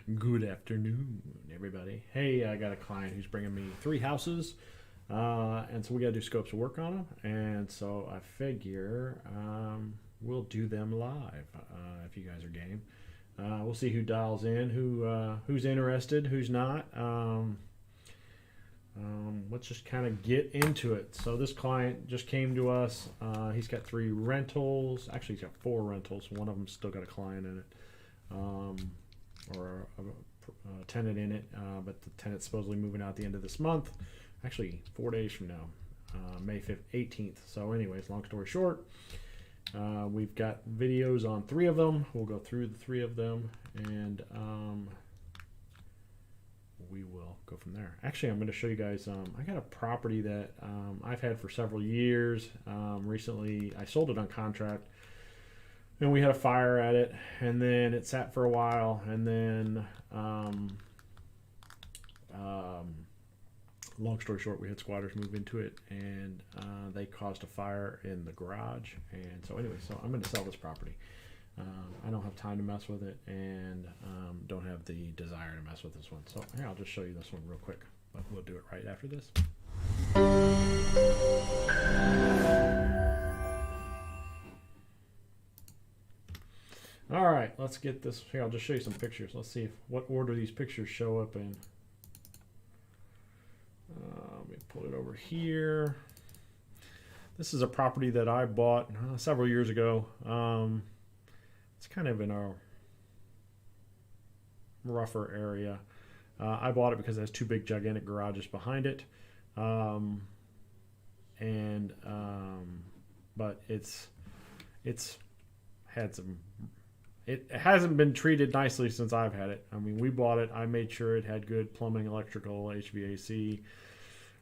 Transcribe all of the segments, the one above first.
Good afternoon, everybody. Hey, I got a client who's bringing me 3 houses, and so we got to do scopes of work on them. And so I figure we'll do them live if you guys are game. We'll see who dials in, who's interested, who's not. Let's just kind of get into it. So this client just came to us. He's got 3 rentals. Actually, he's got 4 rentals. One of them's still got a client in it. Or a tenant in it, but the tenant's supposedly moving out at the end of this month, actually 4 days from now, May 18th. So anyways, long story short, we've got videos on 3 of them. We'll go through the 3 of them, and we will go from there. Actually, I'm going to show you guys, I got a property that I've had for several years. Recently I sold it on contract, and we had a fire at it, and then it sat for a while, and then long story short, we had squatters move into it, and they caused a fire in the garage. And so anyway, so I'm going to sell this property. I don't have time to mess with it, and don't have the desire to mess with this one. So here, I'll just show you this one real quick, but we'll do it right after this. All right, let's get this. Here, I'll just show you some pictures. Let's see what order these pictures show up in. Let me pull it over here. This is a property that I bought several years ago. It's kind of in a rougher area. I bought it because it has 2 big, gigantic garages behind it, but it's had some. It hasn't been treated nicely since I've had it. I mean, we bought it. I made sure it had good plumbing, electrical, HVAC,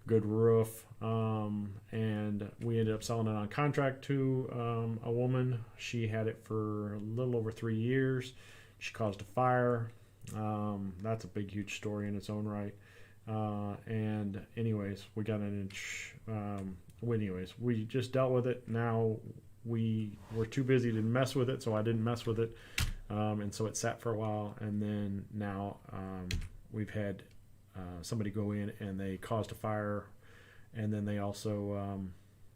good roof, and we ended up selling it on contract to a woman. She had it for a little over 3 years. She caused a fire. That's a big, huge story in its own right. And anyways, we got an inch. We just dealt with it. Now we were too busy to mess with it, so I didn't mess with it, and so it sat for a while, and then now we've had somebody go in, and they caused a fire, and then they also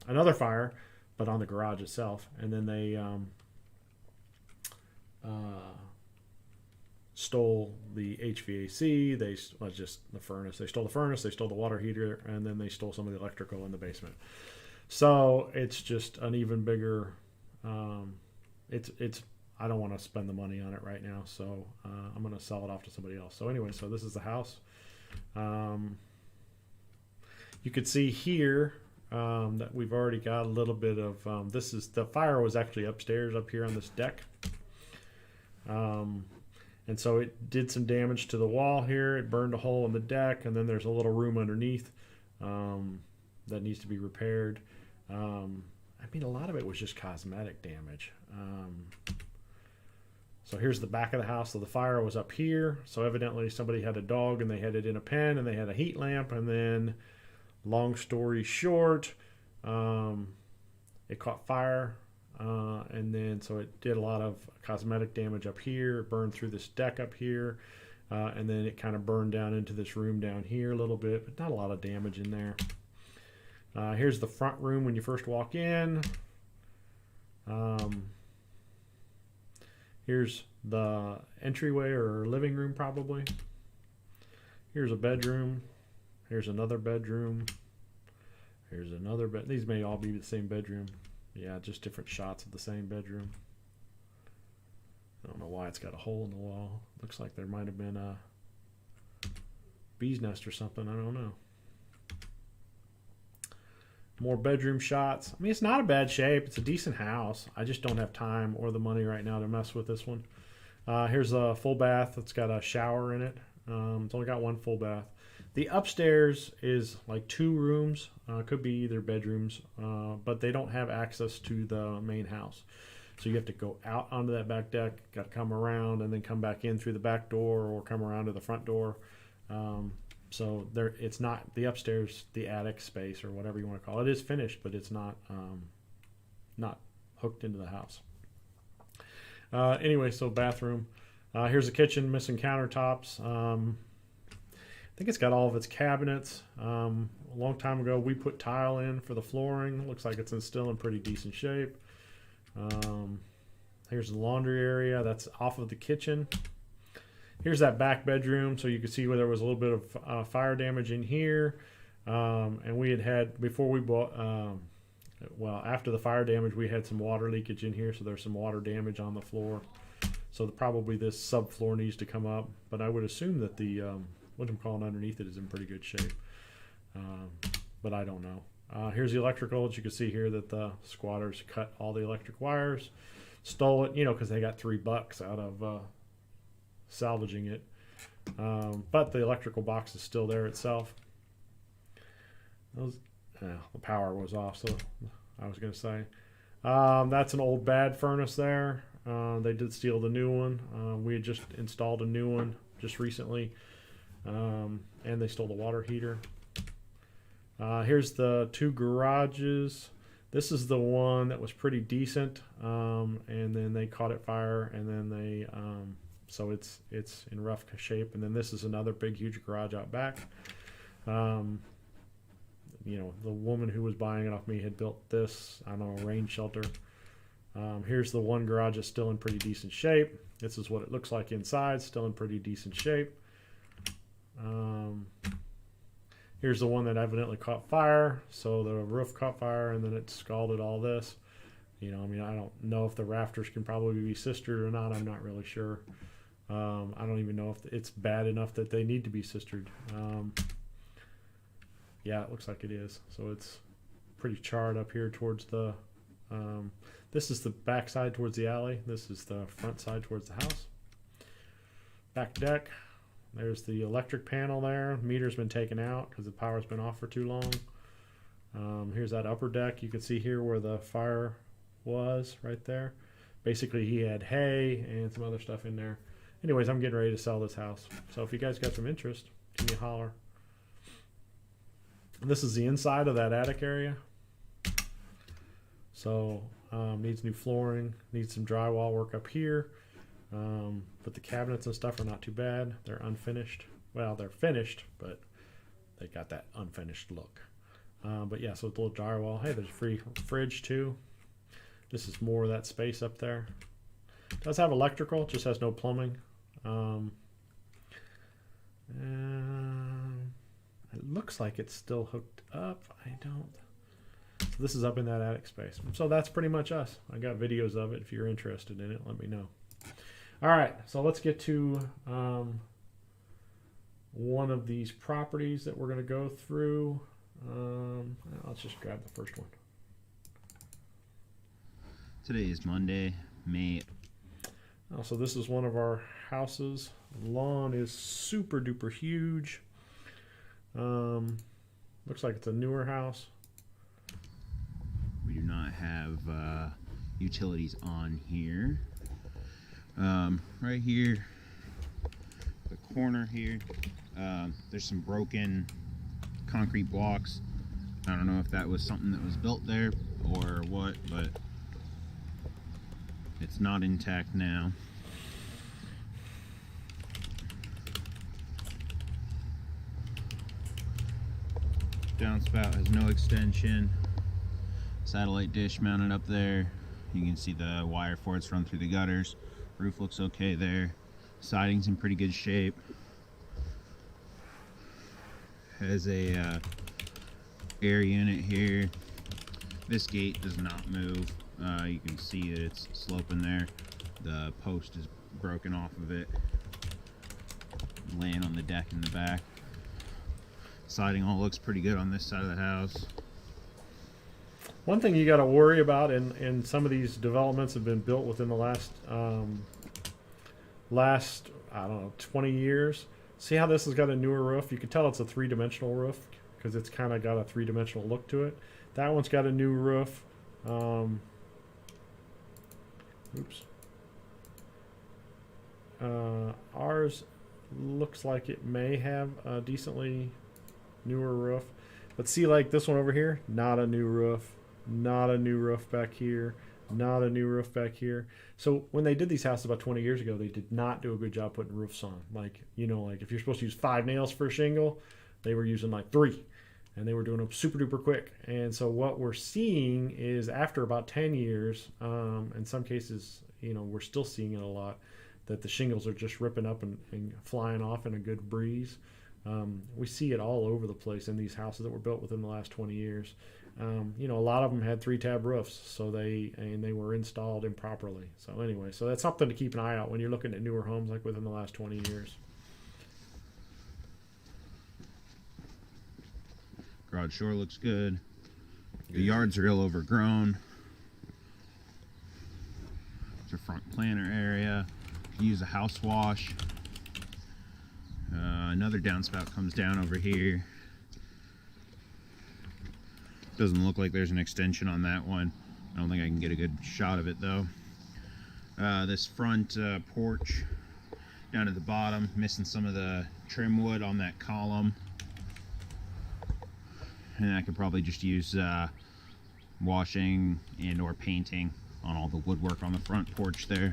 another fire, but on the garage itself, and then they stole the HVAC. Just the furnace. They stole the furnace, they stole the water heater, and then they stole some of the electrical in the basement. So it's just an even bigger. It's. I don't want to spend the money on it right now, so I'm going to sell it off to somebody else. So anyway, so this is the house. You could see here that we've already got a little bit of. This is the fire was actually upstairs up here on this deck, and so it did some damage to the wall here. It burned a hole in the deck, and then there's a little room underneath that needs to be repaired. I mean, a lot of it was just cosmetic damage. So here's the back of the house. So the fire was up here. So evidently somebody had a dog, and they had it in a pen, and they had a heat lamp. And then, long story short, it caught fire. And then so it did a lot of cosmetic damage up here. It burned through this deck up here. And then it kind of burned down into this room down here a little bit, but not a lot of damage in there. Here's the front room when you first walk in. Here's the entryway or living room probably. Here's a bedroom. Here's another bedroom. Here's another bed. These may all be the same bedroom. Yeah, just different shots of the same bedroom. I don't know why it's got a hole in the wall. Looks like there might have been a bee's nest or something. I don't know. More bedroom shots. I mean, it's not a bad shape. It's a decent house. I just don't have time or the money right now to mess with this one. Here's a full bath. It's got a shower in it. It's only got 1 full bath. The upstairs is like 2 rooms. Could be either bedrooms, but they don't have access to the main house. So you have to go out onto that back deck, got to come around, and then come back in through the back door or come around to the front door. So there, it's not the upstairs, the attic space or whatever you want to call it. It is finished, but it's not hooked into the house. Anyway, so bathroom. Here's the kitchen, missing countertops. I think it's got all of its cabinets. A long time ago, we put tile in for the flooring. Looks like it's still in pretty decent shape. Here's the laundry area. That's off of the kitchen. Here's that back bedroom, so you can see where there was a little bit of fire damage in here. And we had before we bought, well, after the fire damage, we had some water leakage in here, so there's some water damage on the floor. So probably this subfloor needs to come up, but I would assume that the what I'm calling underneath it is in pretty good shape. But I don't know. Here's the electrical. As you can see here that the squatters cut all the electric wires, stole it, because they got $3 out of salvaging it. But the electrical box is still there itself. The power was off, so I was going to say. That's an old bad furnace there. They did steal the new one. We had just installed a new one just recently. And they stole the water heater. Here's the 2 garages. This is the one that was pretty decent, and then they caught it fire, and then they so it's in rough shape. And then this is another big huge garage out back. The woman who was buying it off me had built this, I don't know, a rain shelter. Here's the one garage that's still in pretty decent shape. This is what it looks like inside, still in pretty decent shape. Here's the one that evidently caught fire. So the roof caught fire, and then it scalded all this. I don't know if the rafters can probably be sistered or not. I'm not really sure. I don't even know if it's bad enough that they need to be sistered. Yeah, it looks like it is. So it's pretty charred up here towards the this is the back side towards the alley. This is the front side towards the house. Back deck. There's the electric panel there. Meter's been taken out because the power's been off for too long. Here's that upper deck. You can see here where the fire was right there. Basically, he had hay and some other stuff in there. Anyways, I'm getting ready to sell this house. So if you guys got some interest, give me a holler. This is the inside of that attic area. So needs new flooring, needs some drywall work up here. But the cabinets and stuff are not too bad. They're unfinished. Well, they're finished, but they got that unfinished look. But yeah, so it's a little drywall. Hey, there's a free fridge too. This is more of that space up there. Does have electrical, just has no plumbing. It looks like it's still hooked up. I don't. So this is up in that attic space. So that's pretty much us. I got videos of it. If you're interested in it, let me know. All right, so let's get to one of these properties that we're going to go through. Let's just grab the first one. Today is Monday, May. So this is one of our houses. The lawn is super duper huge. Looks like it's a newer house. We do not have utilities on here. Right here, the corner here, there's some broken concrete blocks. I don't know if that was something that was built there or what, but it's not intact now. Downspout has no extension. Satellite dish mounted up there. You can see the wire for it's run through the gutters. Roof looks okay there. Siding's in pretty good shape. Has a air unit here. This gate does not move. You can see it's sloping there. The post is broken off of it, laying on the deck in the back. Siding all looks pretty good on this side of the house. One thing you got to worry about, and some of these developments have been built within the last I don't know, 20 years. See how this has got a newer roof? You can tell it's a three-dimensional roof because it's kind of got a three-dimensional look to it. That one's got a new roof. Ours looks like it may have a decently newer roof, but see, like this one over here, not a new roof, not a new roof back here. Not a new roof back here. So when they did these houses about 20 years ago, they did not do a good job putting roofs on. Like, like if you're supposed to use 5 nails for a shingle, they were using like 3, and they were doing them super duper quick. And so what we're seeing is after about 10 years, in some cases, we're still seeing it a lot, that the shingles are just ripping up and flying off in a good breeze. We see it all over the place in these houses that were built within the last 20 years. A lot of them had 3-tab roofs, so they were installed improperly. So anyway, so that's something to keep an eye out when you're looking at newer homes like within the last 20 years. Garage door looks good. The yard's real overgrown. It's a front planter area. Use a house wash. Another downspout comes down over here. Doesn't look like there's an extension on that one. I don't think I can get a good shot of it though. This front porch down at the bottom, missing some of the trim wood on that column. And I could probably just use washing and or painting on all the woodwork on the front porch there.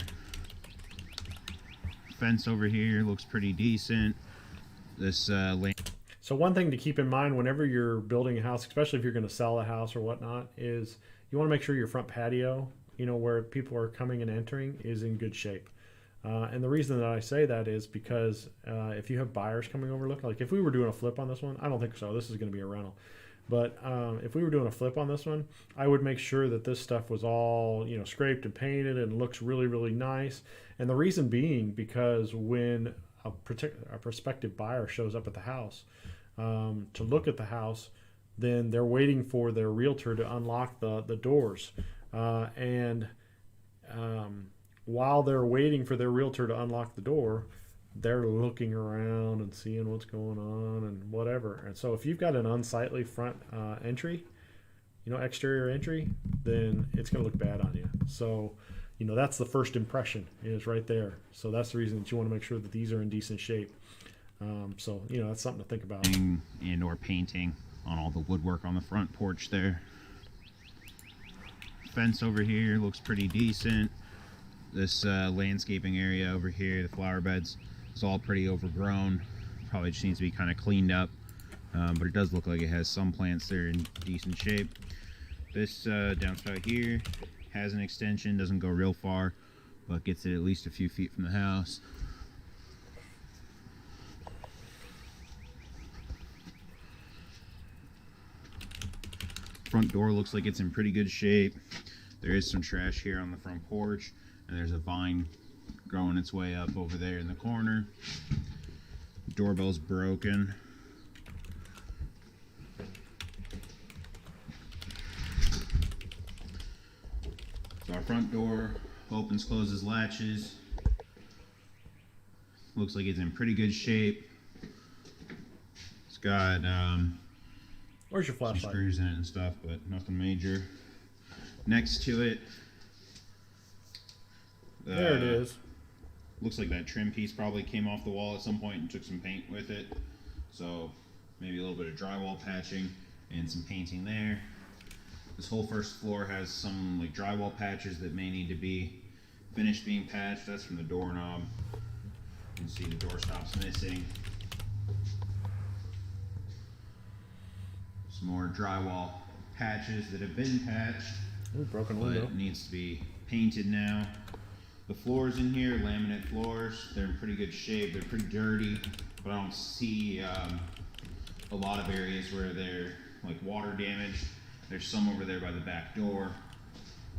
Fence over here looks pretty decent. This So one thing to keep in mind whenever you're building a house, especially if you're going to sell a house or whatnot, is you want to make sure your front patio, where people are coming and entering, is in good shape. And the reason that I say that is because if you have buyers coming over, like if we were doing a flip on this one, I don't think so. This is going to be a rental. But if we were doing a flip on this one, I would make sure that this stuff was all, scraped and painted and looks really, really nice. And the reason being because when a prospective buyer shows up at the house to look at the house, then they're waiting for their realtor to unlock the doors. And while they're waiting for their realtor to unlock the door, they're looking around and seeing what's going on and whatever. And so if you've got an unsightly front entry, exterior entry, then it's going to look bad on you. So, that's the first impression is right there. So that's the reason that you want to make sure that these are in decent shape. So, that's something to think about. And or painting on all the woodwork on the front porch there. Fence over here looks pretty decent. This landscaping area over here, the flower beds, it's all pretty overgrown. Probably just needs to be kind of cleaned up. But it does look like it has some plants that are in decent shape. This downspout here has an extension, doesn't go real far, but gets it at least a few feet from the house. Front door looks like it's in pretty good shape. There is some trash here on the front porch, and there's a vine growing its way up over there in the corner. Doorbell's broken. So our front door opens, closes, latches. Looks like it's in pretty good shape. It's got Where's your some flashlight? screws in it and stuff, but nothing major. Next to it, There it is. looks like that trim piece probably came off the wall at some point and took some paint with it. So maybe a little bit of drywall patching and some painting there. This whole first floor has some like drywall patches that may need to be finished being patched. That's from the doorknob. You can see the doorstop's missing. Some more drywall patches that have been patched. Ooh, broken But window. it needs to be painted now. The floors in here, laminate floors, they're in pretty good shape. They're pretty dirty, but I don't see a lot of areas where they're like water damaged. There's some over there by the back door.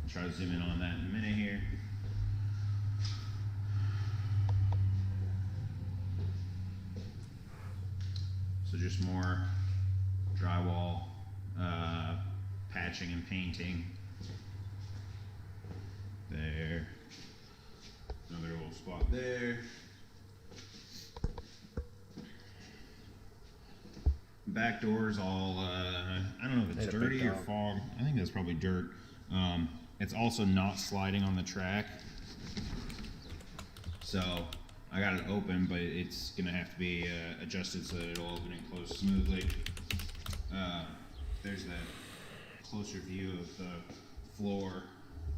I'll try to zoom in on that in a minute here. So just more drywall, patching and painting. There. Another little spot there. Back door's all, I don't know if it's Made a dirty big or dog. fog. I think that's probably dirt. It's also not sliding on the track. So I got it open, but it's gonna have to be adjusted so that it'll open and close smoothly. There's that closer view of the floor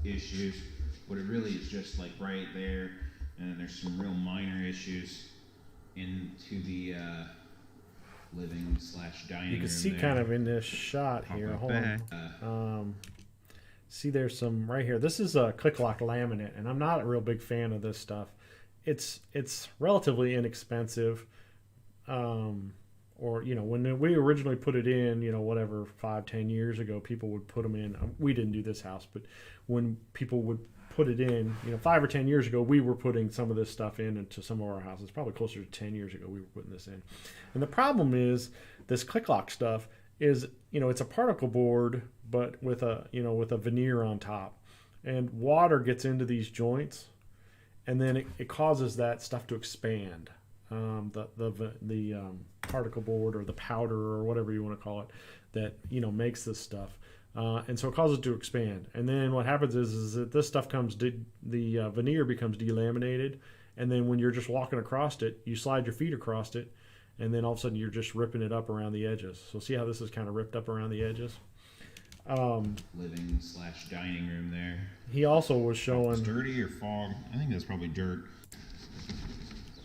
issues, but it really is just like right there, and then there's some real minor issues into the living slash dining room. You can see there. kind of in this shot Pop here. up Hold back. on. See, there's some right here. This is a click lock laminate, and I'm not a real big fan of this stuff. It's relatively inexpensive. Or when we originally put it in, whatever 5-10 years ago, people would put them in. We didn't do this house, but when people would put it in, 5 or 10 years ago, we were putting some of this stuff in into some of our houses. Probably closer to 10 years ago, we were putting this in. And the problem is this click lock stuff is, it's a particle board, but with a veneer on top, and water gets into these joints, and then it causes that stuff to expand. The particle board or the powder or whatever you want to call it that makes this stuff, and so it causes it to expand. And then what happens is that this stuff the veneer becomes delaminated, and then when you're just walking across it, you slide your feet across it, and then all of a sudden you're just ripping it up around the edges. So see how this is kind of ripped up around the edges. Living slash dining room there. He also was showing dirty or fog. I think that's probably dirt.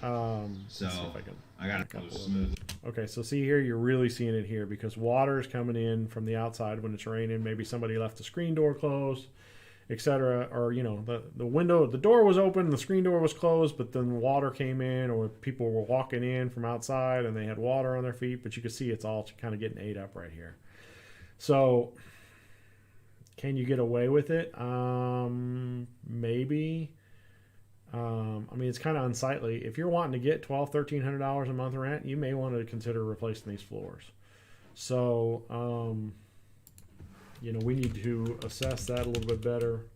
So I got it go smooth. Okay, so see here, you're really seeing it here because water is coming in from the outside when it's raining. Maybe somebody left the screen door closed, etc. Or the door was open, the screen door was closed, but then water came in, or people were walking in from outside and they had water on their feet. But you can see it's all kind of getting ate up right here. So can you get away with it? Maybe. It's kind of unsightly. If you're wanting to get $1,200-$1,300 a month rent, you may want to consider replacing these floors. So, we need to assess that a little bit better.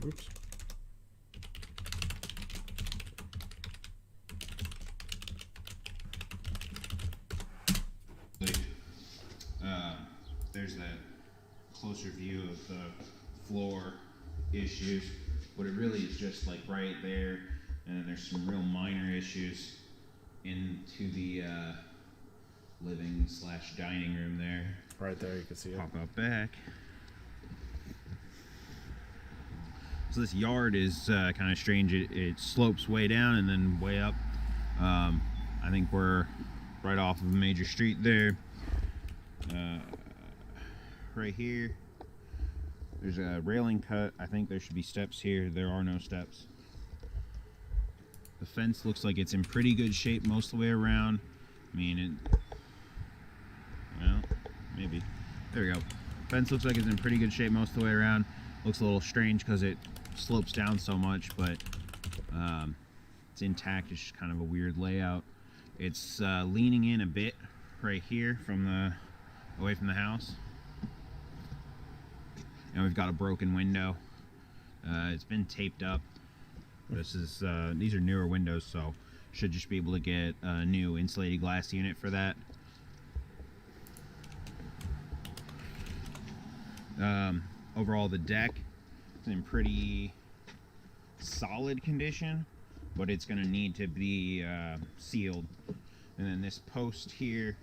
Oops. There's that closer view of the floor issues, but it really is just like right there, and then there's some real minor issues into the living slash dining room there. Right there, you can see it. Pop up back. So this yard is kind of strange. It slopes way down and then way up. I think we're right off of a major street there. Right here, there's a railing cut. I think there should be steps here. There are no steps. The fence looks like it's in pretty good shape most of the way around. Well, maybe. There we go. Fence looks like it's in pretty good shape most of the way around. Looks a little strange because it slopes down so much, but it's intact. It's just kind of a weird layout. It's leaning in a bit right here away from the house. And we've got a broken window. It's been taped up. These are newer windows, so should just be able to get a new insulated glass unit for that. Overall, the deck is in pretty solid condition, but it's going to need to be sealed. And then this post here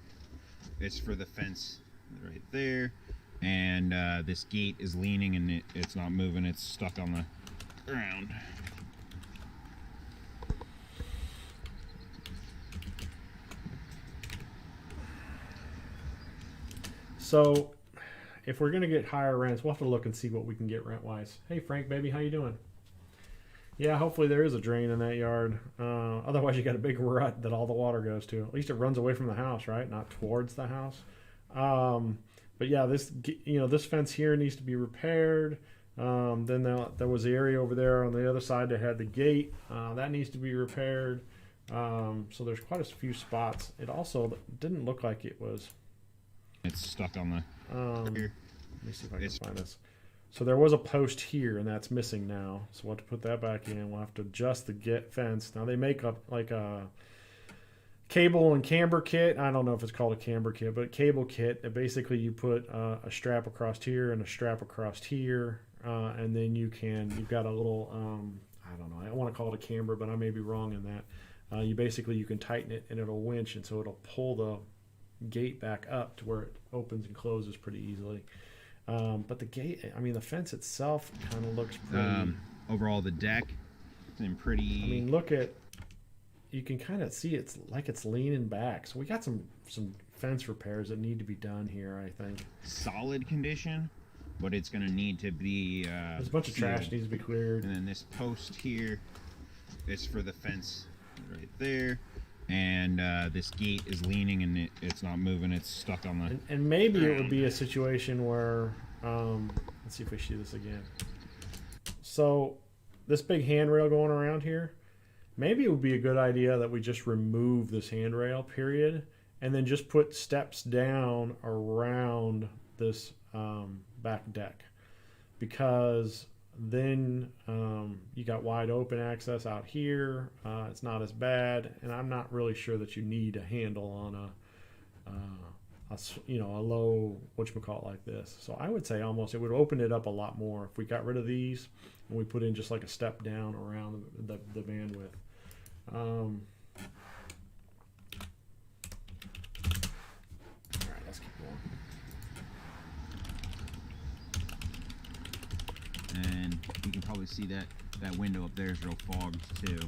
is for the fence right there. And this gate is leaning and it's not moving. It's stuck on the ground. So if we're going to get higher rents, we'll have to look and see what we can get rent-wise. Hey, Frank, baby, how you doing? Yeah, hopefully there is a drain in that yard. Otherwise, you got a big rut that all the water goes to. At least it runs away from the house, right? Not towards the house. But yeah, this fence here needs to be repaired. Then there was the area over there on the other side that had the gate. That needs to be repaired. So there's quite a few spots. It also didn't look like it was. It's stuck on the. Let me see if I can find this. So there was a post here, and that's missing now. So we'll have to put that back in. We'll have to adjust the fence. Now they make up like a cable and camber kit. I don't know if it's called a camber kit, but cable kit. Basically, you put a strap across here and a strap across here, and then you've got a little. I don't know. I don't want to call it a camber, but I may be wrong in that. You can tighten it, and it'll winch, and so it'll pull the gate back up to where it opens and closes pretty easily. But the gate, I mean, the fence itself kind of looks pretty. Overall, the deck is in pretty. I mean, look at. You can kind of see it's like it's leaning back. So we got some fence repairs that need to be done here, I think. Solid condition, but it's going to need to be. There's a bunch of trash needs to be cleared. And then this post here is for the fence right there. And this gate is leaning and it's not moving. It's stuck on the. And maybe it would be a situation where, let's see if we see this again. So this big handrail going around here, maybe it would be a good idea that we just remove this handrail, period, and then just put steps down around this back deck, because then you got wide open access out here. It's not as bad, and I'm not really sure that you need a handle on a low whatchamacallit like this. So I would say almost it would open it up a lot more if we got rid of these and we put in just like a step down around the bandwidth. All right, let's keep going. And you can probably see that window up there is real fogged too.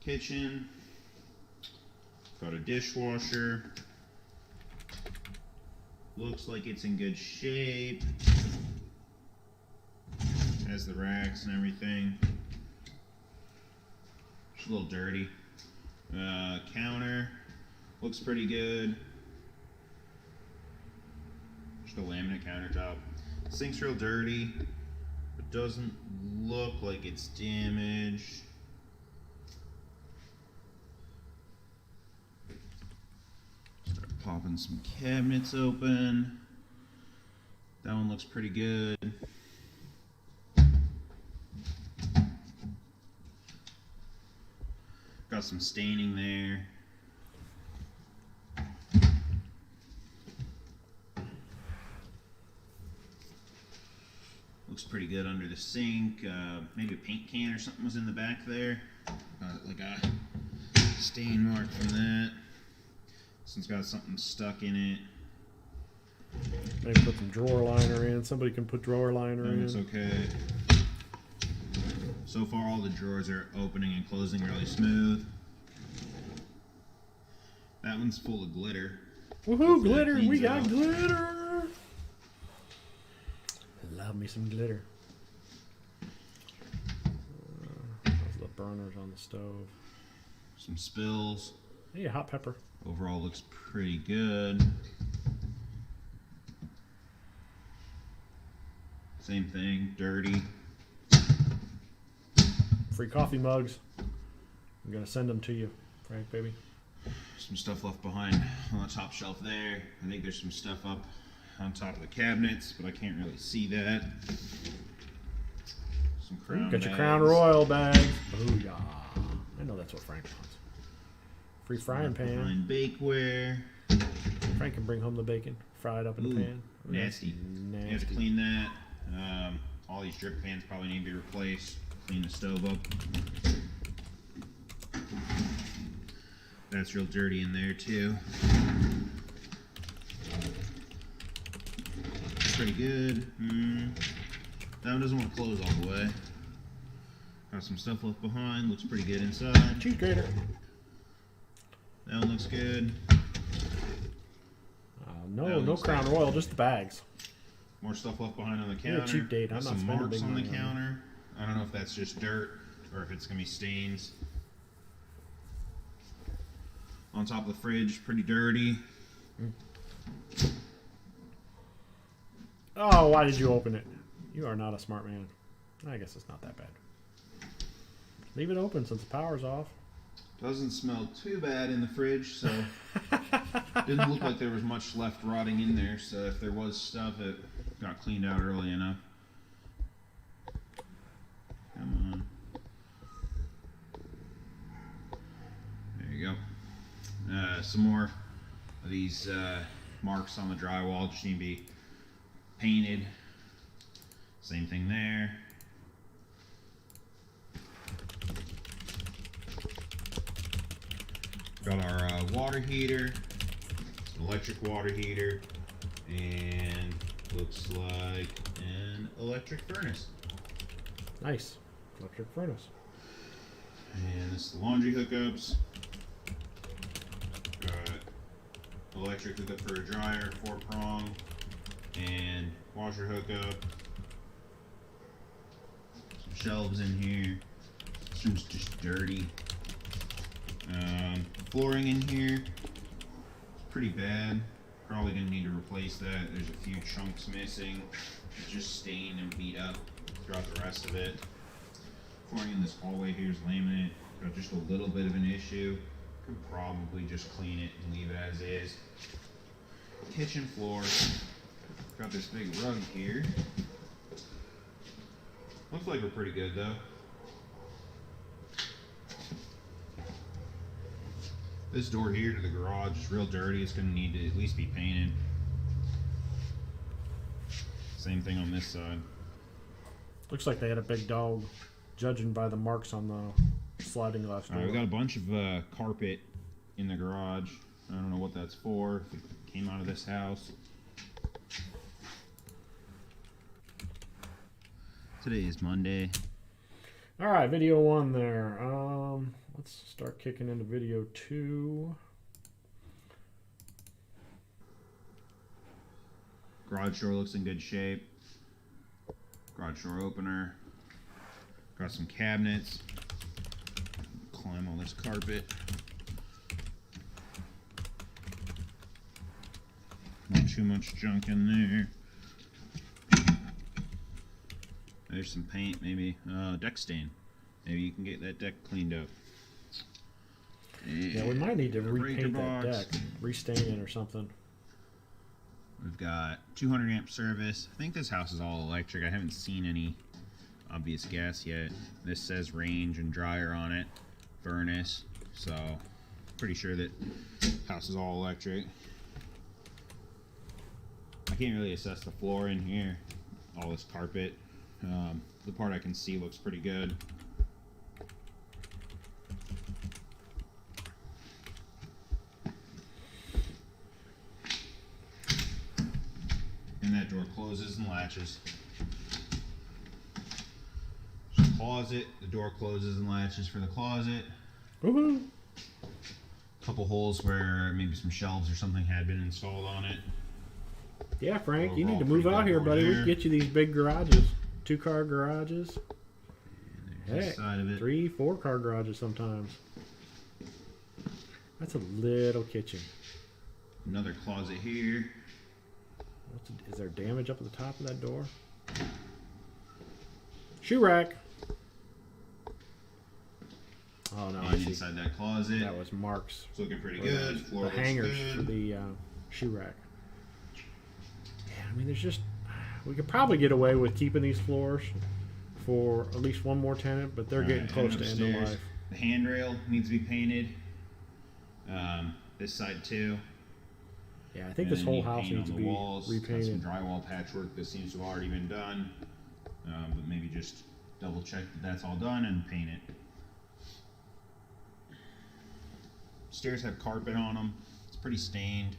Kitchen, got a dishwasher, looks like it's in good shape, has the racks and everything. It's a little dirty. Counter looks pretty good. Just a laminate countertop. Sink's real dirty. It doesn't look like it's damaged. Start popping some cabinets open. That one looks pretty good. Got some staining there. Looks pretty good under the sink. Maybe a paint can or something was in the back there. Like a stain mark from that. This one's got something stuck in it. Maybe put some drawer liner in. Somebody can put drawer liner in. It's okay. So far all the drawers are opening and closing really smooth. That one's full of glitter. Woohoo, glitter! We got glitter! I love me some glitter. Those are the burners on the stove. Some spills. Hey, hot pepper. Overall looks pretty good. Same thing, dirty. Free coffee mugs. I'm gonna send them to you, Frank, baby. Some stuff left behind on the top shelf there. I think there's some stuff up on top of the cabinets, but I can't really see that. Some Crown Got bags. your Crown Royal bags. Booyah. I know that's what Frank wants. Free frying pan. Behind bakeware. Frank can bring home the bacon, fry it up in the pan. Nasty. Nasty. You have to clean that. All these drip fans probably need to be replaced. Clean the stove up. That's real dirty in there too. Pretty good. That one doesn't want to close all the way. Got some stuff left behind. Looks pretty good inside. Cheese grater. That one looks good. No Crown Royal, just the bags. More stuff left behind on the counter. You're a cheap date. I'm not some spending marks big on the money on counter. I don't know if that's just dirt or if it's gonna be stains. On top of the fridge, pretty dirty. Oh, why did you open it? You are not a smart man. I guess it's not that bad. Leave it open since the power's off. Doesn't smell too bad in the fridge, so didn't look like there was much left rotting in there. So if there was stuff, it got cleaned out early enough. Come on. There you go. Some more of these marks on the drywall just need to be painted. Same thing there. Got our water heater, an electric water heater, and looks like an electric furnace. Nice. Electric furnace. And this is the laundry hookups. Got electric hookup for a dryer, 4-prong, and washer hookup. Some shelves in here. This room's just dirty. Flooring in here is pretty bad. Probably gonna need to replace that. There's a few chunks missing. It's just stained and beat up throughout the rest of it. Flooring in this hallway here is laminate. Got just a little bit of an issue. Could probably just clean it and leave it as is. Kitchen floor. Got this big rug here. Looks like we're pretty good though. This door here to the garage is real dirty. It's gonna need to at least be painted. Same thing on this side. Looks like they had a big dog, judging by the marks on the sliding glass door. We got a bunch of carpet in the garage. I don't know what that's for. If it came out of this house. Today is Monday. All right, video 1 there. Let's start kicking into video 2. Garage door looks in good shape. Garage door opener. Got some cabinets. Climb all this carpet. Not too much junk in there. There's some paint, maybe. Deck stain. Maybe you can get that deck cleaned up. Yeah, we might need to repaint that box. deck, restain it or something. We've got 200 amp service. I think this house is all electric. I haven't seen any obvious gas yet. This says range and dryer on it. Furnace. So, pretty sure that house is all electric. I can't really assess the floor in here. All this carpet. The part I can see looks pretty good. And that door closes and latches. There's a closet. The door closes and latches for the closet. Woohoo! Couple holes where maybe some shelves or something had been installed on it. Yeah, Frank, you Overall, need to move pretty out good here, over buddy. We there. can get you these big garages. 2-car garages. And there's Heck, this side of it. 3, 4-car garages sometimes. That's a little kitchen. Another closet here. Is there damage up at the top of that door? Shoe rack. Oh no, I And see. inside that closet. That was marks. It's looking pretty Or good. Floor The looks hangers good. for the shoe rack. Yeah, I mean, there's just we could probably get away with keeping these floors for at least one more tenant, but they're getting close to end of upstairs, life. the handrail needs to be painted. This side too. Yeah, I think And this then whole need house paint needs on to the be walls. Got some repainted. drywall patchwork that seems to have already been done. But maybe just double check that that's all done and paint it. Stairs have carpet on them. It's pretty stained.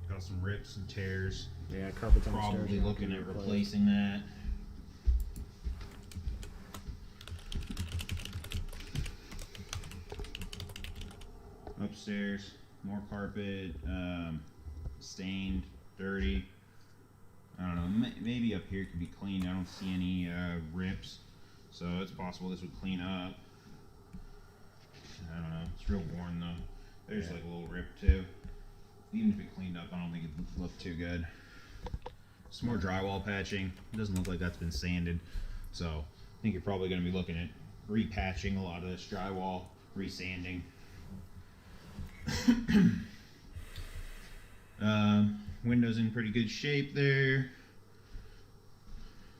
Got some rips and tears. Yeah, carpet's on the stairs. Probably now, looking can be at replaced. replacing that. Upstairs, more carpet, stained, dirty. I don't know, maybe up here could be cleaned. I don't see any rips, so it's possible this would clean up. I don't know, it's real worn though. There's like a little rip too. Even if it cleaned up, I don't think it would look too good. Some more drywall patching. It doesn't look like that's been sanded, so I think you're probably going to be looking at repatching a lot of this drywall, resanding. Windows in pretty good shape there.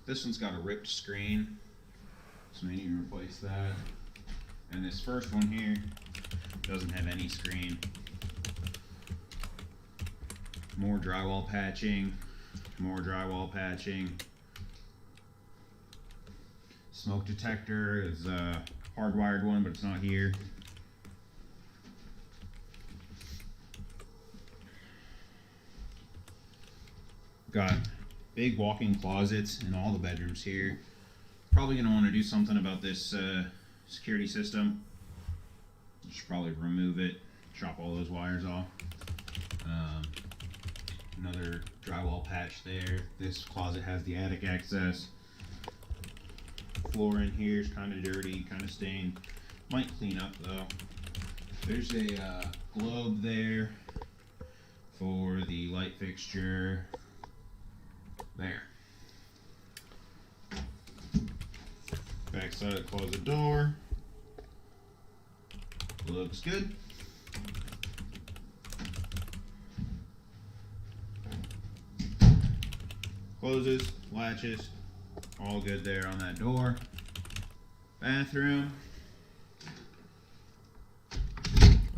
This one's got a ripped screen, so we need to replace that. And this first one here doesn't have any screen. More drywall patching. More drywall patching. Smoke detector is a hardwired one, but it's not here. Got big walk-in closets in all the bedrooms here. Probably going to want to do something about this security system. Should probably remove it, chop all those wires off. Another drywall patch there. This closet has the attic access. Floor in here is kind of dirty, kind of stained. Might clean up though. There's a globe there for the light fixture. There. Back side of the closet door. Looks good. Closes, latches, all good there on that door. Bathroom.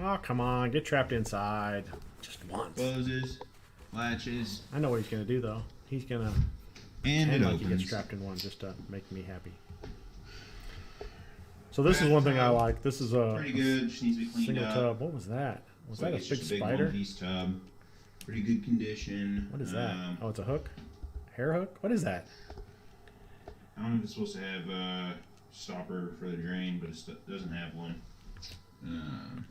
Oh, come on. Get trapped inside. Just once. Closes, latches, I know what he's going to do, though. He's going to and it pretend like he gets opens. trapped in one just to make me happy. So this is one thing I like. This is a Pretty good, just needs to be cleaned single up. tub. What was that? Was that a It's big just a big spider? one-piece tub. Pretty good condition. What is that? Oh, it's a hook? Hair hook? What is that? I don't know if it's supposed to have a stopper for the drain, but it doesn't have one.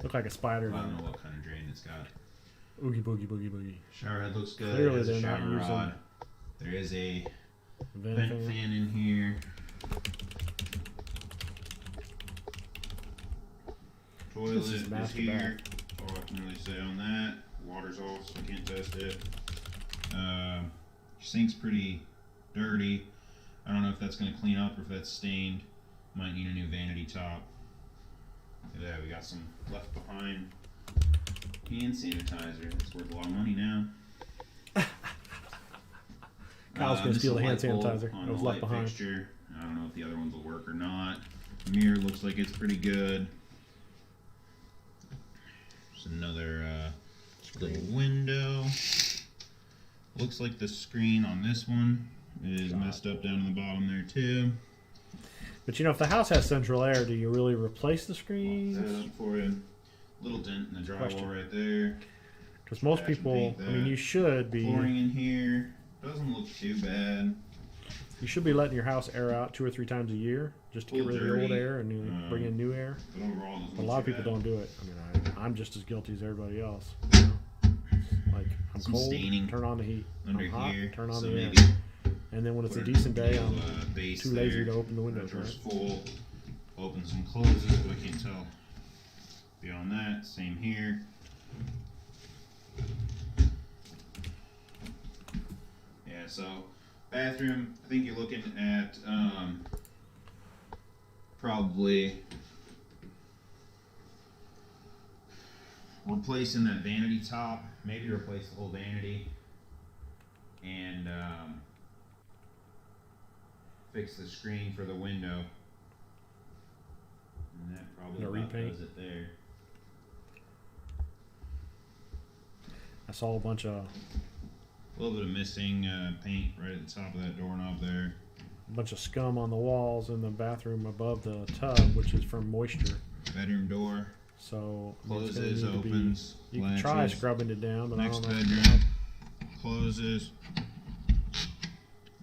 Look like a spider. I don't know what kind of drain it's got. Oogie boogie boogie boogie. Shower head looks good. Clearly It has a they're not shower using rod. There is a Vent vent fan. fan in here. Toilet This is is master here. All I can really say on that. Water's off, so I can't test it. Sink's pretty dirty. I don't know if that's going to clean up or if that's stained. Might need a new vanity top. Yeah, we got some left behind hand sanitizer. It's worth a lot of money now. Kyle's going to This steal is the a hand light bulb sanitizer. on It was the left light behind. fixture. I don't know if the other ones will work or not. Mirror looks like it's pretty good. There's another little window. Looks like the screen on this one is messed up down in the bottom there too. But you know, if the house has central air, do you really replace the screens? Set it up for you. Little dent in the drywall Question. right there. Because most Patch and people, paint I mean, that. you should Flooring in here doesn't look too bad. letting your house air out 2 or 3 times a year just to get rid of the old Dirty. air and bring in new air. But overall, it doesn't A look lot of too people bad. don't do it. I mean, I'm just as guilty as everybody else. You know? Like, I'm Some cold, staining turn on the heat. under I'm hot, here. turn on so the air. maybe And then when it's a put decent day, new, I'm base too lazy there. to open the windows, Door's right? full. Opens and closes, but I can't tell beyond that. Same here. Yeah, so bathroom, I think you're looking at probably replacing that vanity top, maybe replace the whole vanity, and fix the screen for the window. And that probably No about repaint? does it there. I saw a bunch of A little bit of missing paint right at the top of that doorknob there. scum on the walls in the bathroom above the tub, which is from moisture. Bedroom door So I mean, it's gonna closes, need to be- opens, You can latches. try scrubbing it down, but Next I don't know. bedroom closes,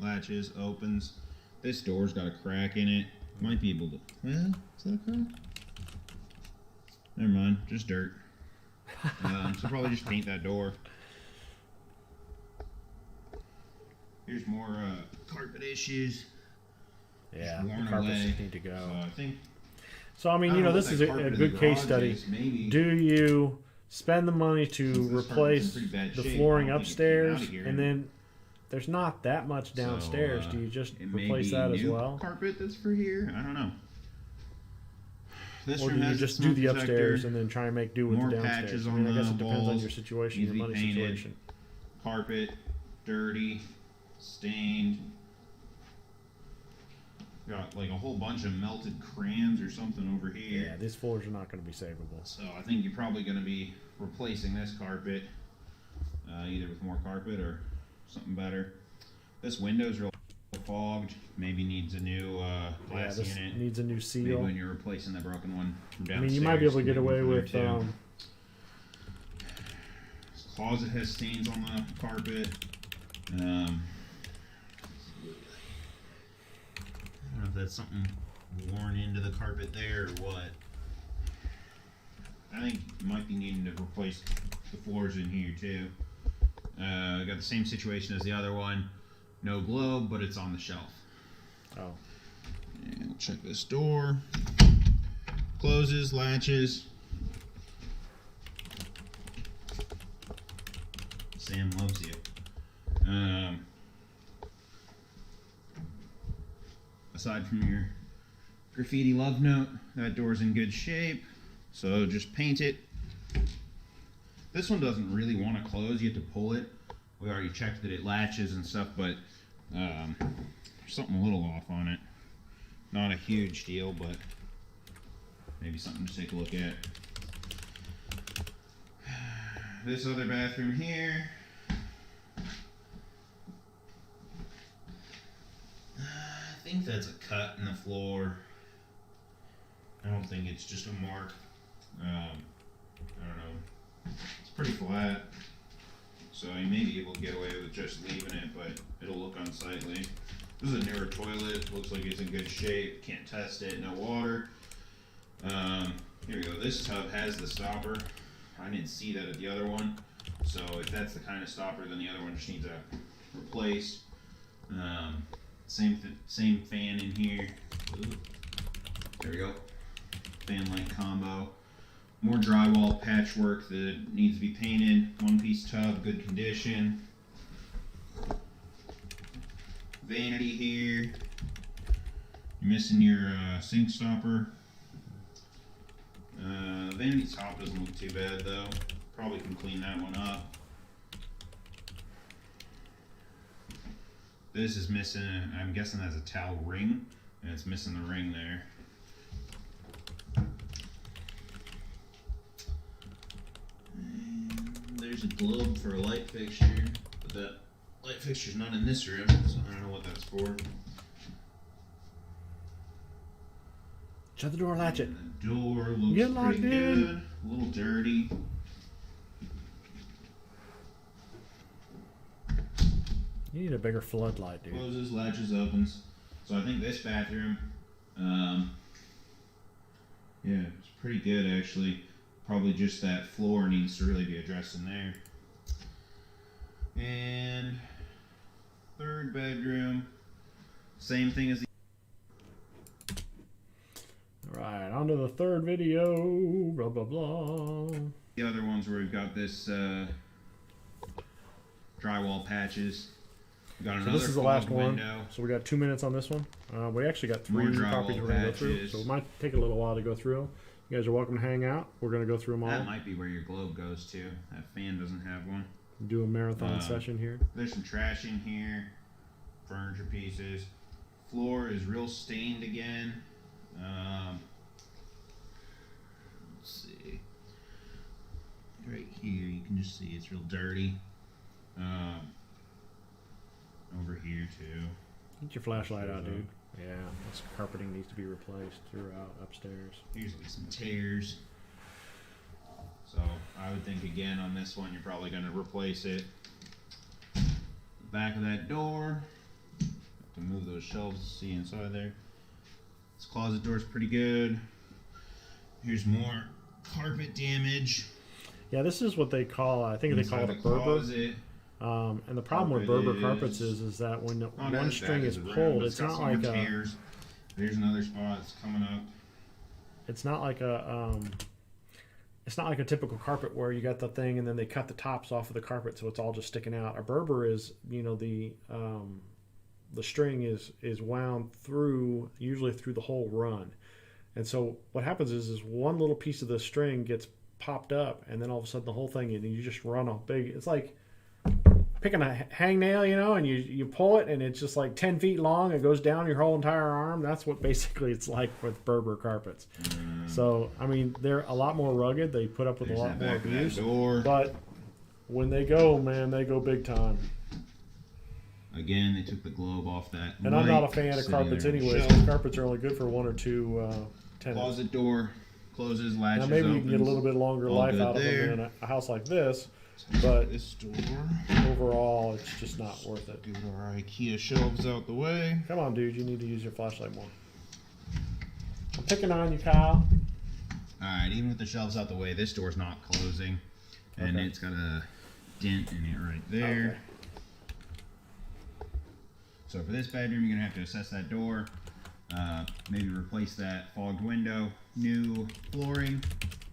latches, opens. This door's got a crack in it. Might be able to. Well, is that a crack? Never mind, just dirt. So probably just paint that door. Here's more carpet issues. Yeah, Worn the carpets away. need to go. So I think. So I mean, I you don't know, what this that is a carpet in good the case garage study. is. Maybe. Do you spend the money to Since this carpet's replace in pretty bad the shape, flooring I don't think it came upstairs, out of here. and then there's not that much downstairs? So, Do you just it may replace be that as new well, carpet that's for here. I don't know. This or room do you has just its do the smoke upstairs detector, and then try and make do with more the downstairs? patches I mean, on I guess the it depends on walls, your situation, needs your to be money painted. situation. carpet, dirty, stained. Got like a whole bunch of melted crayons or something over here. Yeah, these floors are not going to be savable. So I think you're probably going to be replacing this carpet, either with more carpet or something better. This window's real fogged. Maybe needs a new Yeah, glass this unit. needs a new Maybe seal. when you're replacing the broken one from I downstairs. mean, you might be able to get maybe away from there with. too. This closet has stains on the carpet. I don't know if that's something worn into the carpet there or what. I think you might be needing to replace the floors in here too. Got the same situation as the other one. No globe, but it's on the shelf. Oh. And we'll check this door. Closes, latches. Sam loves you. Aside from your graffiti love note, that door's in good shape. So just paint it. This one doesn't really want to close. You have to pull it. We already checked that it latches and stuff, but there's something a little off on it. Not a huge deal, but maybe something to take a look at. This other bathroom here. I think that's a cut in the floor. I don't think it's just a mark. I don't know. It's pretty flat, so you may be able to get away with just leaving it, but it'll look unsightly. This is a newer toilet. Looks like it's in good shape. Can't test it. No water. Here we go. This tub has the stopper. I didn't see that at the other one. So if that's the kind of stopper, then the other one just needs replaced. Same fan in here. Ooh. There we go. Fan light combo. More drywall patchwork that needs to be painted. One piece tub, good condition. Vanity here. You're missing your sink stopper. Vanity top doesn't look too bad though. Probably can clean that one up. This is missing, I'm guessing that's a towel ring, and it's missing the ring there. And there's a globe for a light fixture, but that light fixture's not in this room, so I don't know what that's for. Shut the door, latch it. And the door looks pretty good. A little dirty. You need a bigger floodlight, dude. Closes, latches, opens. So I think this bathroom, yeah, it's pretty good actually. Probably just that floor needs to really be addressed in there. And third bedroom, same thing as the. Alright, on to the third video. Blah, blah, blah. The other ones where we've got this drywall patches. We got So another this is the last one. window. So we got 2 minutes on this one. We actually got 3 More copies drywall we're going to go through. patches. So it might take a little while to go through them. You guys are welcome to hang out. We're going to go through them all. That might be where your globe goes to. That fan doesn't have one. Do a marathon session here. There's some trash in here. Furniture pieces. Floor is real stained again. Let's see. Right here, you can just see it's real dirty. Over here too. Get your flashlight out, dude. Yeah, this carpeting needs to be replaced throughout upstairs. Here's like some tears. So I would think again on this one you're probably going to replace it. Back of that door. Have to move those shelves to see inside there. This closet door is pretty good. Here's more carpet damage. Yeah, this is what they call, I think they call it a Berber. Closet. And the problem with Berber carpets is that when one string is pulled, it's not like a. Tears. There's another spot that's coming up. It's not like a. It's not like a typical carpet where you got the thing and then they cut the tops off of the carpet so it's all just sticking out. A Berber is, you know, the string is wound through, usually through the whole run, and so what happens is one little piece of the string gets popped up and then all of a sudden the whole thing, and you just run a big. It's like picking a hangnail, you know, and you pull it and it's just like 10 feet long. It goes down your whole entire arm. That's what basically it's like with Berber carpets. So, I mean, they're a lot more rugged. They put up with a lot more abuse. But when they go, man, they go big time. Again, they took the globe off that. And I'm not a fan of carpets anyways, because carpets are only good for 1 or 2 tenants. Closet door closes, latches, now maybe opens. you can get a little bit longer All life good out of there. them in a house like this. but this door. overall, it's just not worth it. Get our IKEA shelves out the way. Come on, dude, you need to use your flashlight more. I'm picking on you, Kyle. Alright, even with the shelves out the way, this door's not closing. And Okay. it's got a dent in it right there. Okay. So for this bedroom, you're going to have to assess that door. Maybe replace that fogged window, new flooring,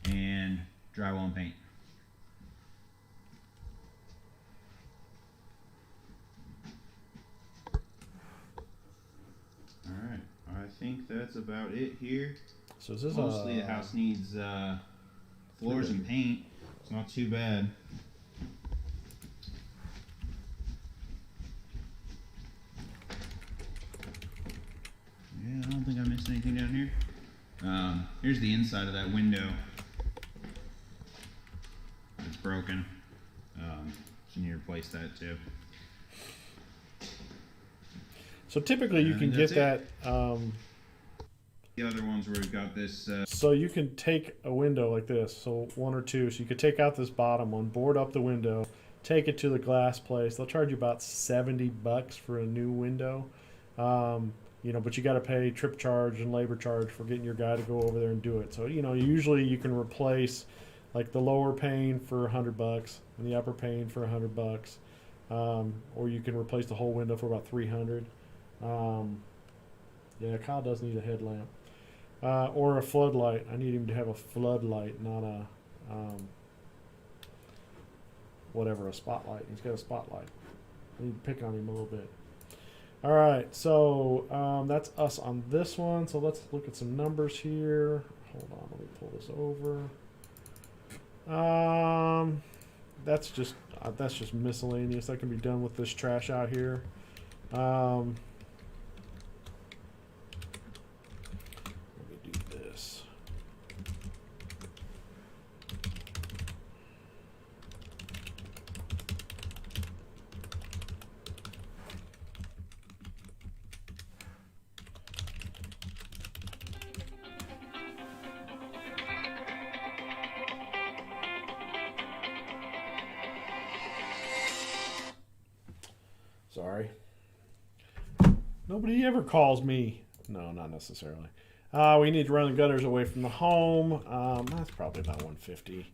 and drywall and paint. Alright, I think that's about it here. So is this Mostly the house needs floors and paint. It's not too bad. Yeah, I don't think I missed anything down here. Here's the inside of that window. It's broken. So you need to replace that too. So typically you can get that. The other ones where we've got this. So you can take a window like this, so one or two. So you could take out this bottom one, board up the window, take it to the glass place. They'll charge you about $70 for a new window. You know, but you got to pay trip charge and labor charge for getting your guy to go over there and do it. So, you know, usually you can replace like the lower pane for $100 and the upper pane for $100. Or you can replace the whole window for about $300. Yeah, Kyle does need a headlamp. Or a floodlight. I need him to have a floodlight, not a, whatever, a spotlight. He's got a spotlight. I need to pick on him a little bit. All right, so that's us on this one. So let's look at some numbers here. Hold on, let me pull this over. That's just miscellaneous. That can be done with this trash out here. Let me do this. Sorry. Nobody ever calls me. No, not necessarily. We need to run the gutters away from the home. That's probably about 150.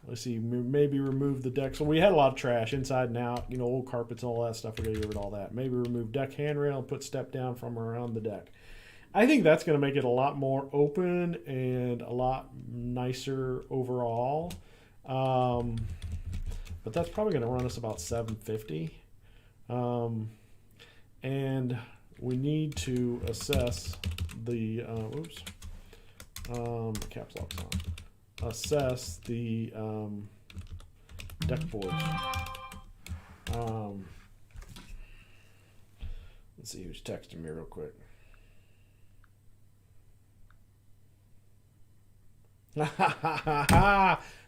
Let's see, maybe remove the deck. So we had a lot of trash inside and out, you know, old carpets and all that stuff. We're going to get rid of all that. Maybe remove deck handrail and put step down from around the deck. I think that's going to make it a lot more open and a lot nicer overall. But that's probably going to run us about $750. And we need to assess the caps lock's on. Assess the deck boards. Let's see who's texting me real quick.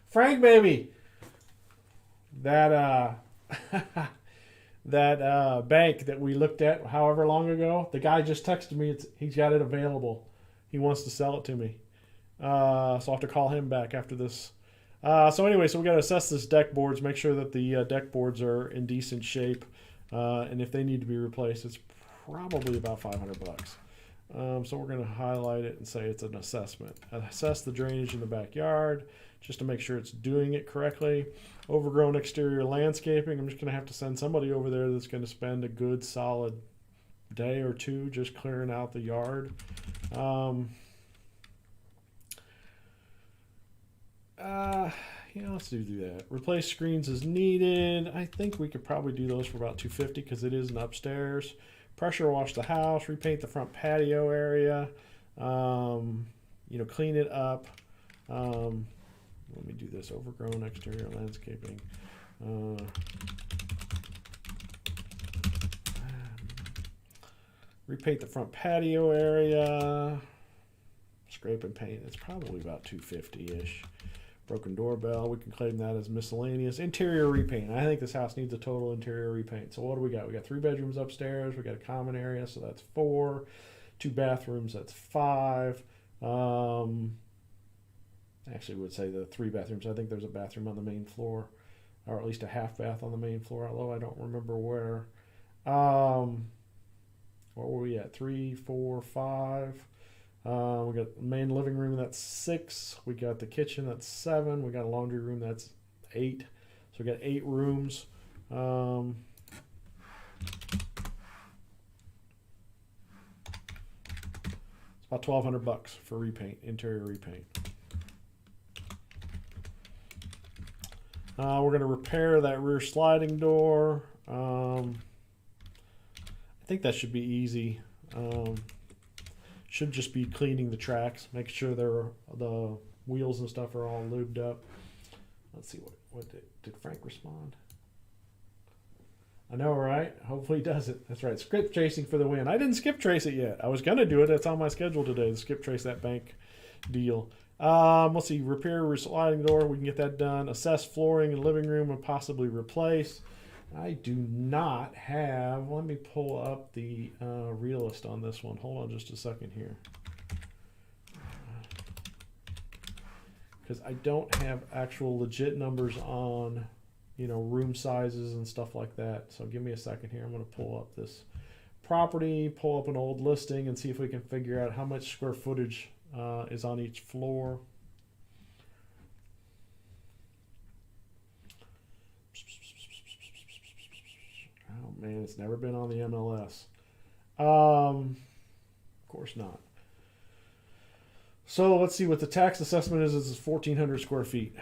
Frank, baby. That that bank that we looked at however long ago, the guy just texted me. He's got it available. He wants to sell it to me. So I'll have to call him back after this. So anyway, so we got to assess this deck boards, make sure that the deck boards are in decent shape, and if they need to be replaced, it's probably about $500. So we're going to highlight it and say it's an assessment. Assess the drainage in the backyard just to make sure it's doing it correctly. Overgrown exterior landscaping. I'm just going to have to send somebody over there that's going to spend a good solid day or two just clearing out the yard. Yeah, let's do that. Replace screens as needed. I think we could probably do those for about $250 because it is an upstairs. Pressure wash the house, repaint the front patio area, you know, clean it up. Let me do this. Overgrown exterior landscaping. Repaint the front patio area. Scrape and paint. It's probably about $250-ish. Broken doorbell. We can claim that as miscellaneous. Interior repaint. I think this house needs a total interior repaint. So what do we got? We got 3 bedrooms upstairs. We got a common area, so that's 4. 2 bathrooms, that's 5. Actually would say the 3 bathrooms. I think there's a bathroom on the main floor, or at least a half bath on the main floor, although I don't remember where. What were we at? 3, 4, 5. We got the main living room, that's 6. We got the kitchen, that's 7. We got a laundry room, that's 8. So we got 8 rooms. It's about $1,200 for repaint, interior repaint. We're going to repair that rear sliding door. I think that should be easy. Should just be cleaning the tracks, make sure the wheels and stuff are all lubed up. Let's see, what did Frank respond? I know, right? Hopefully he does it. That's right. Skip tracing for the win. I didn't skip trace it yet. I was going to do it. It's on my schedule today to skip trace that bank deal. Let's see. Repair sliding door. We can get that done. Assess flooring in living room and possibly replace. I do not have. Let me pull up the realist on this one. Hold on just a second here. Because I don't have actual legit numbers on, room sizes and stuff like that. So give me a second here. I'm going to pull up this property, pull up an old listing, and see if we can figure out how much square footage is on each floor. Oh man, it's never been on the MLS. Of course not. So let's see what the tax assessment is. This is 1,400 square feet.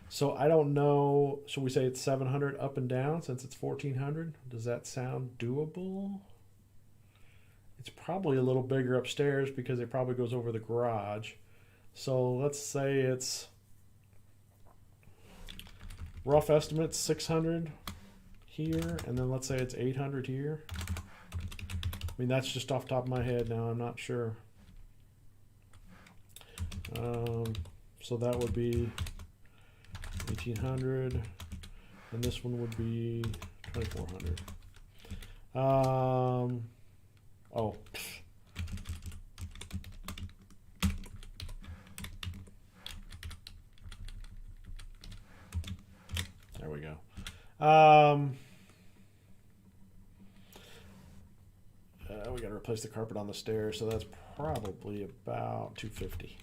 So I don't know. Should we say it's 700 up and down since it's 1,400? Does that sound doable? It's probably a little bigger upstairs because it probably goes over the garage. So let's say it's rough estimate 600 here, and then let's say it's 800 here. I mean, that's just off the top of my head now. I'm not sure. So that would be 1,800, and this one would be 2,400. Oh. There we go. We got to replace the carpet on the stairs, so that's probably about 250.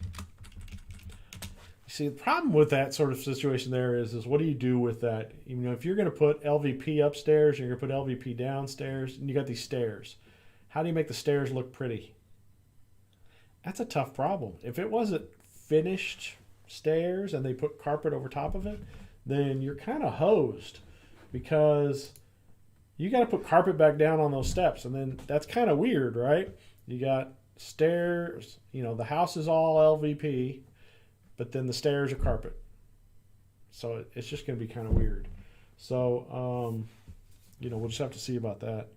See, the problem with that sort of situation there is what do you do with that? If you're going to put LVP upstairs, you're going to put LVP downstairs, and you got these stairs. How do you make the stairs look pretty? That's a tough problem. If it wasn't finished stairs and they put carpet over top of it, then you're kind of hosed because you got to put carpet back down on those steps, and then that's kind of weird, right? You got stairs, the house is all LVP, but then the stairs are carpet. So it's just going to be kind of weird. So, we'll just have to see about that.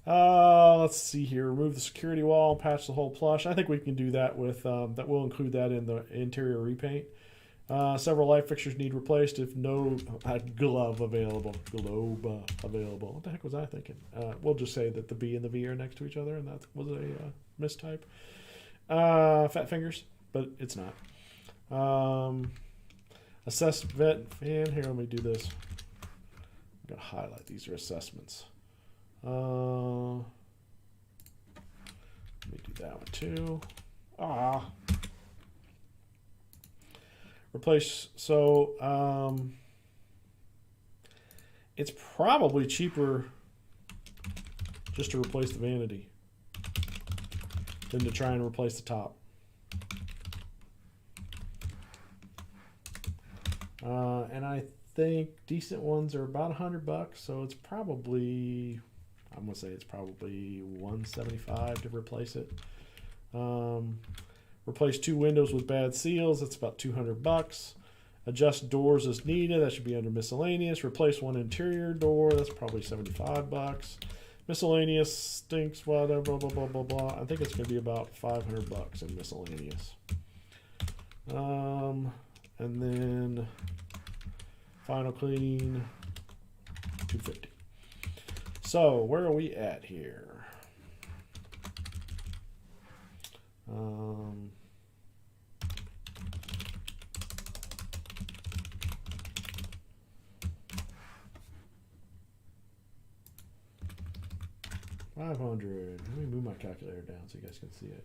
Let's see here. Remove the security wall, patch the whole plush. I think we can do that with, that will include that in the interior repaint. Several light fixtures need replaced if no globe available. What the heck was I thinking? We'll just say that the B and the V are next to each other, and that was a mistype. Fat fingers, but it's not. Assess vet fan. Here, let me do this. I'm going to highlight. These are assessments. Let me do that one too. Replace. So it's probably cheaper just to replace the vanity than to try and replace the top. And I think decent ones are about $100, so it's probably, I'm gonna say it's probably $175 to replace it. Replace 2 windows with bad seals. That's about $200. Adjust doors as needed. That should be under miscellaneous. Replace 1 interior door. That's probably $75. Miscellaneous stinks. Whatever. Blah blah blah blah blah. I think it's gonna be about $500 in miscellaneous. And then Final clean, $250. So where are we at here? $500. Let me move my calculator down so you guys can see it.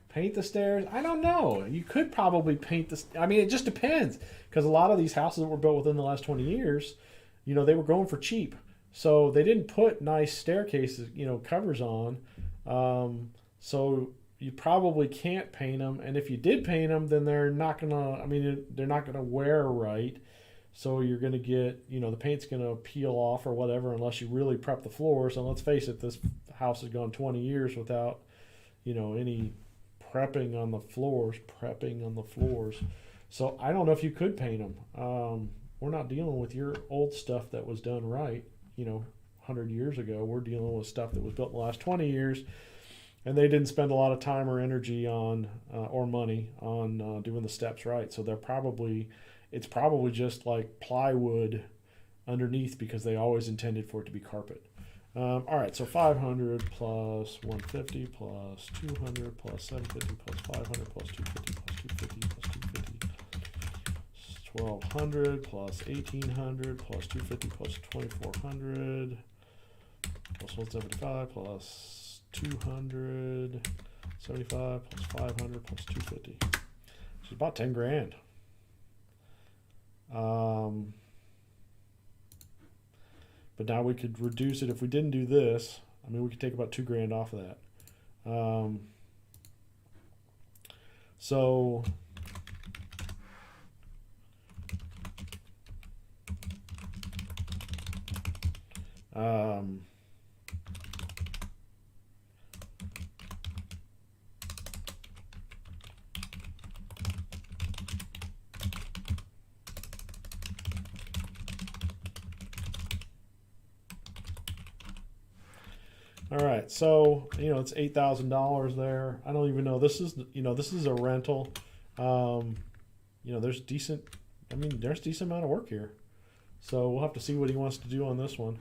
Paint the stairs? I don't know. You could probably paint the. I mean, it just depends, because a lot of these houses that were built within the last 20 years, you know, they were going for cheap, so they didn't put nice staircases, you know, covers on. So you probably can't paint them, and if you did paint them, then they're not gonna. I mean, they're not gonna wear right. So you're gonna get, you know, the paint's gonna peel off or whatever, unless you really prep the floors. And let's face it, this house has gone 20 years without, you know, any prepping on the floors. So I don't know if you could paint them. We're not dealing with your old stuff that was done right, you know, 100 years ago. We're dealing with stuff that was built in the last 20 years, and they didn't spend a lot of time or energy on or money on doing the steps right. So it's probably just like plywood underneath, because they always intended for it to be carpet. All right, so 500 plus 150 plus 200 plus 750 plus 500 plus 250 plus 250 plus 250. 1200 plus 1800 plus 250 plus 2400 plus 175 plus 275 plus 500 plus 250. It's about 10 grand. But now we could reduce it if we didn't do this. I mean, we could take about 2 grand off of that. So all right, so, you know, it's $8,000 there. I don't even know. This is, you know, this is a rental. You know, there's decent amount of work here. So we'll have to see what he wants to do on this one.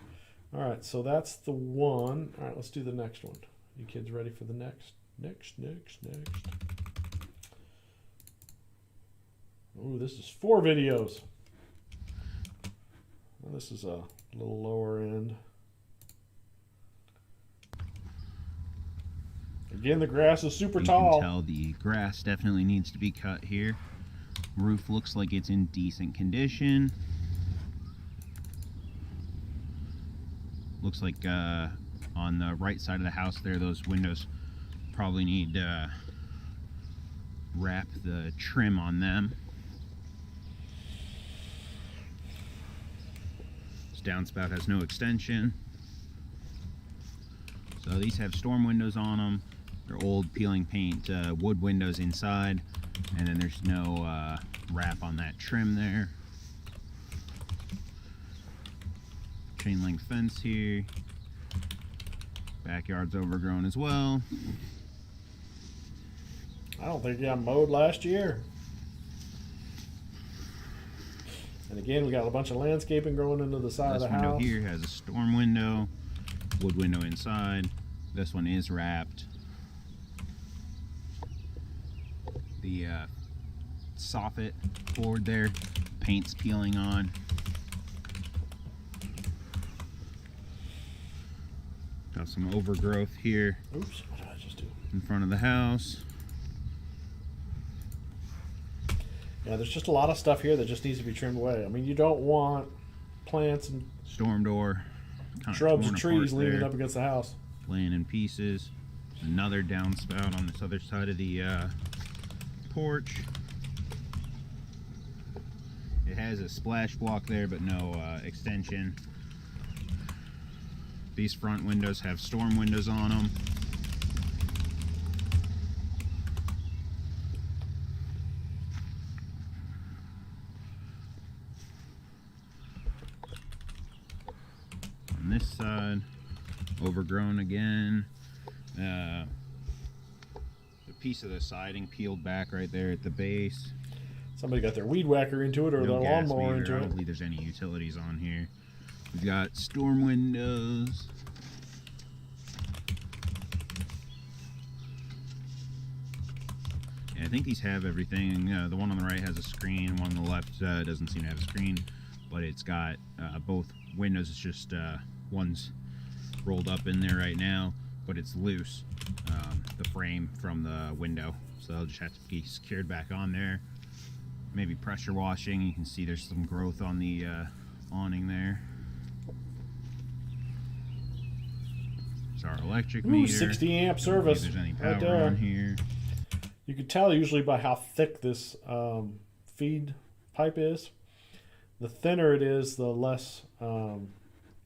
All right, so that's the one. All right, let's do the next one. You kids ready for the next? Next. Ooh, this is 4 videos. Well, this is a little lower end. Again, the grass is super tall. You can tell the grass definitely needs to be cut here. Roof looks like it's in decent condition. Looks like on the right side of the house there, those windows probably need wrap the trim on them. This downspout has no extension. So these have storm windows on them. They're old peeling paint wood windows inside, and then there's no wrap on that trim there. Chain link fence here. Backyard's overgrown as well. I don't think it got mowed last year. And again, we got a bunch of landscaping growing into the side of the house. This window here has a storm window, wood window inside. This one is wrapped. The soffit board there, paint's peeling on. Got some overgrowth here. Oops, what did I just do? In front of the house. Yeah, there's just a lot of stuff here that just needs to be trimmed away. I mean, you don't want plants and storm door, shrubs and trees leaning up against the house, laying in pieces. There's another downspout on this other side of the porch. It has a splash block there, but no extension. These front windows have storm windows on them. On this side, overgrown again. The piece of the siding peeled back right there at the base. Somebody got their weed whacker into it or No their gas lawnmower meter. into I it. don't believe there's any utilities on here. We've got storm windows. Yeah, I think these have everything. The one on the right has a screen. One on the left doesn't seem to have a screen, but it's got both windows. It's just one's rolled up in there right now, but it's loose, the frame from the window. So they'll just have to be secured back on there. Maybe pressure washing. You can see there's some growth on the awning there. It's our electric meter. 60 amp service. There's any power right there. on here. You can tell usually by how thick this feed pipe is. The thinner it is, the less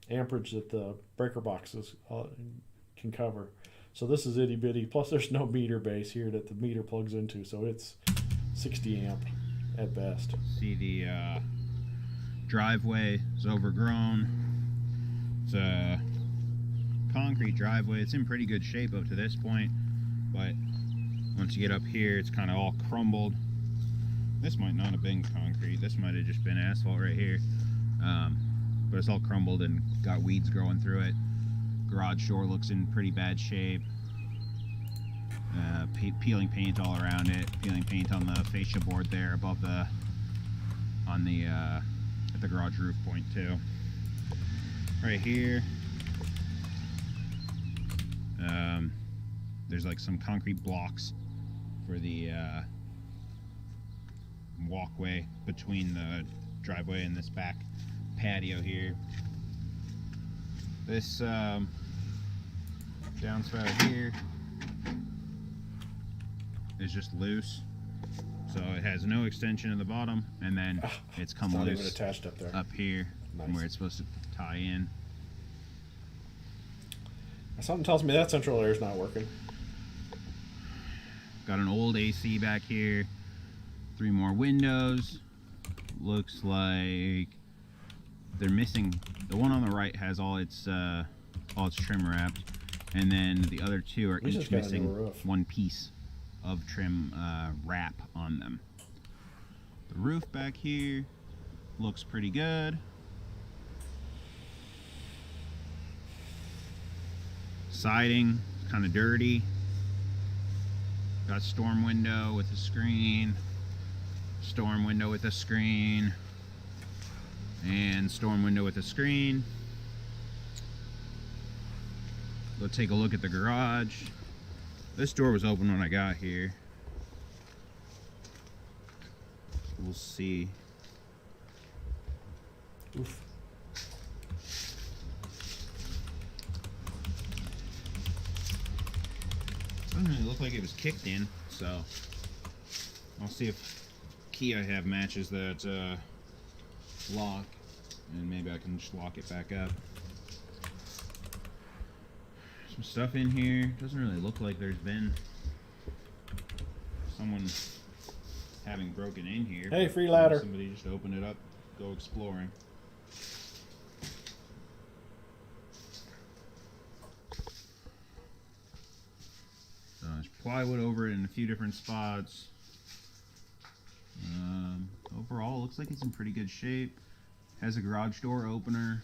amperage that the breaker boxes can cover. So this is itty bitty. Plus there's no meter base here that the meter plugs into, so it's 60 amp at best. See the driveway is overgrown. It's a concrete driveway. It's in pretty good shape up to this point, but once you get up here, it's kind of all crumbled. This might not have been concrete. This might have just been asphalt right here. But it's all crumbled and got weeds growing through it. Garage door looks in pretty bad shape. Peeling paint all around it. Peeling paint on the fascia board there above the, at the garage roof point too. Right here, there's like some concrete blocks for the walkway between the driveway and this back patio here. This downspout here is just loose, so it has no extension at the bottom, and then it's come not loose even attached up there. up here Nice. from where it's supposed to tie in. Something tells me that central air is not working. Got an old AC back here. 3 more windows. Looks like they're missing. The one on the right has all its trim wrapped, and then the other 2 are We each just got a new missing roof. one piece of trim wrap on them. The roof back here looks pretty good. Siding kind of dirty. Got storm window with a screen, storm window with a screen, and storm window with a screen. Go take a look at the garage. This door was open when I got here. We'll see. Oof. Doesn't really look like it was kicked in, so I'll see if key I have matches that lock, and maybe I can just lock it back up. Some stuff in here. Doesn't really look like there's been someone having broken in here. Hey, but free ladder. Somebody just opened it up, go exploring. There's plywood over it in a few different spots. Overall, it looks like it's in pretty good shape. Has a garage door opener.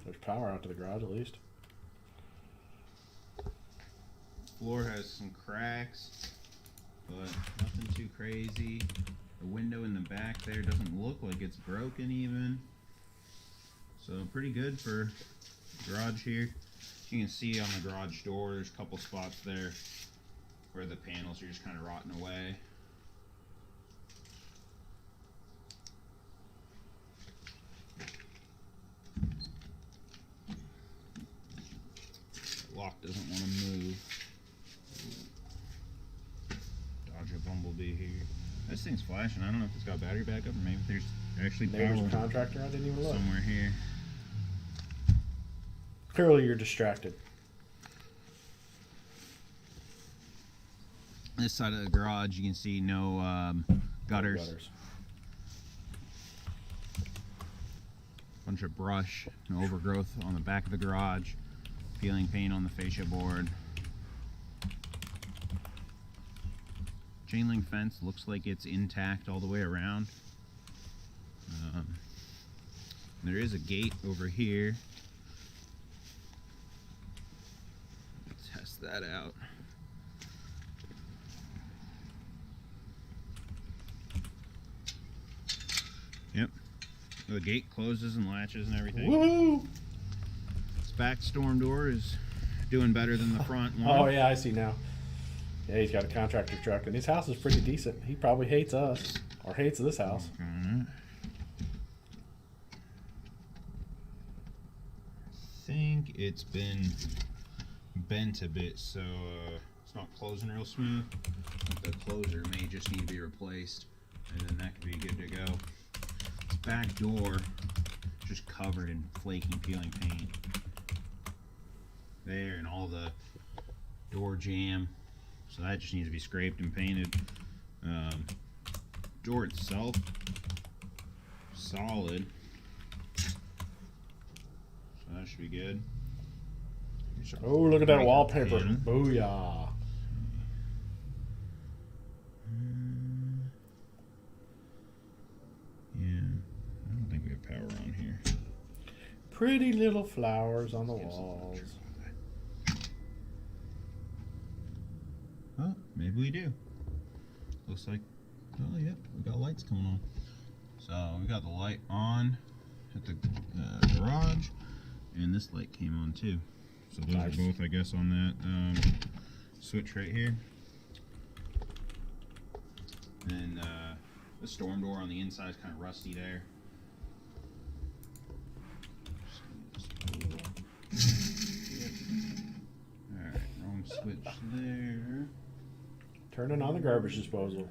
There's power out to the garage at least. Floor has some cracks, but nothing too crazy. The window in the back there doesn't look like it's broken even. So pretty good for garage here. You can see on the garage door, there's a couple spots there where the panels are just kind of rotting away. The lock doesn't want to move. Dodge a bumblebee here. This thing's flashing. I don't know if it's got battery backup or maybe there's actually Neighbor's power contractor, I didn't even look. somewhere here. Clearly you're distracted. This side of the garage, you can see no gutters. Bunch of brush and overgrowth on the back of the garage. Peeling paint on the fascia board. chain link fence looks like it's intact all the way around. There is a gate over here. Let's test that out. Yep. The gate closes and latches and everything. Woohoo! This back storm door is doing better than the front one. Oh yeah, I see now. Yeah, he's got a contractor truck, and his house is pretty decent. He probably hates us, or hates this house. I think it's been bent a bit, so it's not closing real smooth. The closer may just need to be replaced, and then that could be good to go. This back door just covered in flaky, peeling paint. There, and all the door jamb. So that just needs to be scraped and painted. Door itself, solid. So that should be good. Oh, look at that wallpaper. Panel. Booyah. Yeah, I don't think we have power on here. Pretty little flowers on the Give some walls. pictures of that. Oh, maybe we do. Looks like, oh yep, we got lights coming on. So we got the light on at the garage, and this light came on too. So those Nice. are both, I guess, on that switch right here. And the storm door on the inside is kind of rusty there. Alright, wrong switch there. Turning on the garbage disposal.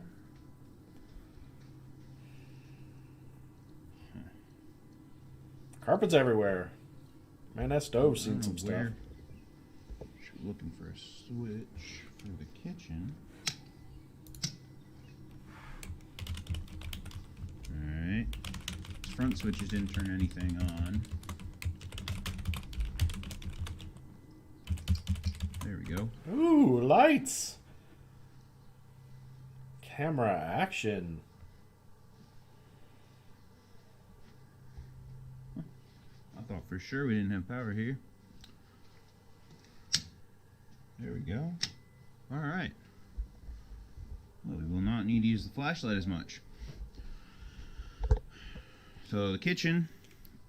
Carpets everywhere. Man, that stove's seen some stuff. Should be looking for a switch for the kitchen. Alright. This front switches didn't turn anything on. There we go. Ooh, lights. Camera action. I thought for sure we didn't have power here. There we go. Alright. Well, we will not need to use the flashlight as much. So the kitchen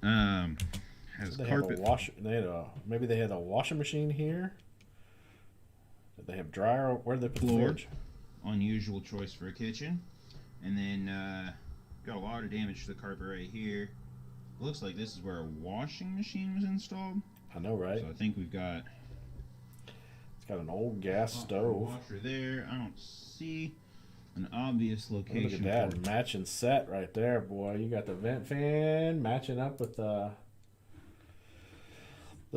has They carpet. have a maybe they had a washing machine here. Did they have dryer? Where did they put the Floor. fridge? Unusual choice for a kitchen. And then got a lot of damage to the carpet right here. Looks like this is where a washing machine was installed. I know, right? So I think we've got It's got an old gas a stove. washer there. I don't see an obvious Oh, location. look at for that it. matching set right there, boy. You got the vent fan matching up with the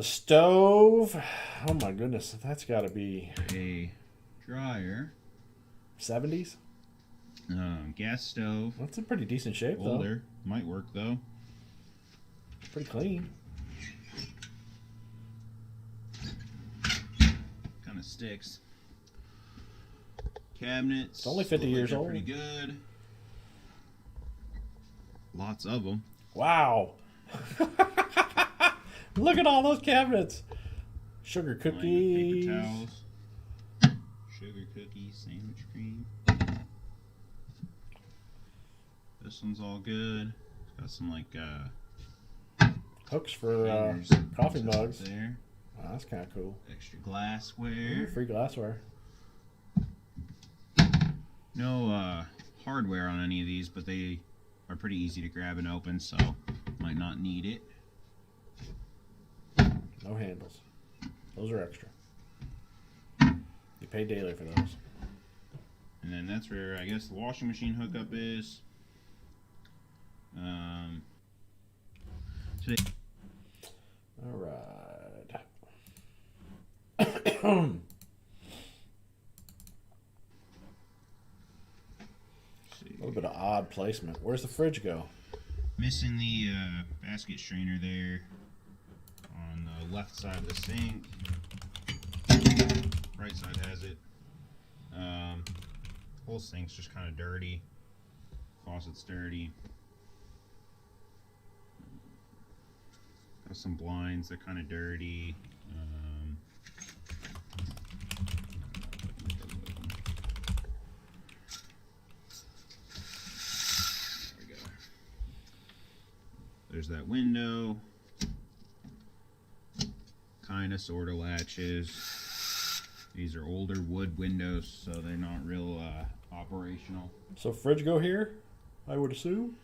stove. Oh my goodness, that's got to be A dryer, 70s. gas stove. That's in pretty decent shape, though. Older, might work though. Pretty clean. Kind of sticks. Cabinets. It's only 50 look like years they're old. Pretty good. Lots of them. Wow. Look at all those cabinets. Sugar Paper cookies. towels. Sugar cookies, sandwich cream. This one's all good. It's got some like Hooks for fingers coffee just mugs. there. Wow, that's kind of cool. Extra Ooh, glassware. free glassware. No hardware on any of these, but they are pretty easy to grab and open, so might not need it. No handles. Those are extra. You pay daily for those. And then that's where I guess the washing machine hookup is. Today, All right. A little bit of odd placement. Where's the fridge go? missing the basket strainer there on the left side of the sink. Right side has it. Whole sink's just kind of dirty. Faucet's dirty. Got some blinds, they're kind of dirty. There we go. There's that window. Kind of, sort of latches. These are older wood windows, so they're not real operational. So fridge go here, I would assume.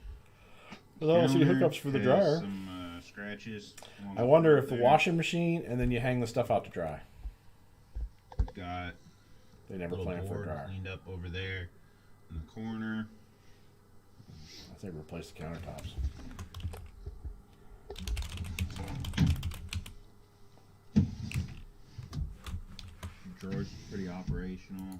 I don't see hookups for the dryer. Some scratches. I wonder if the washing machine, and then you hang the stuff out to dry. We've got they never planned for a dryer. Cleaned up over there in the corner. I think replace the countertops. Drawers pretty operational.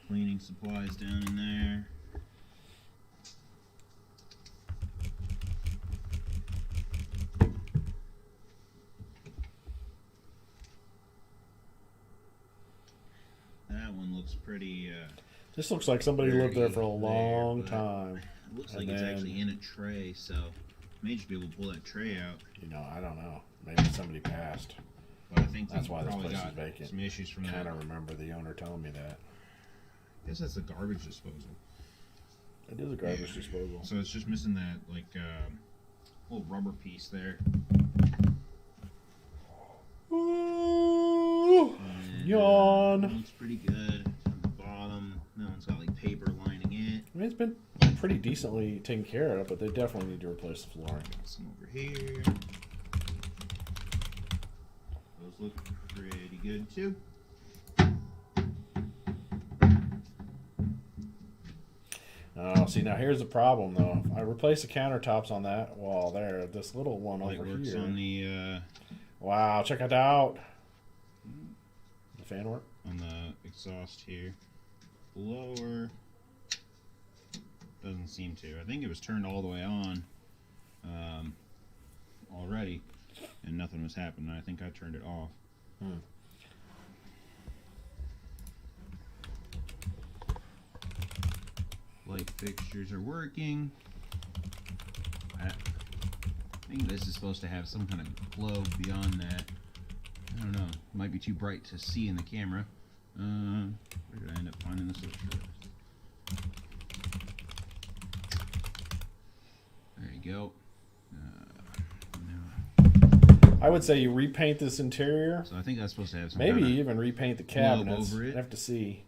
Cleaning supplies down in there. That one looks pretty. This looks like somebody lived there for a long time. It looks like it's actually in a tray, so may just be able to pull that tray out. You know, I don't know. Maybe somebody passed. But I think that's why this probably place got is vacant. some issues from that. I kind of remember the owner telling me that. I guess that's the garbage disposal. It is a garbage disposal. So it's just missing that little rubber piece there. Ooh, yawn. Looks pretty good. On the bottom, that one's got like paper lining it. I mean, it's been pretty decently taken care of, but they definitely need to replace the flooring. Got some over here. Those look pretty good too. Oh, see, now here's the problem, though. If I replace the countertops on that wall there, this little one over works here. On the, wow, check it out. The fan work? On the exhaust here. Blower. Doesn't seem to. I think it was turned all the way on already, and nothing was happening. I think I turned it off. Light fixtures are working. I think this is supposed to have some kind of glow beyond that. I don't know. It might be too bright to see in the camera. Where did I end up finding this? There you go. I would say you repaint this interior. So I think that's supposed to have some maybe even repaint the cabinets. over it. I have to see.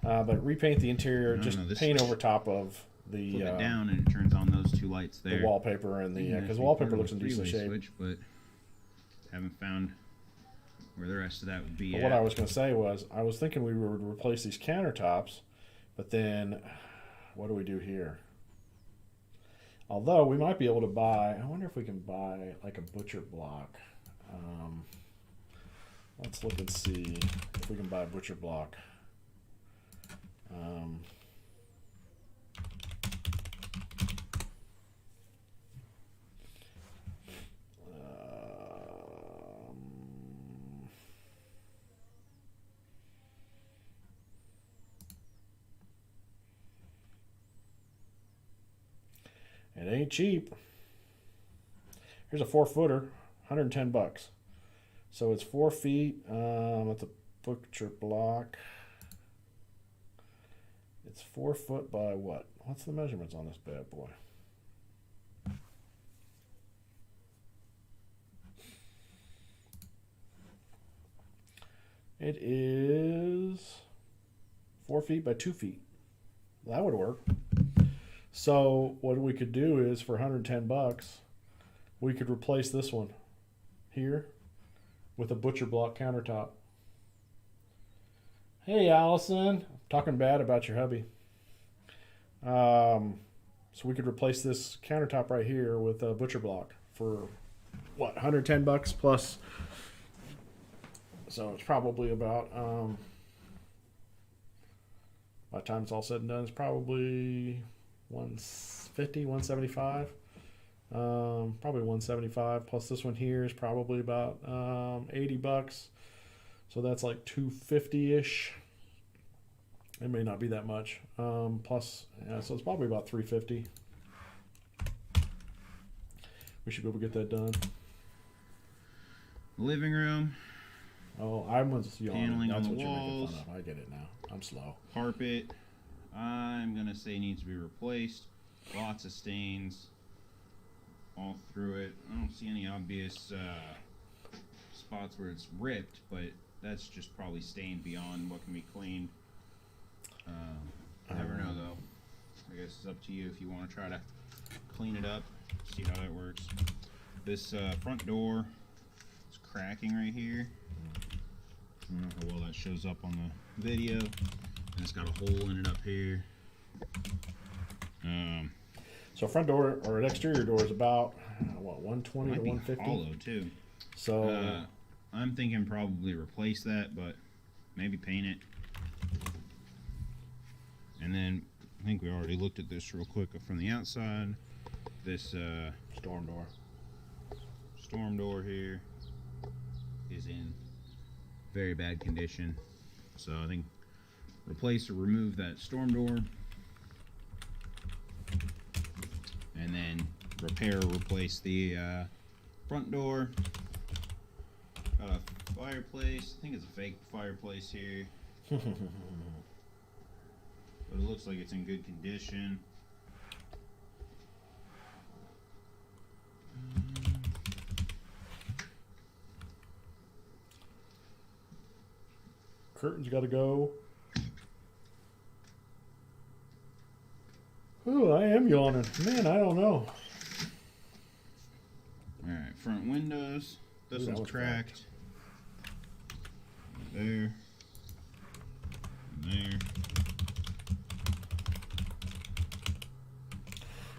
But repaint the interior, just paint over top of the flip it down and it turns on those two lights there. The wallpaper and the because the wallpaper looks in decent shape. Switch, but haven't found where the rest of that would be. But what I was going to say was I was thinking we would replace these countertops, but then what do we do here? Although we might be able to buy, I wonder if we can buy like a butcher block. Let's look and see if we can buy a butcher block. It ain't cheap. Here's a 4-footer, $110. So it's 4 feet. It's a butcher block. It's 4 foot by what? What's the measurements on this bad boy? It is 4 feet by 2 feet. That would work. So what we could do is for $110, we could replace this one here with a butcher block countertop. Hey, Allison, talking bad about your hubby. So we could replace this countertop right here with a butcher block for what, $110 plus. So it's probably about by the time it's all said and done, it's probably $150, $175. Probably $175 plus this one here is probably about $80. So that's like 250-ish. It may not be that much. Plus, yeah, so it's probably about 350. We should be able to get that done. Living room. Oh, I was yawning. Paneling That's on the what you're making walls. fun of. I get it now. I'm slow. Carpet. I'm gonna say needs to be replaced. Lots of stains all through it. I don't see any obvious spots where it's ripped, but that's just probably stained beyond what can be cleaned. Never know though. I guess it's up to you if you want to try to clean it up, see how that works. This front door is cracking right here. I don't know how well that shows up on the video. And it's got a hole in it up here. So front door or an exterior door is about what, 120 to Might be 150. hollow too. So I'm thinking probably replace that, but maybe paint it. And then I think we already looked at this real quick from the outside. This storm door here is in very bad condition. So I think replace or remove that storm door, and then repair or replace the front door. Fireplace. I think it's a fake fireplace here. But it looks like it's in good condition. Curtains got to go. Ooh, I am yawning. Man, I don't know. Alright, front windows. This Ooh, that one's one's cracked. There. And there.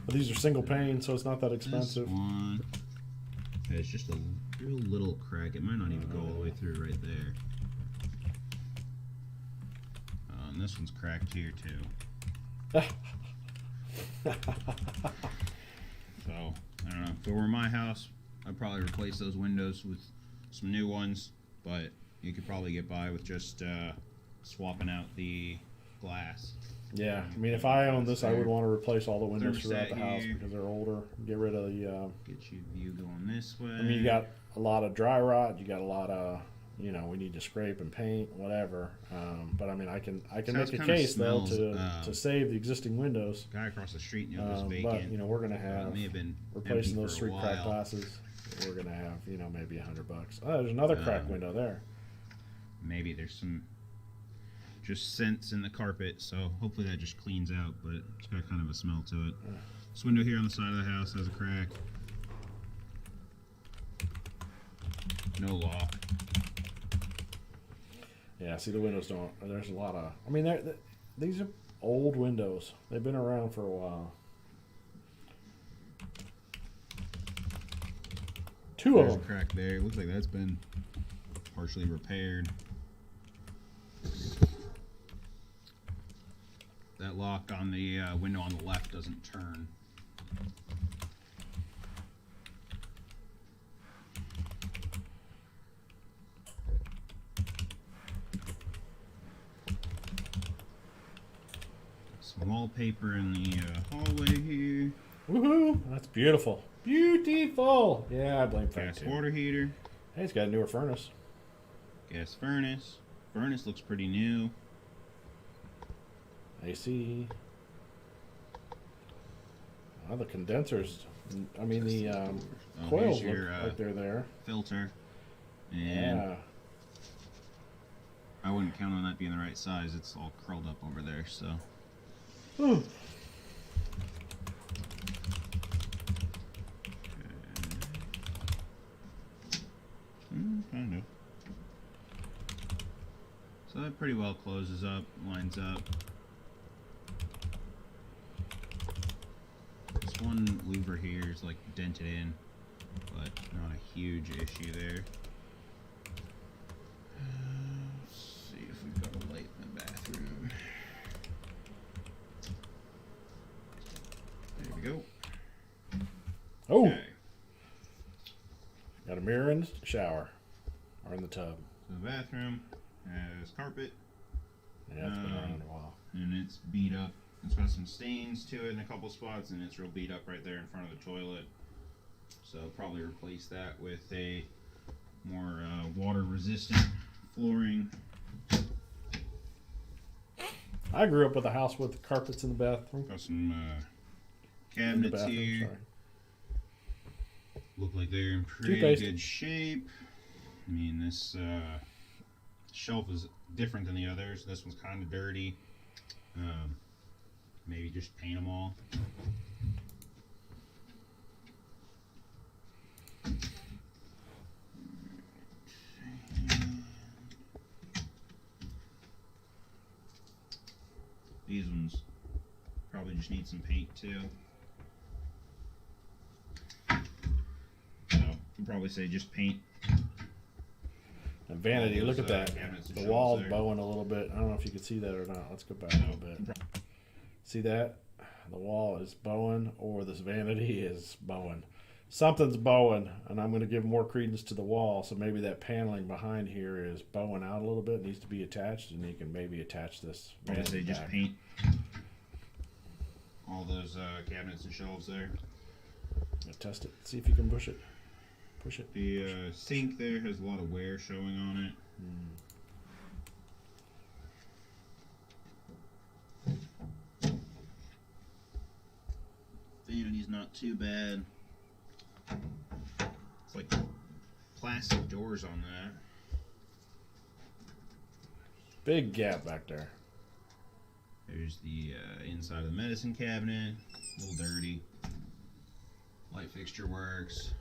But these are single pane, so it's not that expensive. This one has just a real little crack. It might not even go all the way through right there. And this one's cracked here too. So, I don't know. If it were my house, I'd probably replace those windows with some new ones, but you could probably get by with just swapping out the glass. Yeah, I mean, if I owned this, I would want to replace all the windows throughout the house here. because they're older. Get rid of the. Get you view going this way. I mean, you got a lot of dry rot. You got a lot of, we need to scrape and paint, whatever. But I mean, I can make a case though to save the existing windows. Guy across the street, was vacant. But we're gonna have may have been replacing those empty for a street crack while. glasses. We're gonna have maybe $100. Oh, there's another crack window there. Maybe there's some just scents in the carpet, so hopefully that just cleans out, but it's got kind of a smell to it. This window here on the side of the house has a crack. No lock. Yeah, see, the windows don't. There's a lot of. I mean, these are old windows. They've been around for a while. Two of There's them. a crack there. It looks like that's been partially repaired. That lock on the window on the left doesn't turn. Some wallpaper in the hallway here. Woohoo! That's beautiful. Beautiful. Yeah, I blame Frank Gas too. water heater. Hey, it's got a newer furnace. Gas furnace. Furnace looks pretty new. AC. Oh, the condensers. I mean, the coils here's look your, like they're there. Filter. And Yeah. I wouldn't count on that being the right size. It's all curled up over there, so. Ooh. Kind of. So that pretty well closes up, lines up. This one louver here is like dented in, but not a huge issue there. Let's see if we've got a light in the bathroom. There we go. Oh, Okay. got a mirror in the shower or in the tub. So the bathroom has carpet. Yeah, it's been around a while. And it's beat up. It's got some stains to it in a couple spots, and it's real beat up right there in front of the toilet. So probably replace that with a more water-resistant flooring. I grew up with a house with carpets in the bathroom. Got some cabinets here. Sorry. Look like they're in pretty good shape. I mean, this shelf is different than the others. This one's kind of dirty. Maybe just paint them all. These ones probably just need some paint too. So I'd probably say just paint. And vanity, look at that. The wall's bowing a little bit. I don't know if you can see that or not. Let's go back a little bit. See that? The wall is bowing, or this vanity is bowing. Something's bowing, and I'm going to give more credence to the wall. So maybe that paneling behind here is bowing out a little bit. It needs to be attached, and you can maybe attach this. I say just paint all those cabinets and shelves there. Test it. See if you can push it. Push it. The sink there has a lot of wear showing on it. Vanity's not too bad. It's like plastic doors on that. Big gap back there. There's the inside of the medicine cabinet. A little dirty. Light fixture works.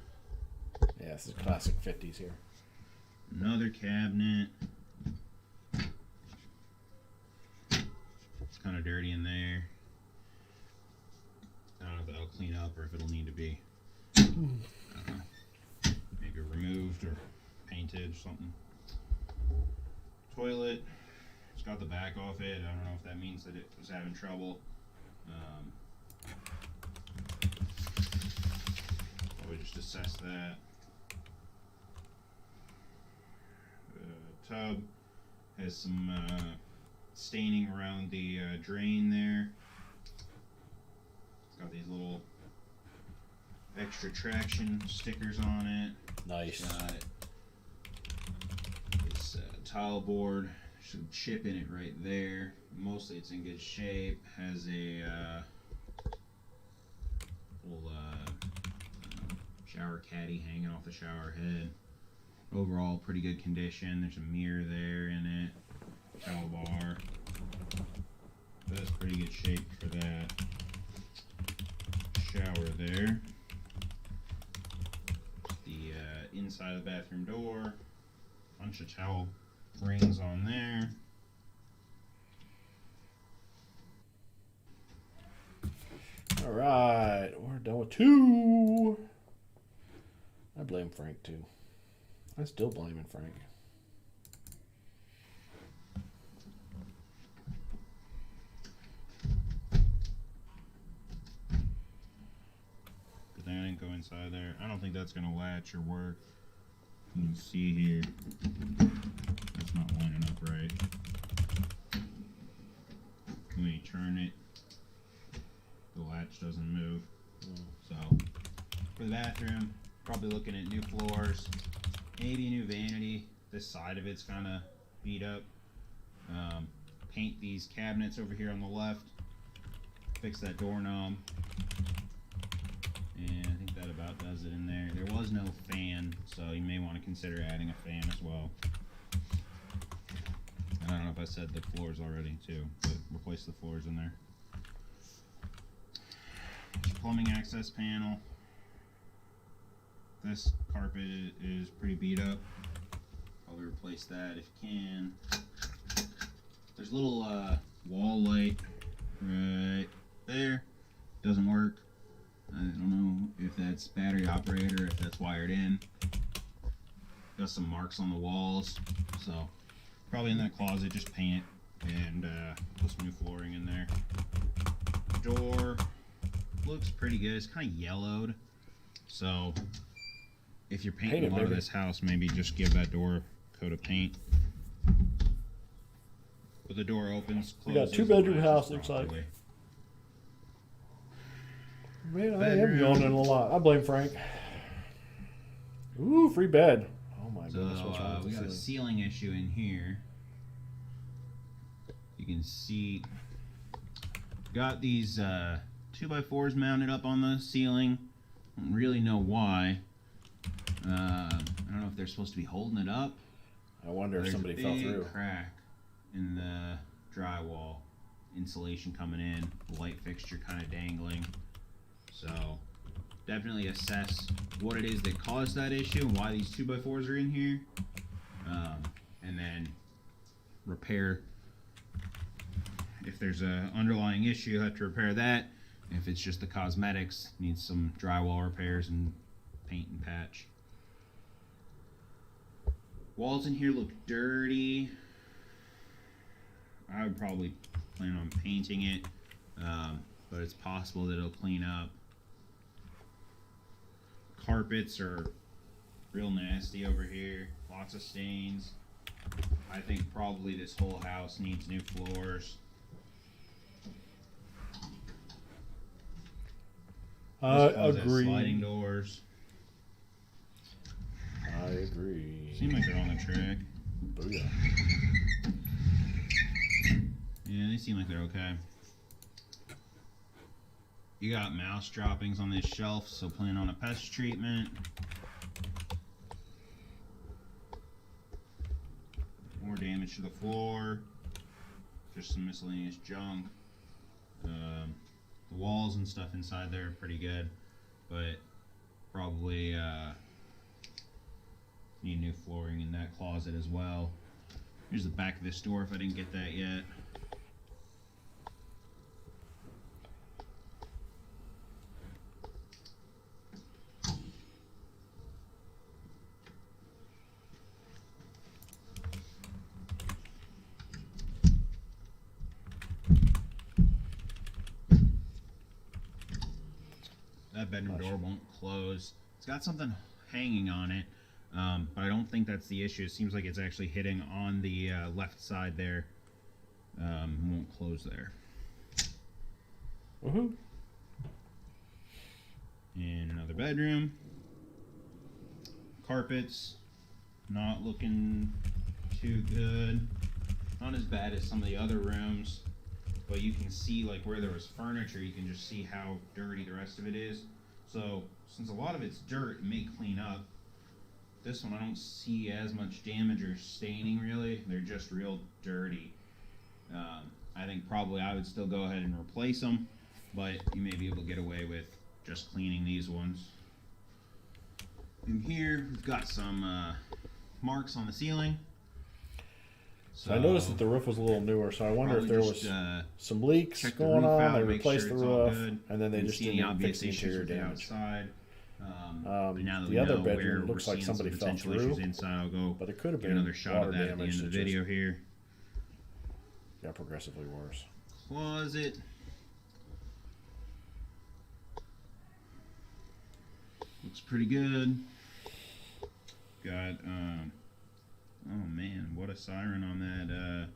Yeah, this is classic 50s here. Another cabinet. It's kind of dirty in there. I don't know if that'll clean up or if it'll need to be maybe removed or painted or something. Toilet. It's got the back off it. I don't know if that means that it was having trouble. Probably just assess that. Tub has some staining around the drain there. It's got these little extra traction stickers on it. Nice. Got this tile board. Some chip in it right there. Mostly it's in good shape. Has a little shower caddy hanging off the shower head. Overall, pretty good condition. There's a mirror there in it. Towel bar. That's pretty good shape for that. Shower there. The inside of the bathroom door. Bunch of towel rings on there. All right, we're done with 2. I blame Frank too. I'm still blaming Frank. Good thing I didn't go inside there. I don't think that's going to latch or work. You can see here, it's not lining up right. When you turn it, the latch doesn't move. So, for the bathroom, probably looking at new floors. Maybe a new vanity. This side of it's kind of beat up. Paint these cabinets over here on the left. Fix that doorknob. And I think that about does it in there. There was no fan, so you may want to consider adding a fan as well. And I don't know if I said the floors already too, but replace the floors in there. Plumbing access panel. This carpet is pretty beat up. Probably replace that if you can. There's a little wall light right there. Doesn't work. I don't know if that's battery operated or if that's wired in. Got some marks on the walls, so probably in that closet just paint it and put some new flooring in there. Door looks pretty good. It's kind of yellowed, so if you're painting a lot of this house, maybe just give that door coat of paint. But the door opens, We got closes, 2-bedroom and house, latches looks like. properly. Man, I am yawning a lot. I blame Frank. Ooh, free bed. Oh my goodness, what's wrong with We this got a thing? ceiling issue in here. You can see, got these 2x4s mounted up on the ceiling. Don't really know why. I don't know if they're supposed to be holding it up. I wonder if somebody fell through. There's a big crack in the drywall. Insulation coming in, the light fixture kind of dangling. So definitely assess what it is that caused that issue and why these 2x4s are in here. And then repair. If there's an underlying issue, you have to repair that. If it's just the cosmetics, needs some drywall repairs and paint and patch. Walls in here look dirty. I would probably plan on painting it, but it's possible that it'll clean up. Carpets are real nasty over here. Lots of stains. I think probably this whole house needs new floors. I This closet has agree. sliding doors. I agree. Seem like they're on the track. Booyah. Yeah, they seem like they're okay. You got mouse droppings on this shelf, so plan on a pest treatment. More damage to the floor. Just some miscellaneous junk. The walls and stuff inside there are pretty good, but probably need new flooring in that closet as well. Here's the back of this door if I didn't get that yet. That bedroom door won't close. It's got something hanging on it, but I don't think that's the issue. It seems like it's actually hitting on the left side there. Won't close there. Woohoo. In another bedroom. Carpets, not looking too good. Not as bad as some of the other rooms, but you can see like where there was furniture, you can just see how dirty the rest of it is. So since a lot of it's dirt, it may clean up. This one I don't see as much damage or staining really. They're just real dirty. I think probably I would still go ahead and replace them, but you may be able to get away with just cleaning these ones. In here we've got some marks on the ceiling. So I noticed that the roof was a little newer, so I wonder if there was some leaks check the going roof on. out, They make replaced sure the it's all roof, good. and then they Didn't just see any didn't fix obvious the issues interior with the damage. outside. But now that we The other know where bedroom we're looks like seeing some somebody fell potential through, issues inside, I'll go but it could have get been another shot water of that at the damage end of the that video just here. got progressively worse. Closet. Looks pretty good. Got oh man, what a siren on that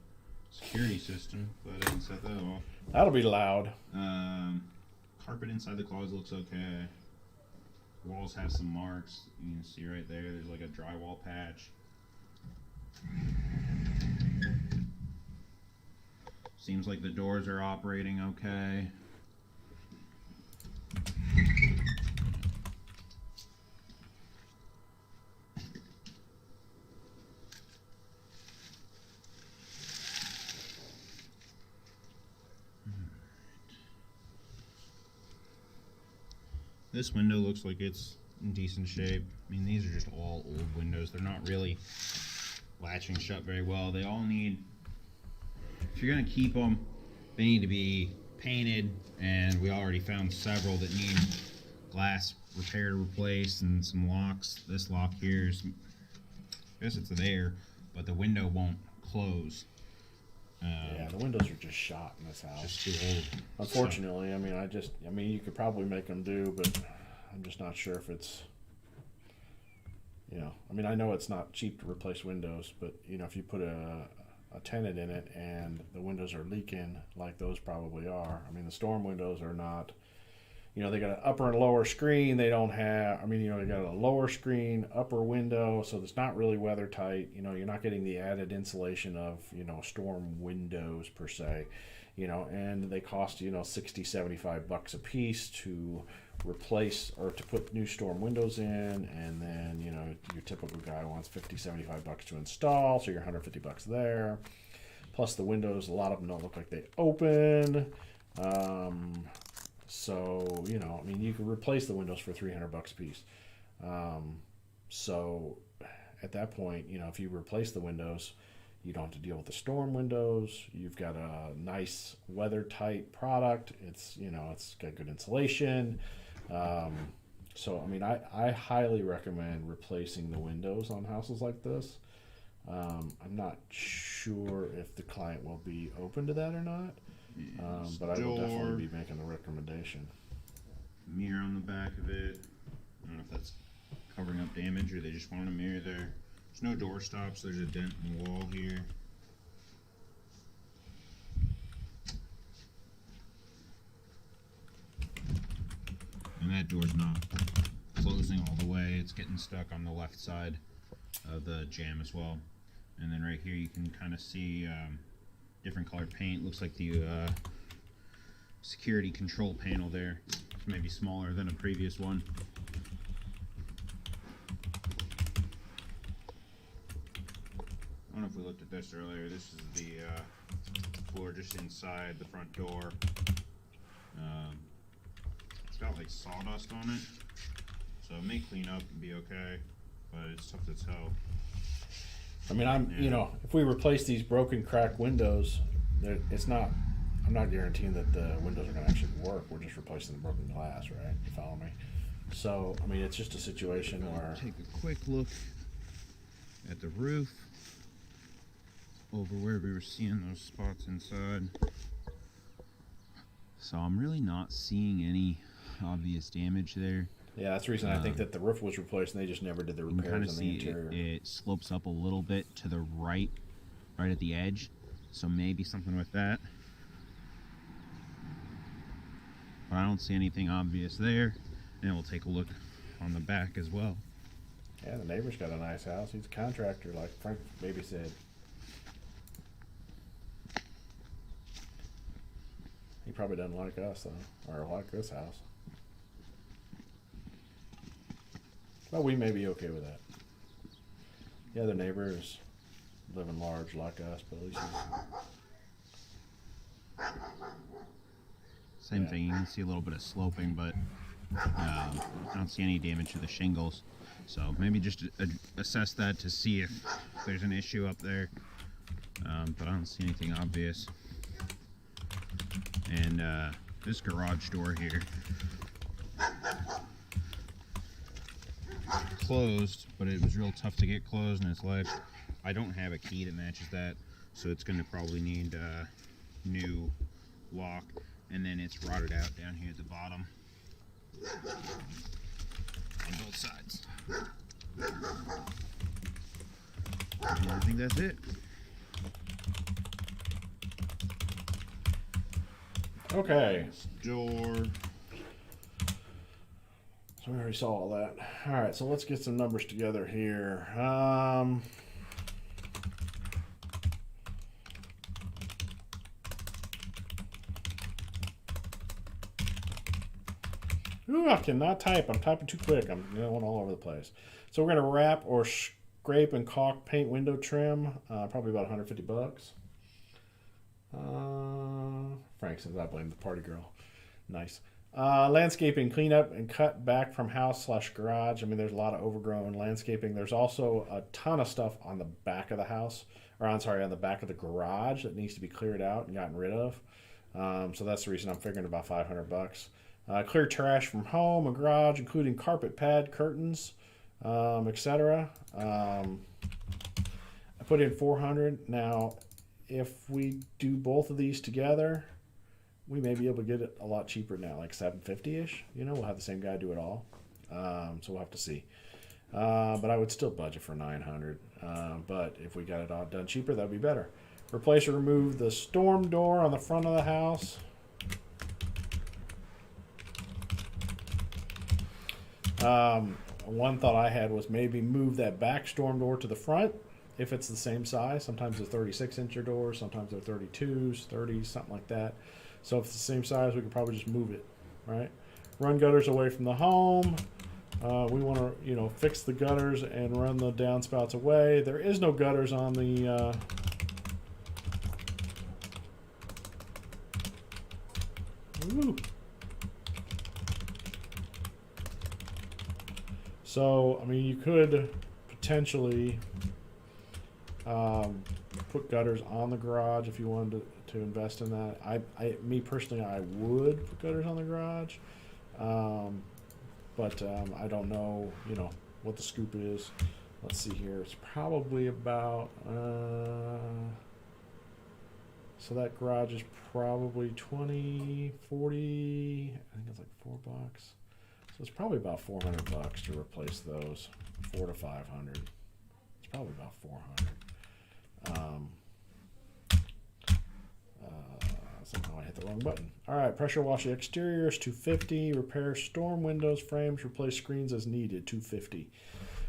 security system. Glad I didn't set that off. That'll be loud. Carpet inside the closet looks okay. Walls have some marks. You can see right there. There's like a drywall patch. Seems like the doors are operating okay. This window looks like it's in decent shape. I mean, these are just all old windows. They're not really latching shut very well. They all need, if you're going to keep them, they need to be painted, and we already found several that need glass repair replaced and some locks. This lock here is, I guess it's there, but the window won't close. Yeah, the windows are just shot in this house. Just too old. Unfortunately, I mean, you could probably make them do, but I'm just not sure if it's you know, I mean, I know it's not cheap to replace windows, but you know, if you put a tenant in it and the windows are leaking like those probably are. I mean, the storm windows are not, you know, they got an upper and lower screen. They don't have, I mean, you know, they got a lower screen, upper window, so it's not really weather tight. You know, you're not getting the added insulation of, you know, storm windows per se, you know, and they cost, you know, 60, 75 bucks a piece to replace or to put new storm windows in. And then, you know, your typical guy wants 50, 75 bucks to install, so you're 150 bucks there. Plus the windows, a lot of them don't look like they open. So, you know, I mean, you can replace the windows for 300 bucks a piece. So at that point, you know, if you replace the windows, you don't have to deal with the storm windows. You've got a nice weather tight product. It's, you know, it's got good insulation. So, I mean, I highly recommend replacing the windows on houses like this. I'm not sure if the client will be open to that or not. But I will definitely be making the recommendation. Mirror on the back of it. I don't know if that's covering up damage or they just want a mirror there. There's no door stops. There's a dent in the wall here. And that door's not closing all the way. It's getting stuck on the left side of the jamb as well. And then right here you can kind of see different colored paint. Looks like the security control panel there. It's maybe smaller than a previous one. I don't know if we looked at this earlier. This is the floor just inside the front door. It's got like sawdust on it, so it may clean up and be okay, but it's tough to tell. I mean, you know, if we replace these broken, cracked windows, it's not. I'm not guaranteeing that the windows are going to actually work. We're just replacing the broken glass, right? You follow me? So, I mean, it's just a situation where. Take a quick look at the roof over where we were seeing those spots inside. So I'm really not seeing any obvious damage there. Yeah, that's the reason I think that the roof was replaced and they just never did the repairs on the interior. It slopes up a little bit to the right at the edge. So maybe something with that. But I don't see anything obvious there. And we'll take a look on the back as well. Yeah, the neighbor's got a nice house. He's a contractor, like Frank maybe said. He probably doesn't like us, though, or like this house. Well, we may be okay with that. The other neighbor is living large like us, but at least he's... Same thing, you can see a little bit of sloping, but I don't see any damage to the shingles. So maybe just assess that to see if there's an issue up there. But I don't see anything obvious. And this garage door here, closed, but it was real tough to get closed in its life. I don't have a key that matches that, so it's going to probably need a new lock. And then it's rotted out down here at the bottom on both sides. And I think that's it. Okay. Door. So we already saw all that. All right, so let's get some numbers together here. Ooh, I cannot type. I'm typing too quick. I'm going all over the place. So we're going to wrap or scrape and caulk paint window trim. Probably about 150 bucks. Frank says I blame the party girl. Nice. Landscaping, clean up and cut back from house/garage. I mean, there's a lot of overgrown landscaping. There's also a ton of stuff on the back of the house, or on the back of the garage that needs to be cleared out and gotten rid of. So that's the reason I'm figuring about 500 bucks. Clear trash from home and garage, including carpet pad, curtains, etc. I put in 400. Now, if we do both of these together, we may be able to get it a lot cheaper now, like 750-ish. You know, we'll have the same guy do it all. So we'll have to see. but I would still budget for 900. But if we got it all done cheaper, that'd be better. Replace or remove the storm door on the front of the house. One thought I had was maybe move that back storm door to the front if it's the same size. Sometimes they're 36-inch doors, sometimes they're 32s, 30s, something like that. So if it's the same size, we could probably just move it, right? Run gutters away from the home. We want to, fix the gutters and run the downspouts away. There is no gutters on the So, I mean, you could potentially put gutters on the garage if you wanted to invest in that. Me personally, I would put gutters on the garage, but I don't know, what the scoop is. Let's see here. It's probably about so that garage is probably 20, 40. I think it's like $4. So it's probably about $400 to replace those, 400 to 500. It's probably about 400. Somehow I hit the wrong button. All right, pressure wash the exteriors, $250. Repair storm windows, frames, replace screens as needed, $250.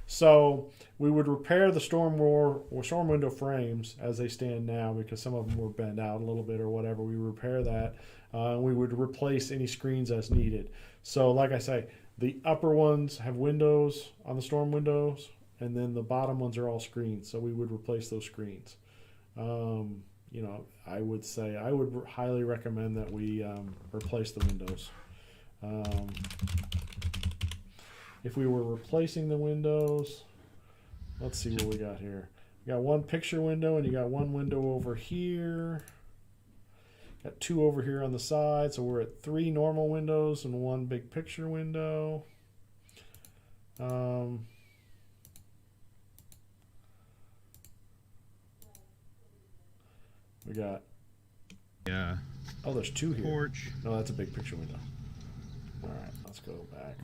So we would repair the storm window frames as they stand now because some of them were bent out a little bit or whatever. We repair that. We would replace any screens as needed. So like I say, the upper ones have windows on the storm windows, and then the bottom ones are all screens. So we would replace those screens. I would say I would highly recommend that we replace the windows. If we were replacing the windows, let's see what we got here. We got one picture window, and you got one window over here. Got two over here on the side, so we're at 3 normal windows and 1 big picture window. We got. Yeah. Oh, there's 2 here. Porch. No, that's a big picture window. All right, let's go back.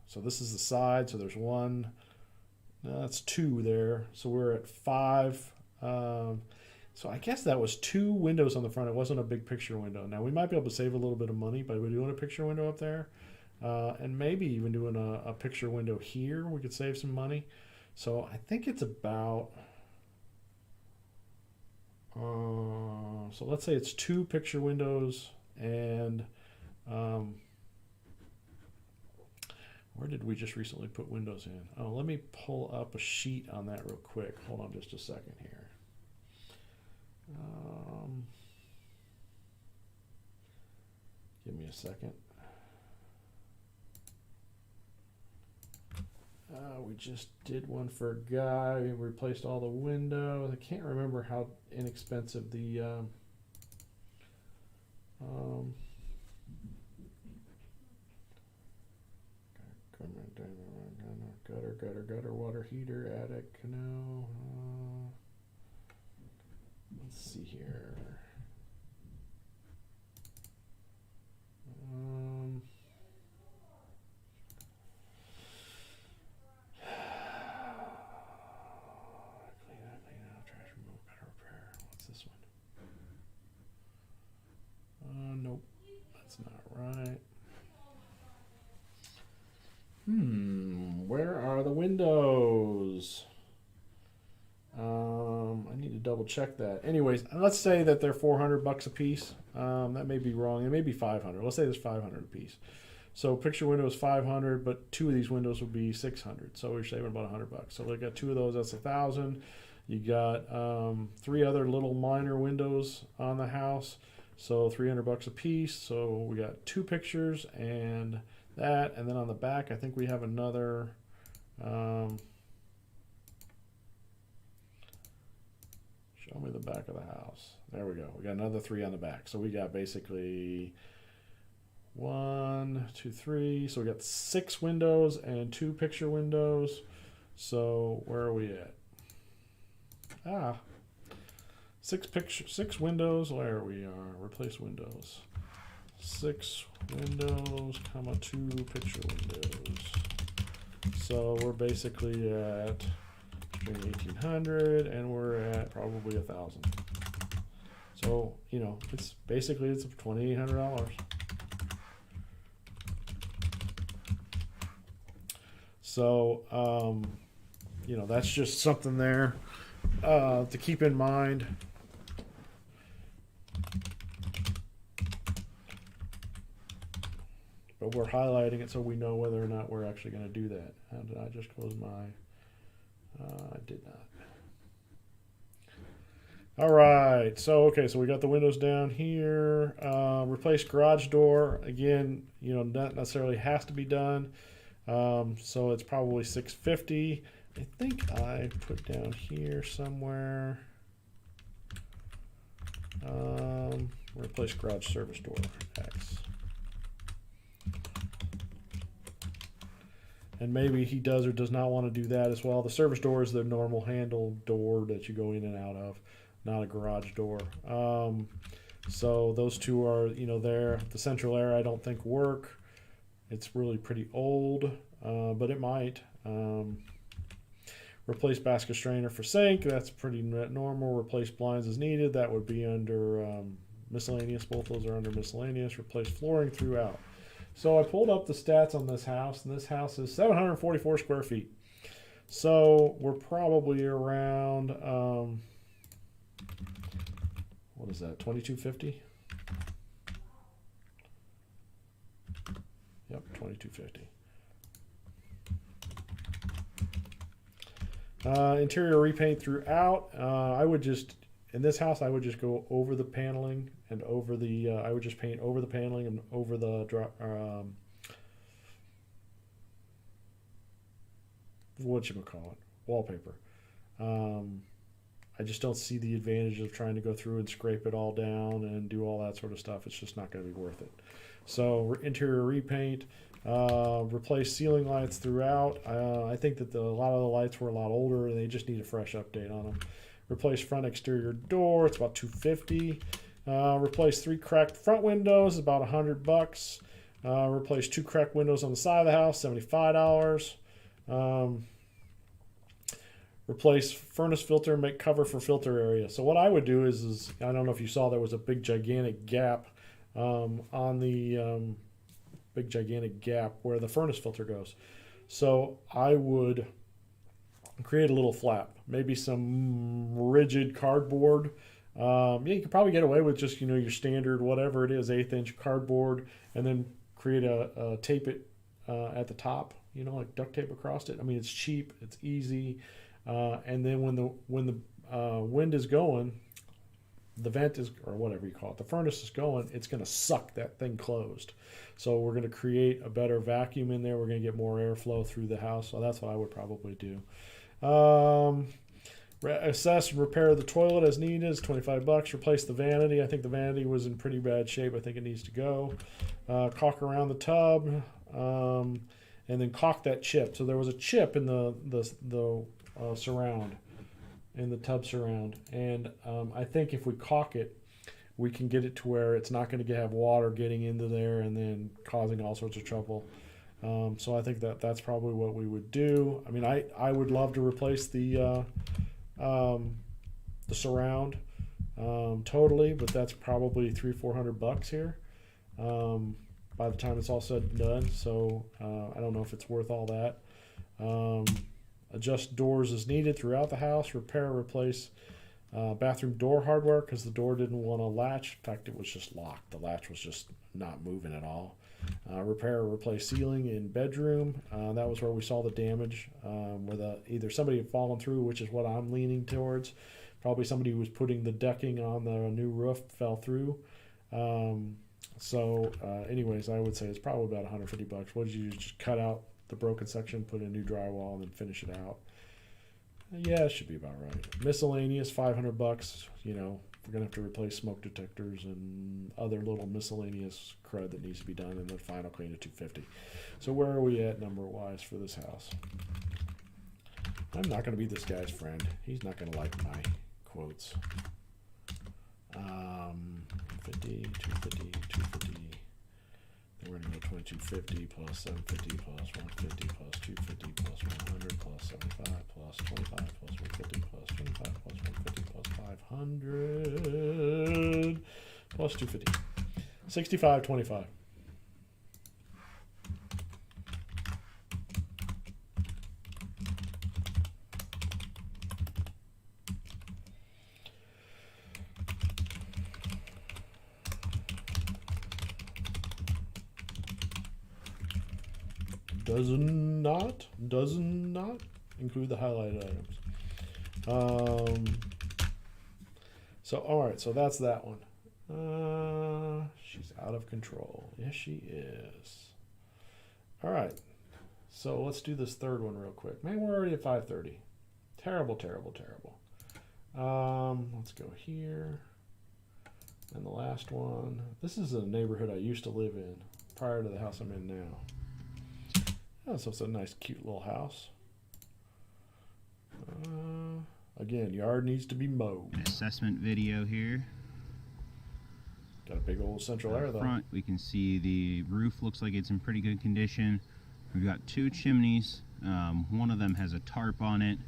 So this is the side. So there's 1. No, that's 2 there. So we're at 5. So I guess that was 2 windows on the front. It wasn't a big picture window. Now we might be able to save a little bit of money by doing a picture window up there, and maybe even doing a picture window here. We could save some money. So I think it's about. So let's say it's 2 picture windows and. Where did we just recently put windows in? Oh, let me pull up a sheet on that real quick. Hold on just a second here. Give me a second. We just did one for a guy. We replaced all the windows. I can't remember how inexpensive the gutter, water heater, attic, canal. Let's see here. Clean out, trash removal, gutter repair. What's this one? Nope, that's not right. Where are the windows? I need to double check that. Anyways, let's say that they're $400 a piece. That may be wrong. It may be 500. Let's say there's 500 a piece. So picture window is 500, but 2 of these windows would be 600. So we're saving about $100. So we got 2 of those. That's 1,000. You got 3 other little minor windows on the house. So $300 a piece. So we got 2 pictures and that, and then on the back I think we have another show me the back of the house. There we go. We got another 3 on the back. So we got basically 1, 2, 3. So we got 6 windows and 2 picture windows. So where are we at? 6 windows. There we are. Replace windows. 6 windows, comma 2 picture windows. So we're basically at 1,800, and we're at probably 1,000. So, you know, it's basically it's $2,800. So, you know, that's just something there to keep in mind. But we're highlighting it so we know whether or not we're actually going to do that. How did I just close my... I did not. All right. So, okay. So we got the windows down here. Replace garage door. Again, you know, not necessarily has to be done. So it's probably $650. I think I put down here somewhere. Replace garage service door. X. And maybe he does or does not want to do that as well. The service door is the normal handle door that you go in and out of, not a garage door. So those two are, you know, there. The central air I don't think work. It's really pretty old, but it might. Replace basket strainer for sink. That's pretty normal. Replace blinds as needed. That would be under miscellaneous. Both those are under miscellaneous. Replace flooring throughout. So I pulled up the stats on this house, and this house is 744 square feet. So we're probably around, what is that, 2,250? Yep, 2,250. Interior repaint throughout. I would just, in this house, I would just go over the paneling and over the, I would just paint over the paneling and over the, whatchamacallit, wallpaper. I just don't see the advantage of trying to go through and scrape it all down and do all that sort of stuff. It's just not going to be worth it. So interior repaint, replace ceiling lights throughout. I think that a lot of the lights were a lot older and they just need a fresh update on them. Replace front exterior door. It's about $250. Replace 3 cracked front windows, about $100. Replace 2 cracked windows on the side of the house, $75. Replace furnace filter, make cover for filter area. So what I would do is I don't know if you saw, there was a big gigantic gap on the big gigantic gap where the furnace filter goes. So I would create a little flap, maybe some rigid cardboard. Yeah, you could probably get away with just, you know, your standard, whatever it is, 1/8 inch cardboard, and then create a tape it at the top, you know, like duct tape across it. I mean, it's cheap, it's easy, and then when the wind is going, the vent is, or whatever you call it, the furnace is going, it's going to suck that thing closed. So we're going to create a better vacuum in there. We're going to get more airflow through the house. So that's what I would probably do. Assess and repair the toilet as needed is $25. Replace the vanity. I think the vanity was in pretty bad shape. I think it needs to go. Caulk around the tub, and then caulk that chip. So there was a chip in the surround, in the tub surround, and I think if we caulk it, we can get it to where it's not going to have water getting into there and then causing all sorts of trouble. So I think that's probably what we would do. I mean, I would love to replace the surround totally, but that's probably $300-400 here by the time it's all said and done. So I don't know if it's worth all that. Adjust doors as needed throughout the house. Repair, replace bathroom door hardware because the door didn't want to latch. In fact, it was just locked. The latch was just not moving at all. Repair or replace ceiling in bedroom. That was where we saw the damage, where either somebody had fallen through, which is what I'm leaning towards. Probably somebody who was putting the decking on the new roof fell through. Anyways, I would say it's probably about $150. What did you do? Just cut out the broken section, put in new drywall, and then finish it out. Yeah, it should be about right. Miscellaneous, $500. You know, we're gonna have to replace smoke detectors and other little miscellaneous crud that needs to be done, and the final clean at $250. So where are we at number wise for this house? I'm not gonna be this guy's friend. He's not gonna like my quotes. 50, 250, 250. Then we're gonna go 2250 plus 750 plus 150 plus 250 100 plus 250. 65.25. Does not include the highlighted items. So all right, so that's that one. She's out of control. Yes, she is. All right, so let's do this third one real quick. Man, we're already at 5:30. Terrible, terrible, terrible. Let's go here. And the last one. This is a neighborhood I used to live in prior to the house I'm in now. Oh, so it's a nice, cute little house. Again, yard needs to be mowed. An assessment video here. Got a big old central air though. Front, we can see the roof looks like it's in pretty good condition. We've got 2 chimneys. One of them has a tarp on it,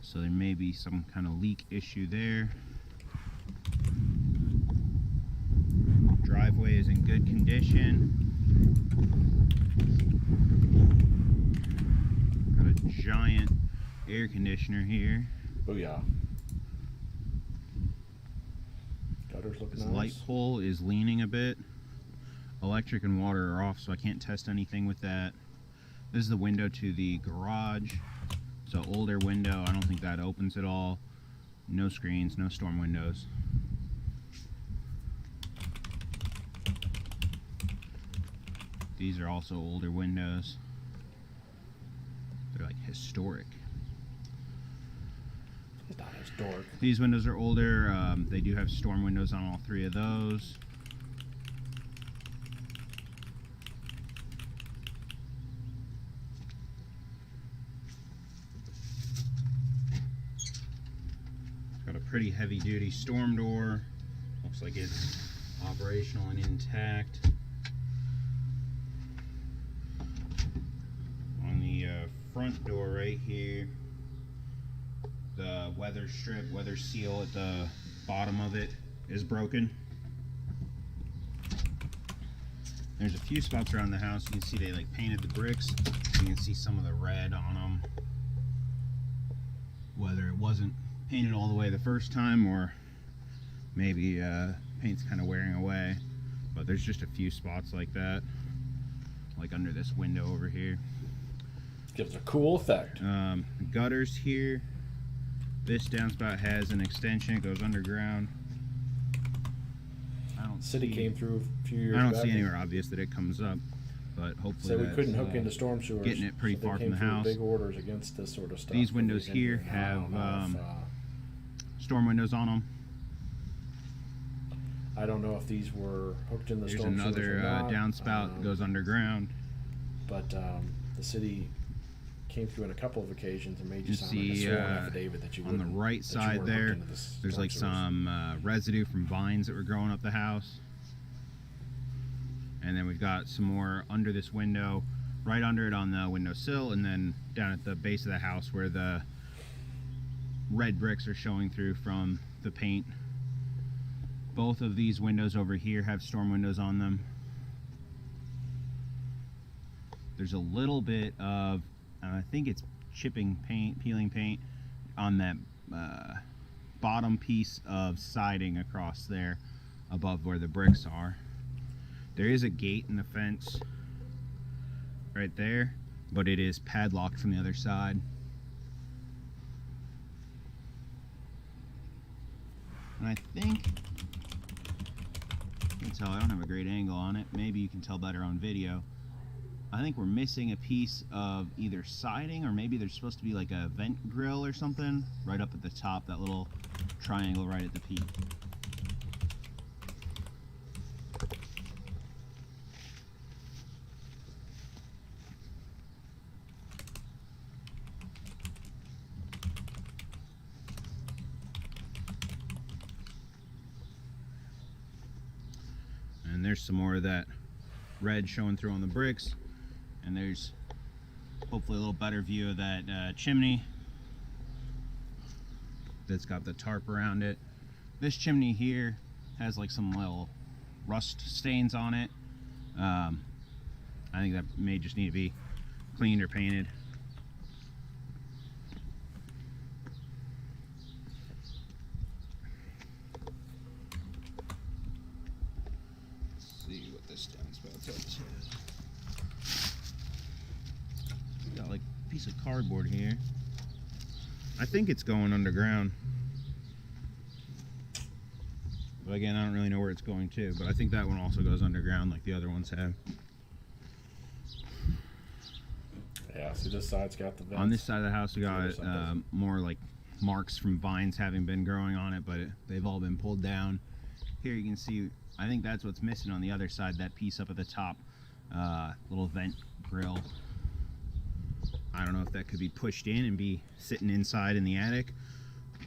so there may be some kind of leak issue there. Driveway is in good condition. Got a giant air conditioner here. Booyah. Gutters look This nice. light pole is leaning a bit. Electric and water are off, so I can't test anything with that. This is the window to the garage. It's an older window. I don't think that opens at all. No screens, no storm windows. These are also older windows. They're like historic. It's not historic. These windows are older. They do have storm windows on all 3 of those. Got a pretty heavy duty storm door. Looks like it's operational and intact. On the front door right here, the weather strip, weather seal at the bottom of it is broken. There's a few spots around the house. You can see they like painted the bricks. You can see some of the red on them. Whether it wasn't painted all the way the first time or maybe paint's kind of wearing away. But there's just a few spots like that. Like under this window over here. Gives a cool effect. Gutters here. This downspout has an extension. It goes underground. I don't City see, came through a few years I don't back. see anywhere obvious that it comes up, but hopefully So we that's, couldn't hook into storm sewers. getting it pretty so they far came from the through house. Big orders against this sort of stuff. These windows But we here can- I have don't know if, storm windows on them. I don't know if these were hooked in the There's storm sewers another or not. downspout that goes underground. But the city came through on a couple of occasions and made you You sign like a see sworn affidavit that you on the wouldn't- right that you side weren't there, hooked into this there's storm like sewers. some residue from vines that were growing up the house. And then we've got some more under this window, right under it on the windowsill, and then down at the base of the house where the red bricks are showing through from the paint. Both of these windows over here have storm windows on them. There's a little bit of, I think it's chipping paint, peeling paint on that bottom piece of siding across there above where the bricks are. There is a gate in the fence right there, but it is padlocked from the other side. And I think, you can tell I don't have a great angle on it. Maybe you can tell better on video. I think we're missing a piece of either siding or maybe there's supposed to be like a vent grill or something right up at the top, that little triangle right at the peak. And there's some more of that red showing through on the bricks. And there's hopefully a little better view of that chimney. that's got the tarp around it. This chimney here has like some little rust stains on it. I think that may just need to be cleaned or painted. Let's see what this downspout's up to. Got like a piece of cardboard here. I think it's going underground. But again, I don't really know where it's going to, but I think that one also goes underground like the other ones have. Yeah, so this side's got the vents. On this side of the house, we got more like marks from vines having been growing on it, but they've all been pulled down. Here you can see, I think that's what's missing on the other side, that piece up at the top, little vent grill. I don't know if that could be pushed in and be sitting inside in the attic,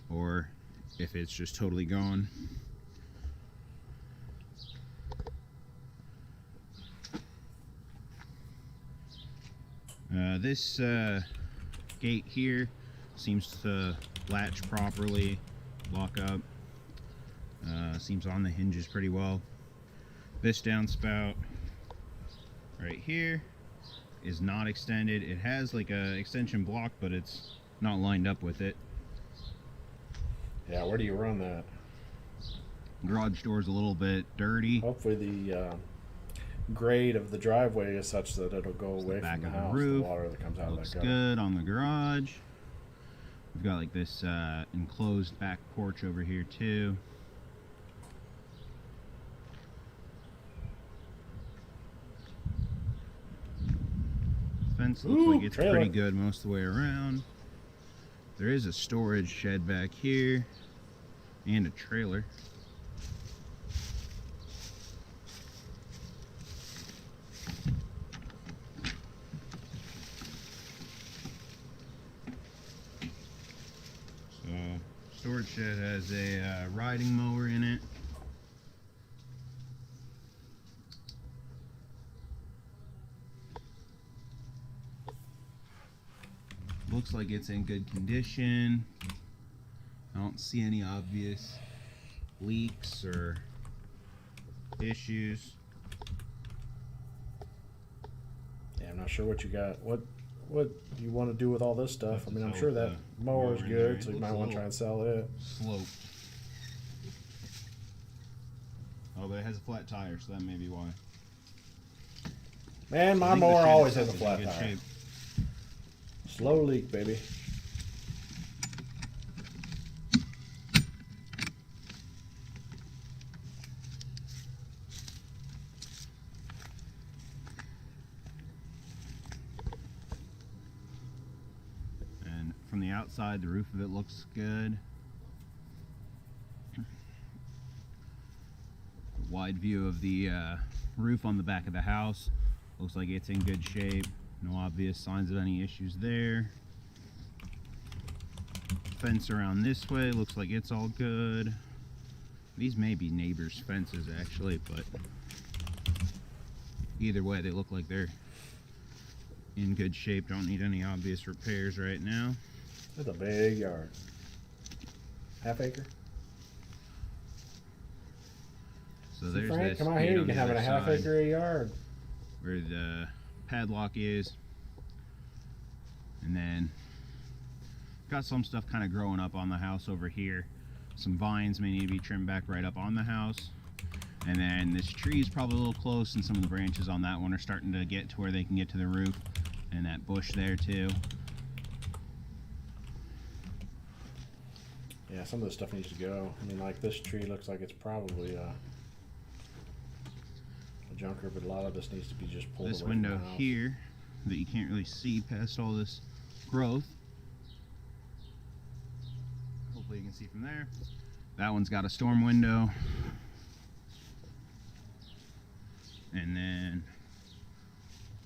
or if it's just totally gone. This gate here seems to latch properly, lock up, seems on the hinges pretty well. This downspout right here is not extended. It has like a extension block, but it's not lined up with it. Yeah, where do you run that? Garage door's a little bit dirty. Hopefully the grade of the driveway is such that it'll go away back from the of the house. roof The water that comes out looks of that gutter. good on the garage. We've got like this enclosed back porch over here too. Fence looks like it's trailer. pretty good most of the way around. There is a storage shed back here and a trailer. So, storage shed has a riding mower in it. Looks like it's in good condition. I don't see any obvious leaks or issues. Yeah, I'm not sure what you got. What you want to do with all this stuff? I mean, I'm So sure that the mower's mower in good, there, so you it might looks a want to try and sell it. Slope. Oh, but it has a flat tire, so that may be why. Man, I my think the mower shed always has a itself is in flat good tire. shape. Slow leak, baby. And from the outside, the roof of it looks good. Wide view of the roof on the back of the house. Looks like it's in good shape. No obvious signs of any issues there. Fence around this way looks like it's all good. These may be neighbors' fences actually, but either way they look like they're in good shape. Don't need any obvious repairs right now. That's a big yard. Half acre? So See, there's Frank, this come out gate here. You on can the have other a half side acre yard. where the padlock is, and then got some stuff kind of growing up on the house over here. Some vines may need to be trimmed back right up on the house, and then this tree is probably a little close, and some of the branches on that one are starting to get to where they can get to the roof, and that bush there too. Yeah, some of this stuff needs to go. I mean, like this tree looks like it's probably a junker, but a lot of this needs to be just pulled This away from window the house. here that you can't really see past all this growth. Hopefully you can see from there. That one's got a storm window. And then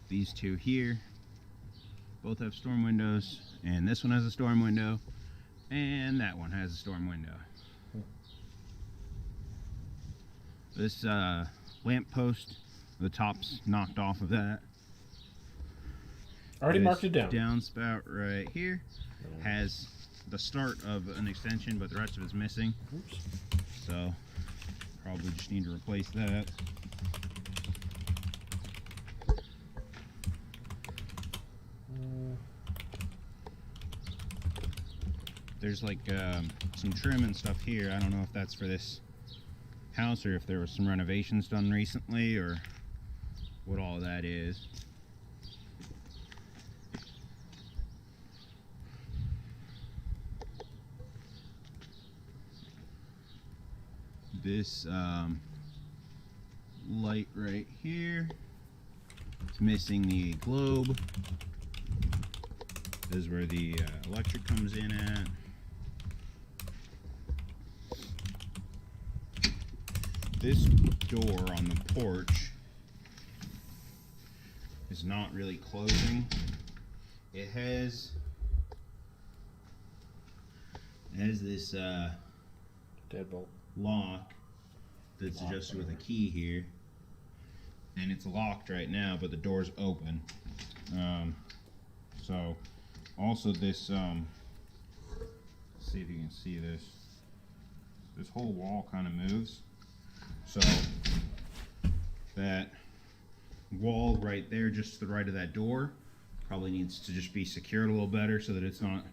these two here both have storm windows, and this one has a storm window, and that one has a storm window. This lamp post, the top's knocked off of that. Already This marked it down. Downspout right here has the start of an extension, but the rest of it's missing. Oops. So probably just need to replace that. There's like some trim and stuff here. I don't know if that's for this house or if there was some renovations done recently or what all that is. This light right here, it's missing the globe. This is where the electric comes in at. This door on the porch is not really closing. It has this Deadbolt lock that's adjusted with a key here, and it's locked right now, but the door's open. So also this, see if you can see this. This whole wall kind of moves. So that wall right there, just to the right of that door, probably needs to just be secured a little better so that it's not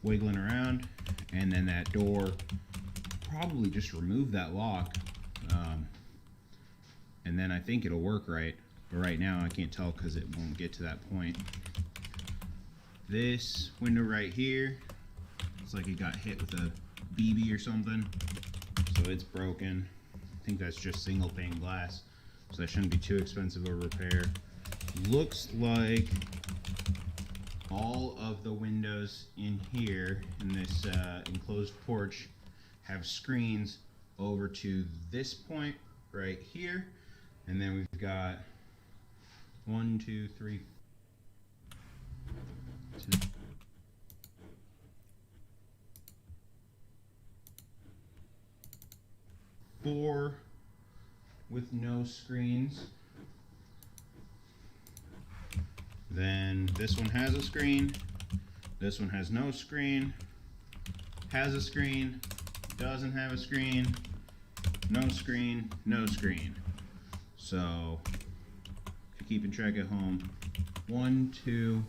wiggling around. And then that door, probably just remove that lock, and then I think it'll work right. But right now I can't tell because it won't get to that point. This window right here, it's like it got hit with a BB or something, so it's broken. I think that's just single pane glass, so that shouldn't be too expensive a repair. Looks like all of the windows in here in this enclosed porch have screens over to this point right here, and then we've got 1, 2, 3, 2, 4 with no screens. Then this one has a screen, this one has no screen, has a screen, doesn't have a screen, no screen, no screen. So if you're keeping track at home, 1, 2,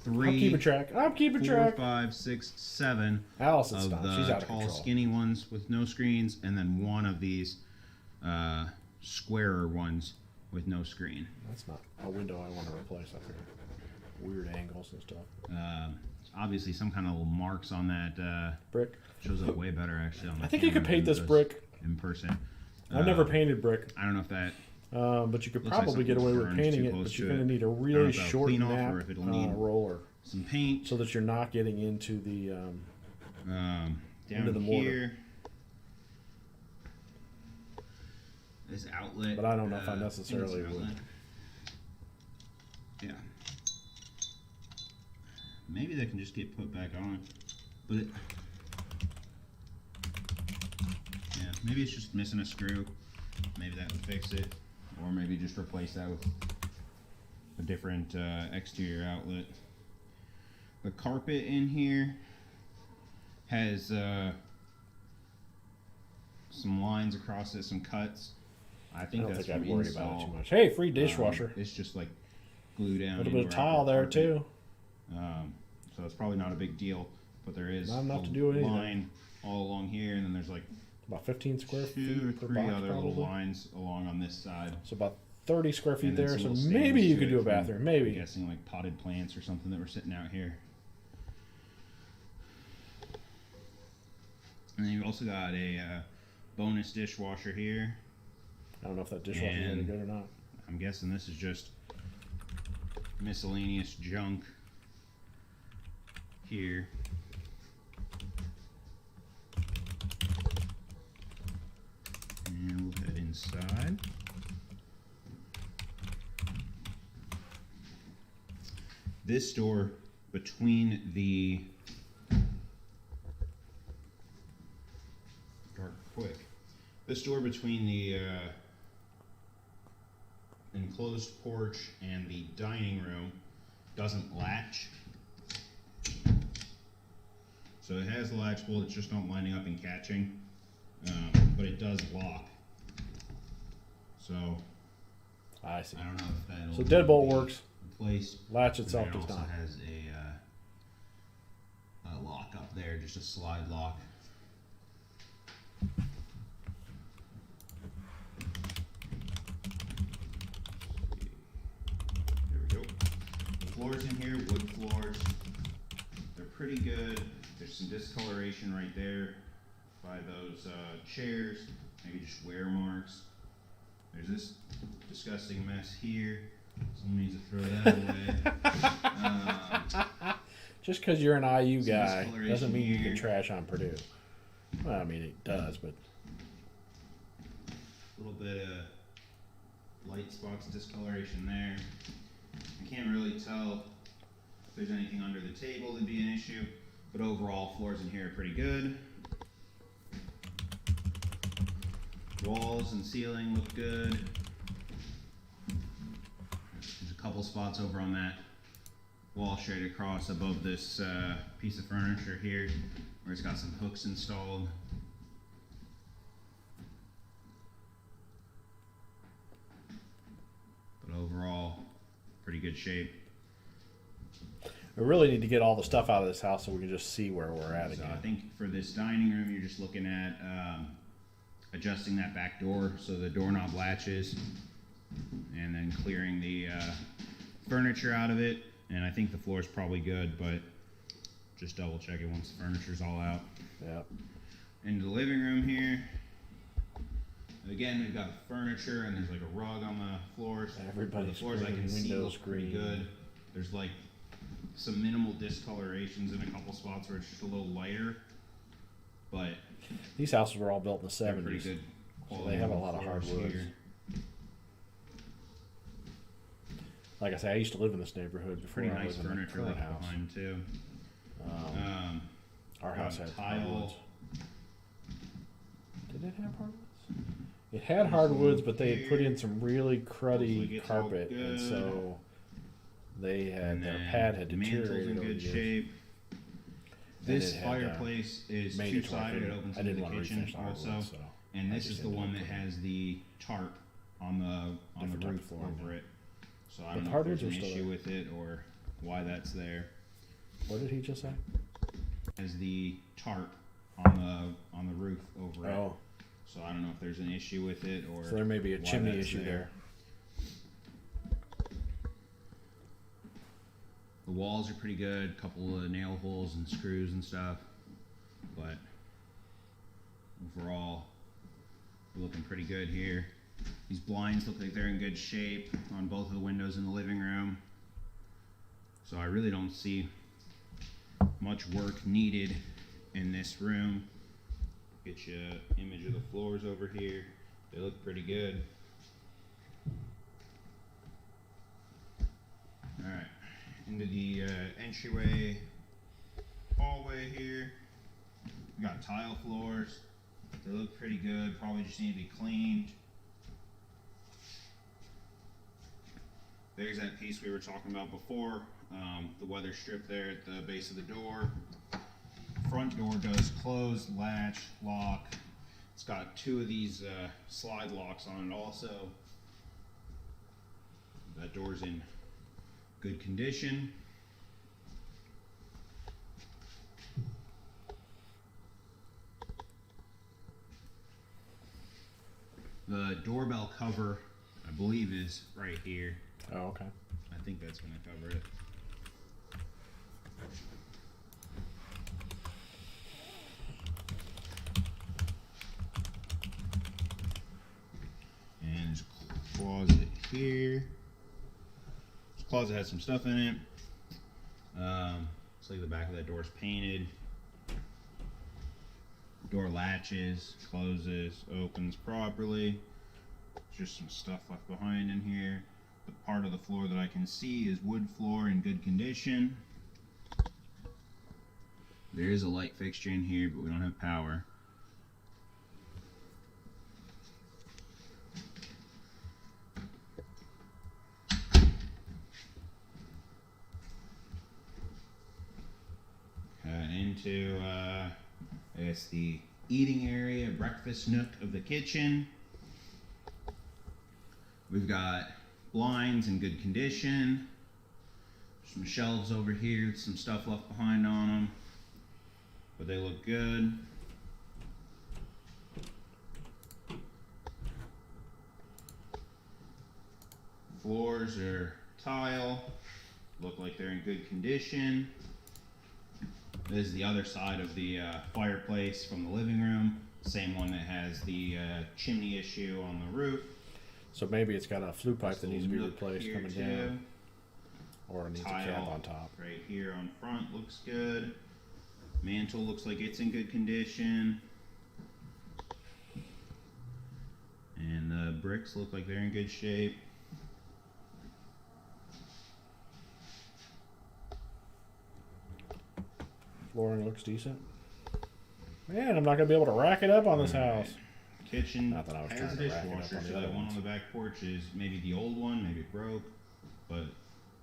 3, I'm keeping track. I'm keeping 4, track. 5, 6, 7 Allison's of not. the She's out of tall, control. skinny ones with no screens, and then one of these squarer ones with no screen. That's not a window I want to replace up here. Weird angles and stuff. Obviously, some kind of little marks on that Brick. shows up way better actually on the I think you could camera paint than this it does brick. in person. I've never painted brick, I don't know if that but you could looks like probably get away something with burned painting too it. close But to you're going it. to need a I don't know really if that'll short clean off nap or if it'll need roller, some paint. so that you're not getting into the Down into the mortar. here, this outlet. But I don't know if I think it's necessarily an would. outlet. Yeah. Maybe that can just get put back on, but yeah, maybe it's just missing a screw. Maybe that would fix it, or maybe just replace that with a different exterior outlet. The carpet in here has some lines across it, some cuts. I I think don't that's think I'd from worry install. about it too much. Hey, free dishwasher. It's just like glue down. A little bit of into tile our there carpet. too. So it's probably not a big deal, but there is Not enough a to do anything. line all along here, and then there's like About 15 square 2 feet or per 3 box, other probably. little lines along on this side. So about 30 square feet And then there. some So little maybe stains you to could it do a from, bathroom. I'm Maybe. guessing like potted plants or something that were sitting out here. And then you've also got a bonus dishwasher here. I don't know if that dishwasher is any And- good or not. I'm guessing this is just miscellaneous junk here. And we'll head inside. This door between the dark quick. This door between the enclosed porch and the dining room doesn't latch. So it has the latch bolt, it's just not lining up and catching, but it does lock. So I see. I don't know if that'll So deadbolt be works. in place. Latch itself And then does it also not. has a lock up there, just a slide lock. There we go. The floors in here, wood floors. They're pretty good. There's some discoloration right there by those chairs, maybe just wear marks. There's this disgusting mess here. Someone needs to throw that away. Just because you're an IU Some guy discoloration doesn't mean you here. can trash on Purdue. Well, I mean, it does, but A little bit of light spots, discoloration there. I can't really tell if there's anything under the table that'd be an issue, but overall floors in here are pretty good. Walls and ceiling look good. There's a couple spots over on that wall straight across above this piece of furniture here where it's got some hooks installed. But overall, pretty good shape. we really need to get all the stuff out of this house so we can just see where we're at So again. I think for this dining room, you're just looking at adjusting that back door so the doorknob latches, and then clearing the furniture out of it. And I think the floor is probably good, but just double check it once the furniture's all out. Yep. Into the living room here. Again, we've got furniture and there's like a rug on the floors. Everybody's The floors I can green, see windows look pretty green. good. There's like some minimal discolorations in a couple spots where it's just a little lighter, but These houses were all built in the they're pretty 70s. good So quality. they have a lot of floors hardwoods. here. Like I say, I used to live in this neighborhood before Pretty I nice was in the furniture current left house. behind too. Our house had tile. hardwoods. Did it have hardwoods? It had hardwoods, but they had put in some really Hopefully cruddy it's all carpet, and good. so they had And their then pad had the mantle's deteriorated in over the good years. shape. And This it had, fireplace is made it to where two-sided. It opens I into didn't the want to kitchen refinish the also. hardwoods, so And I this just is the ended one up that putting has the tarp on the Different roof type of flooring over now. it. So I But don't the know if there's hardwoods are an still issue there. with it or why that's there. What did he just say? Has the tarp on the roof over it. Oh, So I don't know if there's an issue with it or so there may be a why chimney that's issue there. The walls are pretty good, a couple of nail holes and screws and stuff, but overall, we're looking pretty good here. These blinds look like they're in good shape on both of the windows in the living room. So I really don't see much work needed in this room. Get you an image of the floors over here. They look pretty good. Alright, into the entryway hallway here. We got tile floors. They look pretty good, probably just need to be cleaned. There's that piece we were talking about before, the weather strip there at the base of the door. Front door does close, latch, lock. It's got two of these slide locks on it also. That door's in good condition. The doorbell cover, I believe, is right here. Oh, okay. I think that's going to cover it. And there's a closet here. This closet has some stuff in it. Looks like the back of that door is painted. Door latches, closes, opens properly. Just some stuff left behind in here. The part of the floor that I can see is wood floor in good condition. There is a light fixture in here, but we don't have power. into, I guess, the eating area, breakfast nook of the kitchen. We've got blinds in good condition. Some shelves over here with some stuff left behind on them, but they look good. Floors are tile, look like they're in good condition. This is the other side of the fireplace from the living room, same one that has the chimney issue on the roof. So maybe it's got a flue pipe that needs to be replaced coming too. down, or it needs Tile a cap on top. right here on front looks good. Mantle looks like it's in good condition. And the bricks look like they're in good shape. Flooring looks decent. Man, I'm not gonna be able to rack it up on this house. Kitchen Not that I was has trying a to rack it up dishwasher, on the so other that one ones. on the back porch is maybe the old one, maybe it broke, but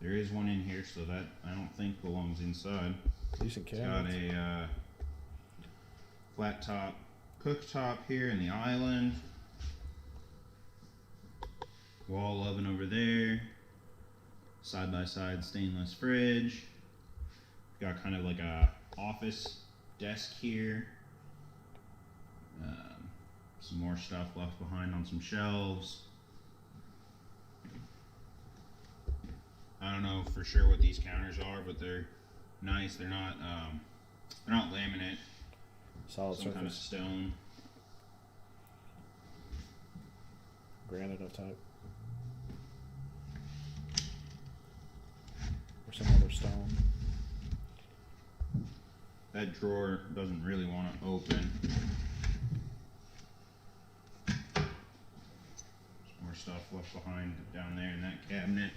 there is one in here, so that I don't think belongs inside. Decent It's got cabinets. a flat top cooktop here in the island. Wall oven over there. Side by side stainless fridge. Got kind of like a office desk here. Some more stuff left behind on some shelves. I don't know for sure what these counters are, but they're nice. They're not laminate. Solid Some kind of surface, stone. granite of type, or some other stone. That drawer doesn't really want to open. Some more stuff left behind down there in that cabinet.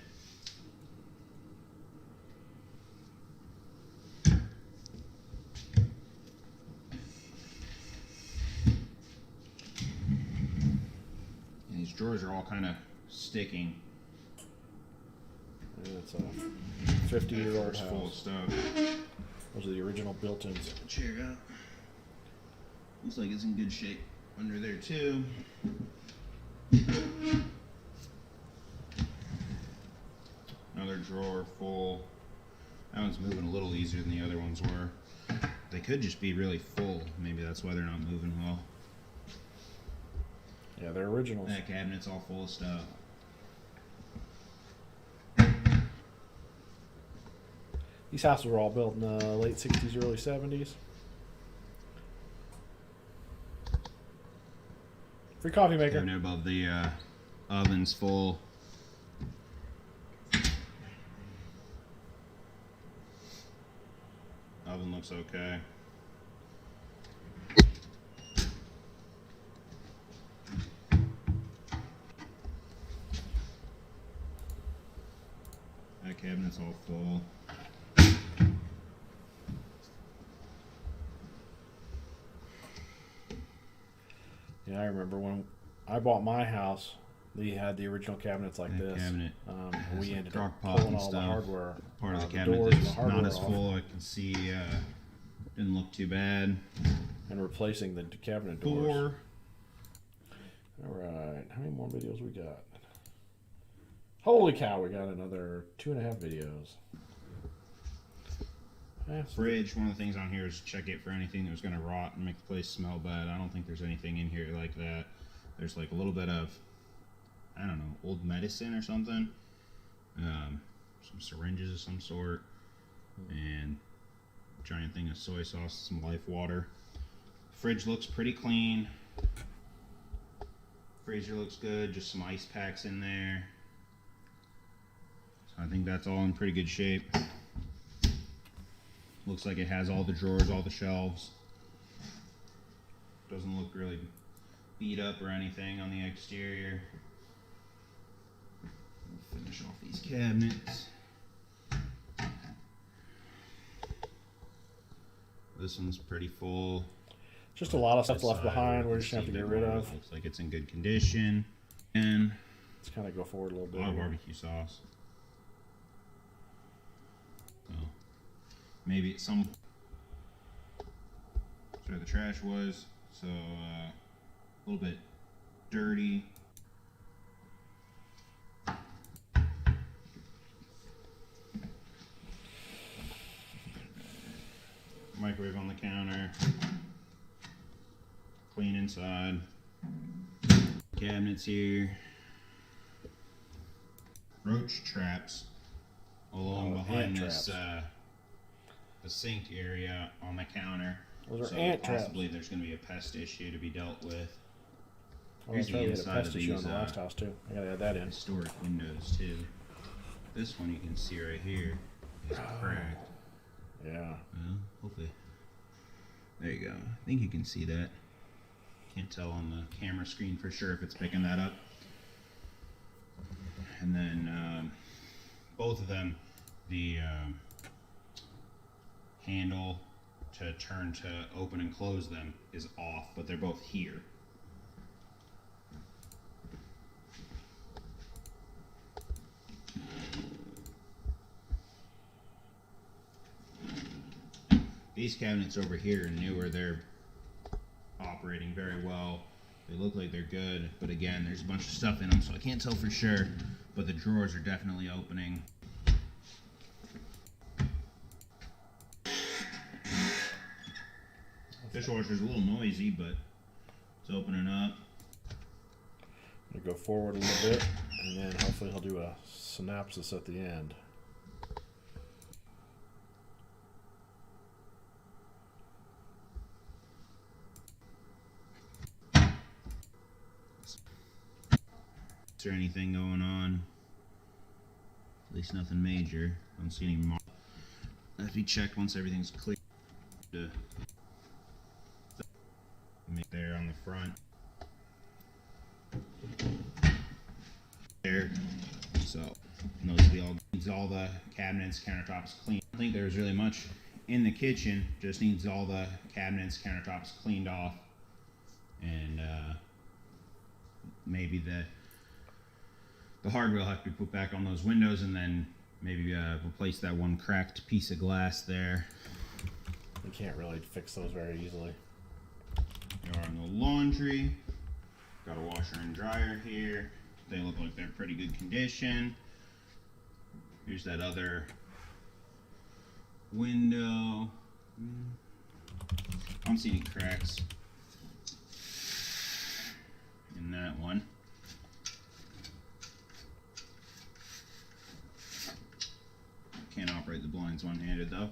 And these drawers are all kind of sticking. It's a 50-year-old It's full of house. stuff. Those are the original built-ins. Chair out. Looks like it's in good shape under there too. Another drawer full. That one's moving a little easier than the other ones were. They could just be really full. Maybe that's why they're not moving well. Yeah, they're originals. That cabinet's all full of stuff. These houses were all built in the late 60s, early 70s. Free coffee maker. Cabinet above the oven's full. Oven looks okay. That cabinet's all full. Yeah, I remember when I bought my house, we had the original cabinets like That this. cabinet has We like ended crock up pot pulling and all the stuff. hardware, Part of the the cabinet doors and the that's hardware not as off, full. I can see didn't look too bad. and replacing the cabinet doors. 4. All right, how many more videos we got? Holy cow, we got another 2.5 videos. Yeah, so Fridge. One of the things on here is check it for anything that was going to rot and make the place smell bad. I don't think there's anything in here like that. There's like a little bit of, I don't know, old medicine or something. Some syringes of some sort. And a giant thing of soy sauce, some life water. Fridge looks pretty clean. Freezer looks good. Just some ice packs in there. So I think that's all in pretty good shape. Looks like it has all the drawers, all the shelves. Doesn't look really beat up or anything on the exterior. We'll finish off these cabinets. This one's pretty full. just a lot of stuff This left side, behind. we We're can just gonna have see to a get bit rid more. of. Looks like it's in good condition. And Let's kind of go forward a little a bit. lot of here. barbecue sauce. So maybe at some That's where the trash was. So a little bit dirty. Microwave on the counter. Clean inside. Cabinets here. Roach traps along behind this the sink area on the counter. Those are so ant possibly traps. there's going to be a pest issue to be dealt with. Oh, Here's that's the right, we had a inside pest of issue on these the last house too. I gotta add that in. historic windows too. This one you can see right here is cracked. Yeah. Well, hopefully. There you go. I think you can see that. Can't tell on the camera screen for sure if it's picking that up. And then both of them, the handle to turn to open and close them is off, but they're both here. These cabinets over here are newer. They're operating very well. They look like they're good, but again, there's a bunch of stuff in them, so I can't tell for sure, but the drawers are definitely opening. Dishwasher's a little noisy, but it's opening up. I'm gonna go forward a little bit, and then hopefully he'll do a synopsis at the end. Is there anything going on? At least nothing major. I don't see any marks. If you check once everything's clear. Make there on the front. There. So those will needs all the cabinets, countertops cleaned. I don't think there's really much in the kitchen. Just needs all the cabinets, countertops cleaned off, and maybe the hardware will have to be put back on those windows, and then maybe replace that one cracked piece of glass there. You can't really fix those very easily. They are on the laundry. Got a washer and dryer here. They look like they're in pretty good condition. Here's that other window. I don't see any cracks in that one. Can't operate the blinds one-handed though.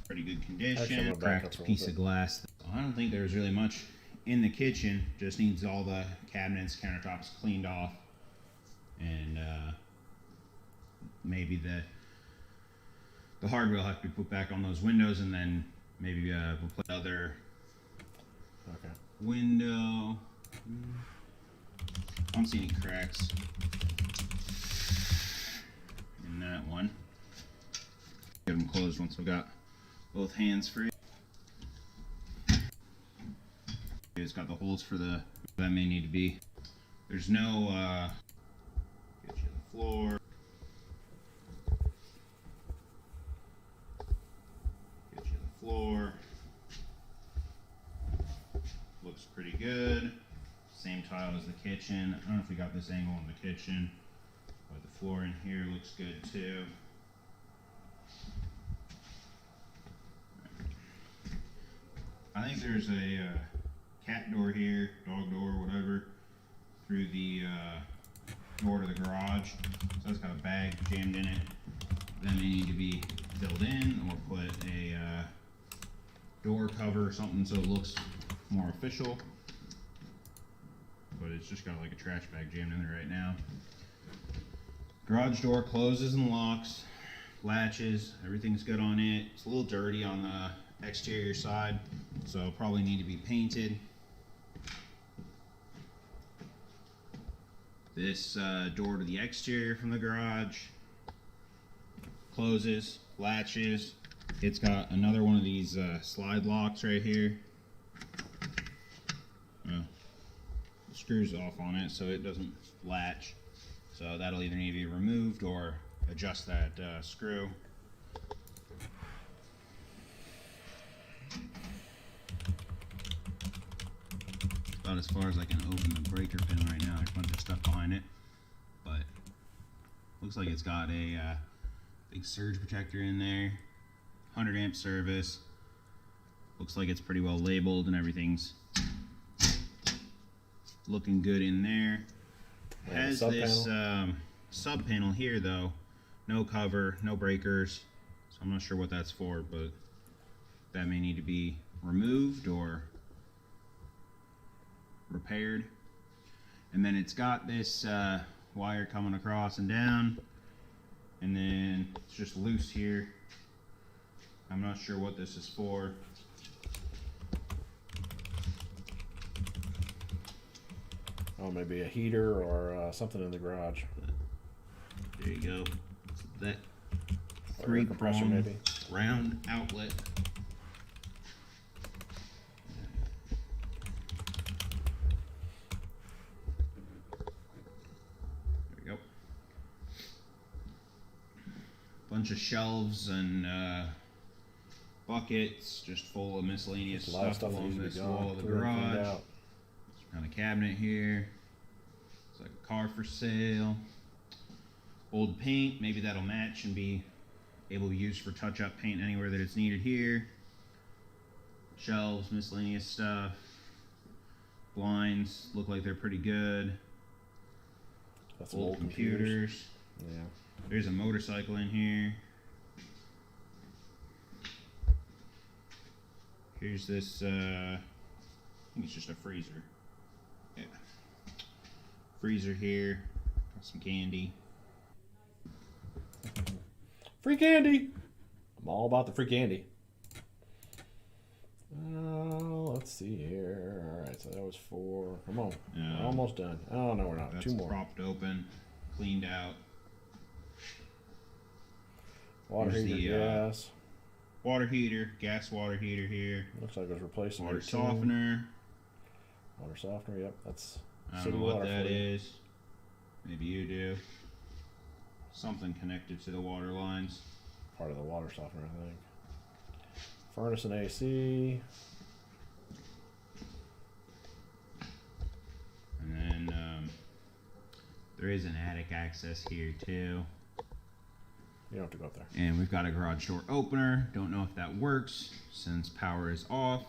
Pretty good condition. Cracked piece of glass. I don't think there's really much in the kitchen. Just needs all the cabinets, countertops cleaned off, and maybe the hardware will have to be put back on those windows, and then maybe replace the other window. I don't see any cracks in that one. Get them closed once we got both hands free. It's got the holes for the that may need to be. There's no get you the floor. Get you the floor. Looks pretty good. Same tile as the kitchen. I don't know if we got this angle on the kitchen, but the floor in here looks good too. I think there's a cat door here, dog door, whatever, through the door to the garage. So it's got a bag jammed in it. Then they need to be filled in or put a door cover or something so it looks more official. But it's just got like a trash bag jammed in there right now. Garage door closes and locks, latches, everything's good on it. It's a little dirty on the exterior side, so probably need to be painted. This door to the exterior from the garage closes, latches. It's got another one of these slide locks right here. The screw's off on it so it doesn't latch, so that'll either need to be removed or adjust that screw. as far as I can open the breaker pin right now. There's a bunch of stuff behind it, but looks like it's got a big surge protector in there, 100 amp service. Looks like it's pretty well labeled and everything's looking good in there. Has this sub panel here though, no cover, no breakers, so I'm not sure what that's for, but that may need to be removed or repaired. And then it's got this wire coming across and down, and then it's just loose here. I'm not sure what this is for. Oh, maybe a heater or something in the garage. There you go. That Or air compressor, maybe. round outlet. There we go. Bunch of shelves and buckets, just full of miscellaneous A lot of stuff stuff that along needs to this be wall gone. of the Cleared and cleaned garage. out. Got a cabinet here. It's like a car for sale. Old paint, maybe that'll match and be able to be used for touch-up paint anywhere that it's needed here. Shelves, miscellaneous stuff. Blinds look like they're pretty good. Got some Old computers. Yeah. There's a motorcycle in here. Here's this, I think it's just a freezer. Yeah. Freezer here. Got some candy. Free candy. I'm all about the free candy. Let's see here. All right, so that was 4. Come on, we're almost done. Oh no, we're not. That's 2 more. propped open, cleaned out. Water Here's heater, the, gas. Water heater, gas water heater here. Looks like it was replacing Water your sink. softener. Water softener. Yep, that's I don't city know what water that for you. is. Maybe you do. Something connected to the water lines. Part of the water softener, I think. Furnace and AC. And then there is an attic access here too. You don't have to go up there. And we've got a garage door opener. Don't know if that works since power is off.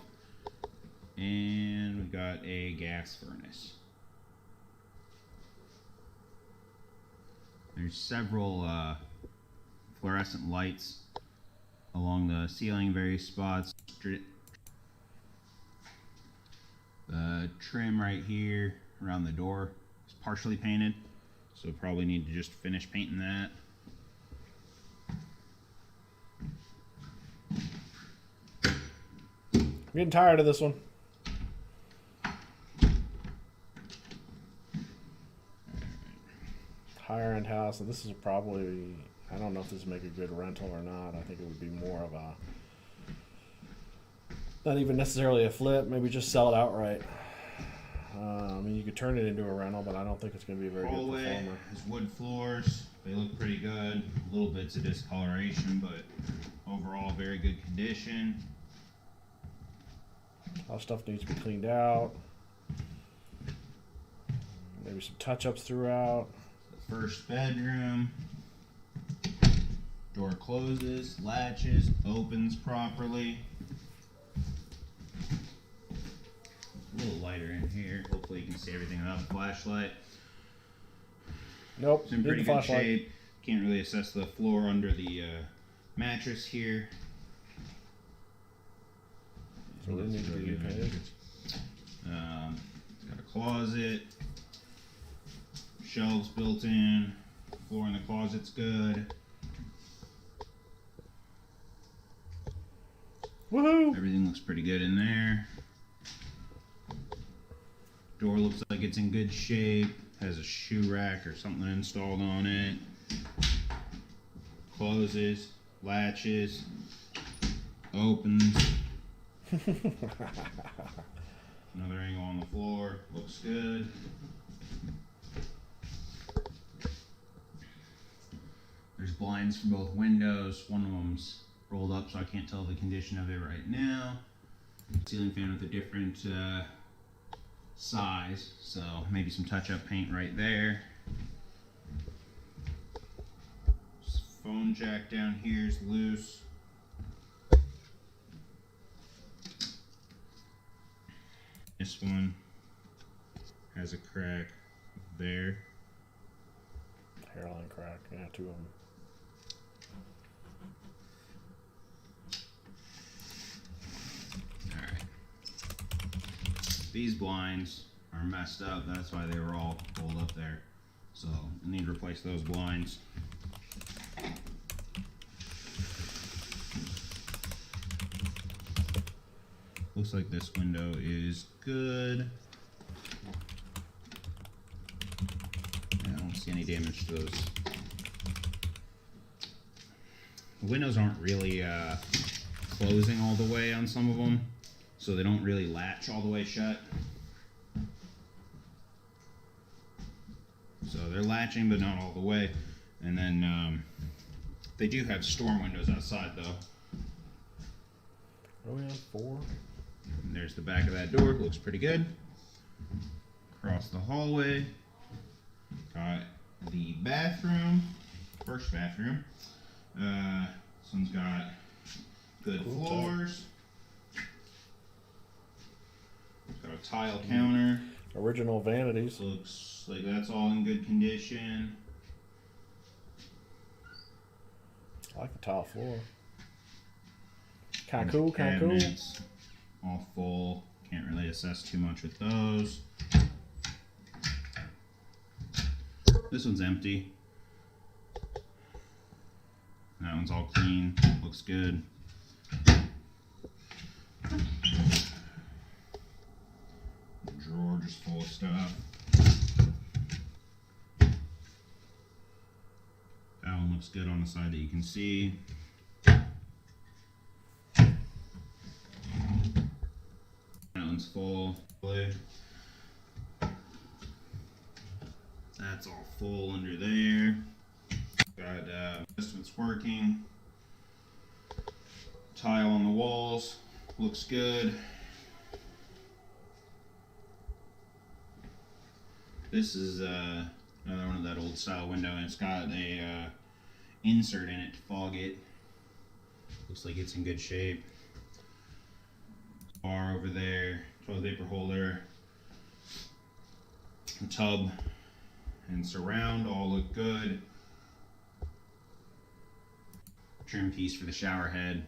And we've got a gas furnace. There's several fluorescent lights along the ceiling, various spots. The trim right here around the door is partially painted, so probably need to just finish painting that. I'm getting tired of this one. Higher end house, and this is probably, I don't know if this would make a good rental or not. I think it would be more of a, not even necessarily a flip, maybe just sell it outright. I mean, you could turn it into a rental, but I don't think it's going to be a very good Hallway performer. has wood floors. They look pretty good. Little bits of discoloration, but overall very good condition. A lot of stuff needs to be cleaned out. Maybe some touch-ups throughout. The first bedroom. Door closes, latches, opens properly. A little lighter in here. Hopefully you can see everything without the flashlight. Nope, It's in need pretty the good flashlight. shape. Can't really assess the floor under the mattress here. So we need to be repainted. It's got a closet, shelves built in, floor in the closet's good. Woohoo! Everything looks pretty good in there. Door looks like it's in good shape. Has a shoe rack or something installed on it. Closes, latches, opens. Another angle on the floor. Looks good. There's blinds for both windows. One of them's rolled up, so I can't tell the condition of it right now. Ceiling fan with a different size, so maybe some touch-up paint right there. Phone jack down here is loose. This one has a crack there. Hairline crack, yeah, 2 of them. Alright. These blinds are messed up, that's why they were all pulled up there. So I need to replace those blinds. Looks like this window is good. I don't see any damage to those. The windows aren't really closing all the way on some of them, so they don't really latch all the way shut. So they're latching, but not all the way. And then they do have storm windows outside, though. Oh yeah, 4. And there's the back of that door. Looks pretty good. Across the hallway, got the bathroom, first bathroom. This one's got good floors. It's got a tile counter. Original vanities. Looks like that's all in good condition. I like the tile floor. Kind of cool, kind of cool. All full. Can't really assess too much with those. This one's empty. That one's all clean. Looks good. Drawer just full of stuff. That one looks good on the side that you can see. That one's full. That's all full under there. Got this one's working. Tile on the walls. Looks good. This is another one of that old style window, and it's got a insert in it to fog it. Looks like it's in good shape. Bar over there, toilet paper holder, the tub and surround all look good. Trim piece for the shower head.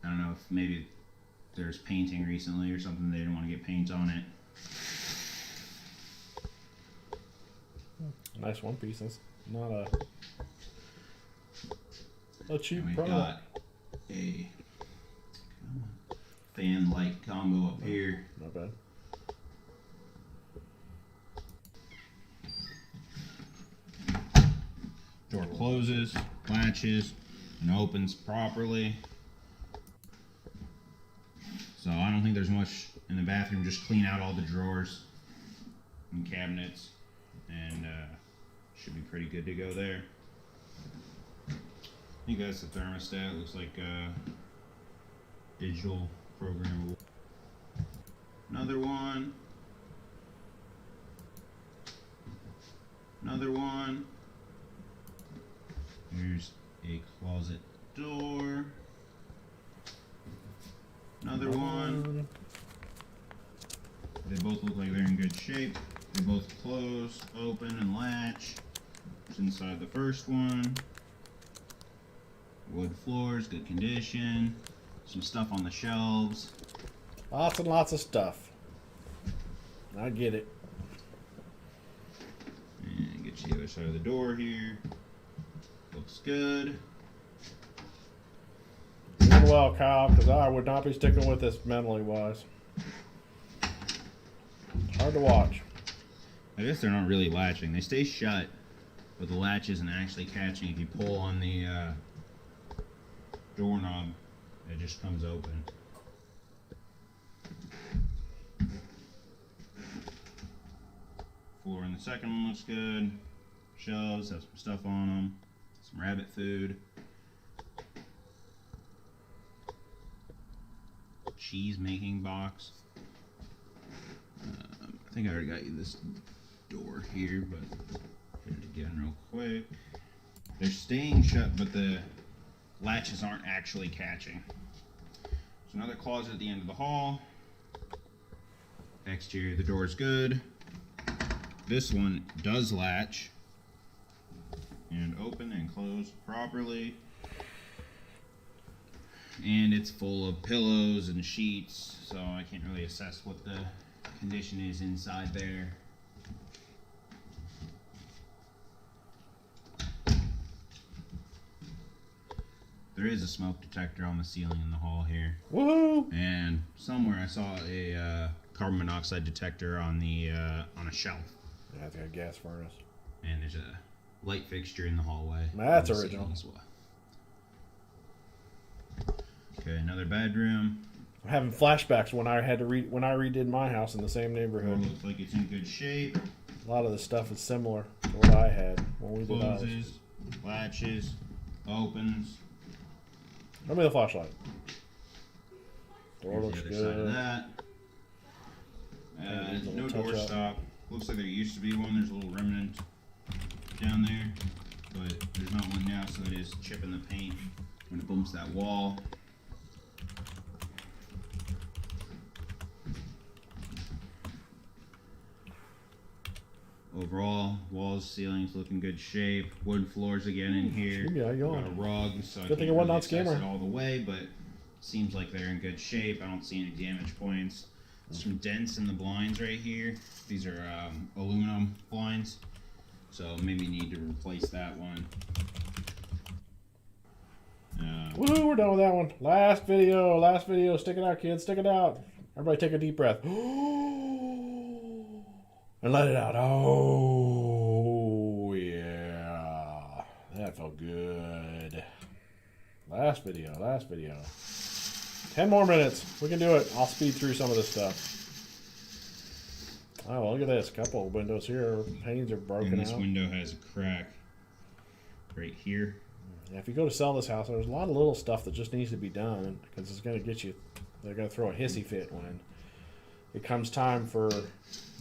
I don't know if maybe there's painting recently or something, they didn't want to get paint on it. Nice one piece. That's not a cheap And we've product. got a fan light combo up here. Not bad. Door closes, latches, and opens properly. So I don't think there's much in the bathroom. Just clean out all the drawers and cabinets, and should be pretty good to go there. I think that's the thermostat. Looks like digital programmable. Another one. Another one. Here's a closet door. Another one. They both look like they're in good shape. They both close, open, and latch. It's inside the first one. Wood floors, good condition. Some stuff on the shelves. Lots and lots of stuff. I get it. And get you the other side of the door here. Looks good. Doing well, Kyle, because I would not be sticking with this mentally wise. Hard to watch. I guess they're not really latching. They stay shut, but the latch isn't actually catching. If you pull on the doorknob, it just comes open. Floor in the second one looks good. Shelves have some stuff on them. Some rabbit food. Cheese making box. think I already got you this door here, but put it again real quick. They're staying shut, but the latches aren't actually catching. There's another closet at the end of the hall. Exterior, the door is good. This one does latch and open and close properly. And it's full of pillows and sheets, so I can't really assess what the condition is inside there. There is a smoke detector on the ceiling in the hall here. Woohoo! And somewhere I saw a carbon monoxide detector on the on a shelf. Yeah, it's got a gas furnace. And there's a light fixture in the hallway. That's original. As well. Okay, another bedroom. I'm having flashbacks when I redid my house in the same Door neighborhood. looks like it's in good shape. A lot of the stuff is similar to what I had when we did ours. Closes, latches, opens. Show me the flashlight. Door Here's looks the other side of good. that. Needs a No little door touch-up. stop. Looks like there used to be one. There's a little remnant down there, but there's not one now, so it is chipping the paint when it bumps that wall. Overall, walls, ceilings look in good shape. Wood floors again in here. Yeah, you Got a are. rug, so I Good thing can't it wasn't really on assess scammer. it all the way, but seems like they're in good shape. I don't see any damage points. Some dents in the blinds right here. These are aluminum blinds, so maybe need to replace that one. Woohoo, we're done with that one. Last video. Stick it out, kids. Stick it out. Everybody take a deep breath. And let it out. Oh, yeah. That felt good. Last video. 10 more minutes. We can do it. I'll speed through some of this stuff. Oh, well, look at this. A couple of windows here. Panes are broken And this out. window has a crack right here. Yeah, if you go to sell this house, there's a lot of little stuff that just needs to be done because it's going to get you. They're going to throw a hissy fit when it comes time for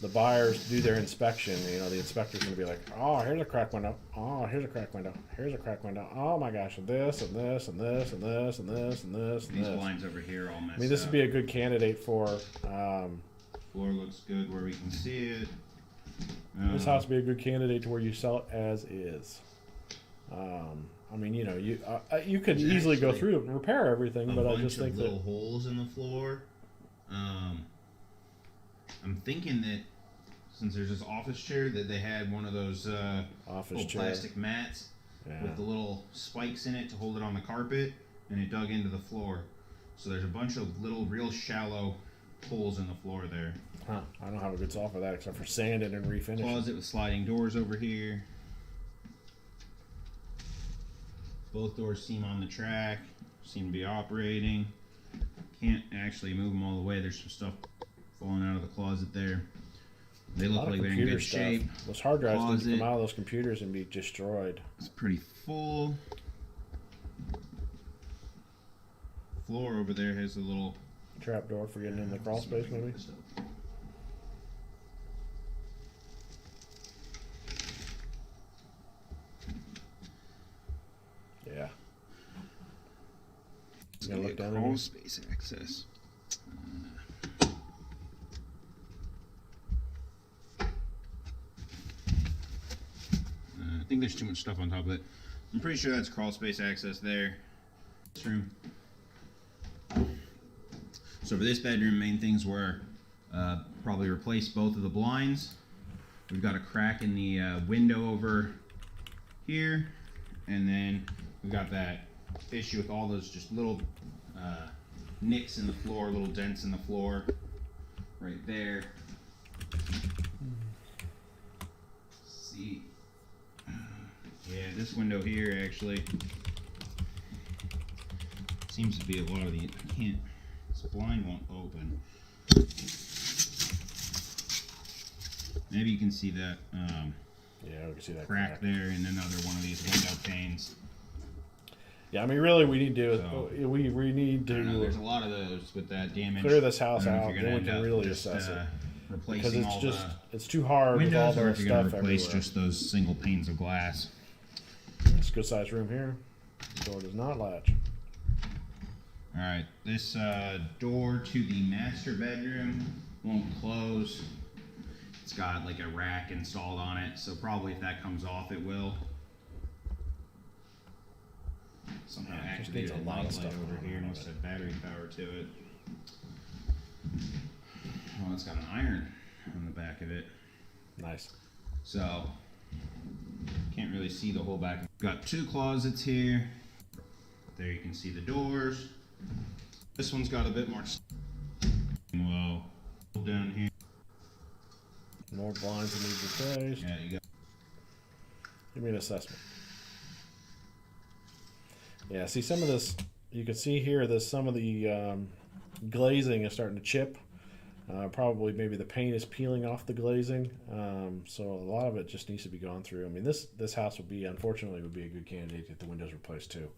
the buyers to do their inspection. You know, the inspector's going to be like, "Oh, here's a crack window. Oh, here's a crack window. Here's a crack window. Oh my gosh, and this and this and this and this and this and this and These this." blinds over here are all messed up. I mean, this would be a good candidate for. Floor looks good where we can see it. This house would be a good candidate to where you sell it as is. I mean, you know, you could There's easily go actually through and repair everything, but I just think of little holes in the floor. I'm thinking that since there's this office chair, that they had one of those office little chair plastic mats with the little spikes in it to hold it on the carpet, and it dug into the floor. So there's a bunch of little, real shallow holes in the floor there. Huh. I don't have a good solve for that except for sanding and refinishing. Closet with sliding doors over here. Both doors seem on the track, seem to be operating. Can't actually move them all the way. There's some stuff falling out of the closet there. They look like they're in good shape. Those hard drives need to Closet. come out of those computers and be destroyed. It's pretty full. Floor over there has a little Trap door for getting in the crawl space, maybe. Yeah. It's You gonna gonna look get down in crawl here? space access. I think there's too much stuff on top of it. I'm pretty sure that's crawl space access there. This room. So for this bedroom, main things were probably replace both of the blinds. We've got a crack in the window over here, and then we've got that issue with all those just little nicks in the floor, little dents in the floor, right there. Let's see. Yeah, this window here actually seems to be a lot of the. I can't. This blind won't open. Maybe you can see that Yeah, we can see that crack there in another one of these window panes. Yeah, I mean, really, we need to. So, we need I don't know, to there's a lot of those with that damage. clear this house I don't know if out, you're then gonna we can end up really just, assess it. replacing all it's too hard with all windows, or the if you're going stuff to replace everywhere. just those single panes of glass. It's a good sized room here. The door does not latch. All right, this door to the master bedroom won't close. It's got like a rack installed on it, so probably if that comes off, it will. Somehow activated a lot of stuff over here. Must have battery power to it. Oh, it's got an iron on the back of it. Nice. So can't really see the whole back. Got two closets here. There you can see the doors. This one's got a bit more. Whoa. Down here. More blinds that need replaced. Yeah, you got. Give me an assessment. Yeah, see some of this, you can see here that some of the glazing is starting to chip. Probably maybe the paint is peeling off the glazing. So a lot of it just needs to be gone through. I mean, this house would be, unfortunately, would be a good candidate to get the windows replaced too.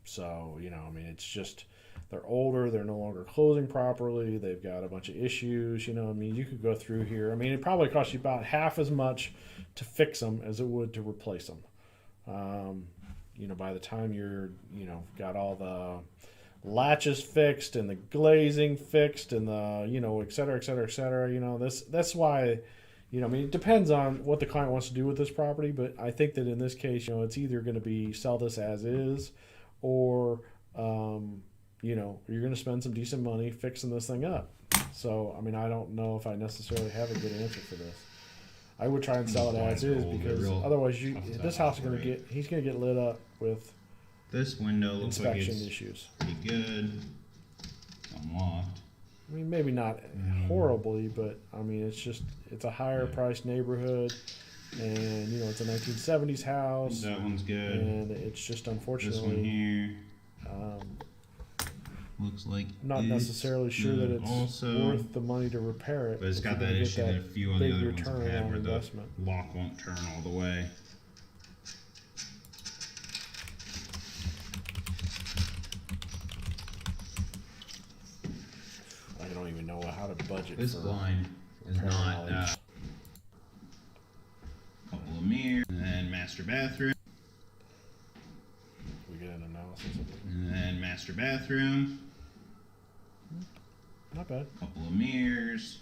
So, you know, I mean, it's just, they're older, they're no longer closing properly, they've got a bunch of issues, you know, I mean, you could go through here. I mean, it probably costs you about half as much to fix them as it would to replace them. You know, by the time you're, you know, got all the latches fixed and the glazing fixed and the, you know, et cetera, et cetera, et cetera, you know, that's why, you know, I mean, it depends on what the client wants to do with this property, but I think that in this case, you know, it's either going to be sell this as is, or, you know, you're going to spend some decent money fixing this thing up. So, I mean, I don't know if I necessarily have a good answer for this. I would try and sell it as is, because otherwise this house is going to get, he's going to get lit up with this window looks inspection like it's issues. pretty good. It's unlocked. I mean, maybe not horribly, but I mean, it's just, it's a higher priced neighborhood, and you know, it's a 1970s house. That one's good. And it's just, unfortunately, this one here looks like not necessarily sure that it's also worth the money to repair it. But it's got that issue that a few of the other ones have had, where the lock won't turn all the way. I don't even know how to budget. This blind is not. Couple of mirrors, and then master bathroom. We get an analysis of it. And then master bathroom. Not bad. Couple of mirrors.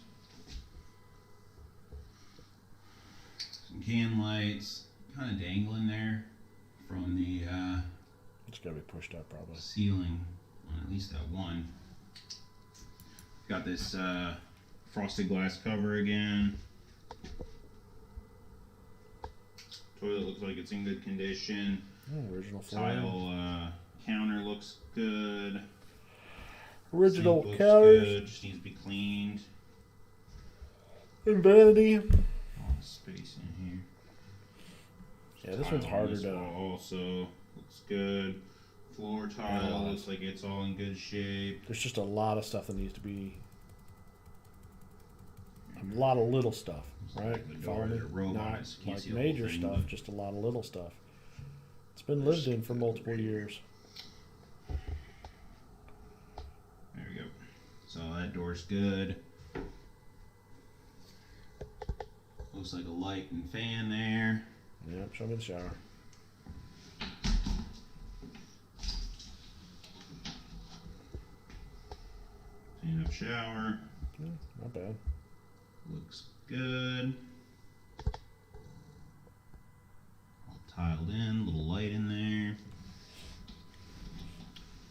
Some can lights, kind of dangling there from the It's got to be pushed up probably. ceiling on at least that one. Got this frosted glass cover again. Toilet looks like it's in good condition. Original flooring. Tile counter looks good. Original Sink looks counters. good. Just needs to be cleaned. And vanity. All the space in here. Yeah, this one's harder this to. wall also looks good. Floor tile looks like it's all in good shape. There's just a lot of stuff that needs to be. A lot of little stuff, right? Like Follow me? Not like major stuff, just a lot of little stuff. It's been lived in for multiple years. There we go. So that door's good. Looks like a light and fan there. Yep, show me the shower. Clean up shower. Yeah, not bad. Looks good. All tiled in, little light in there.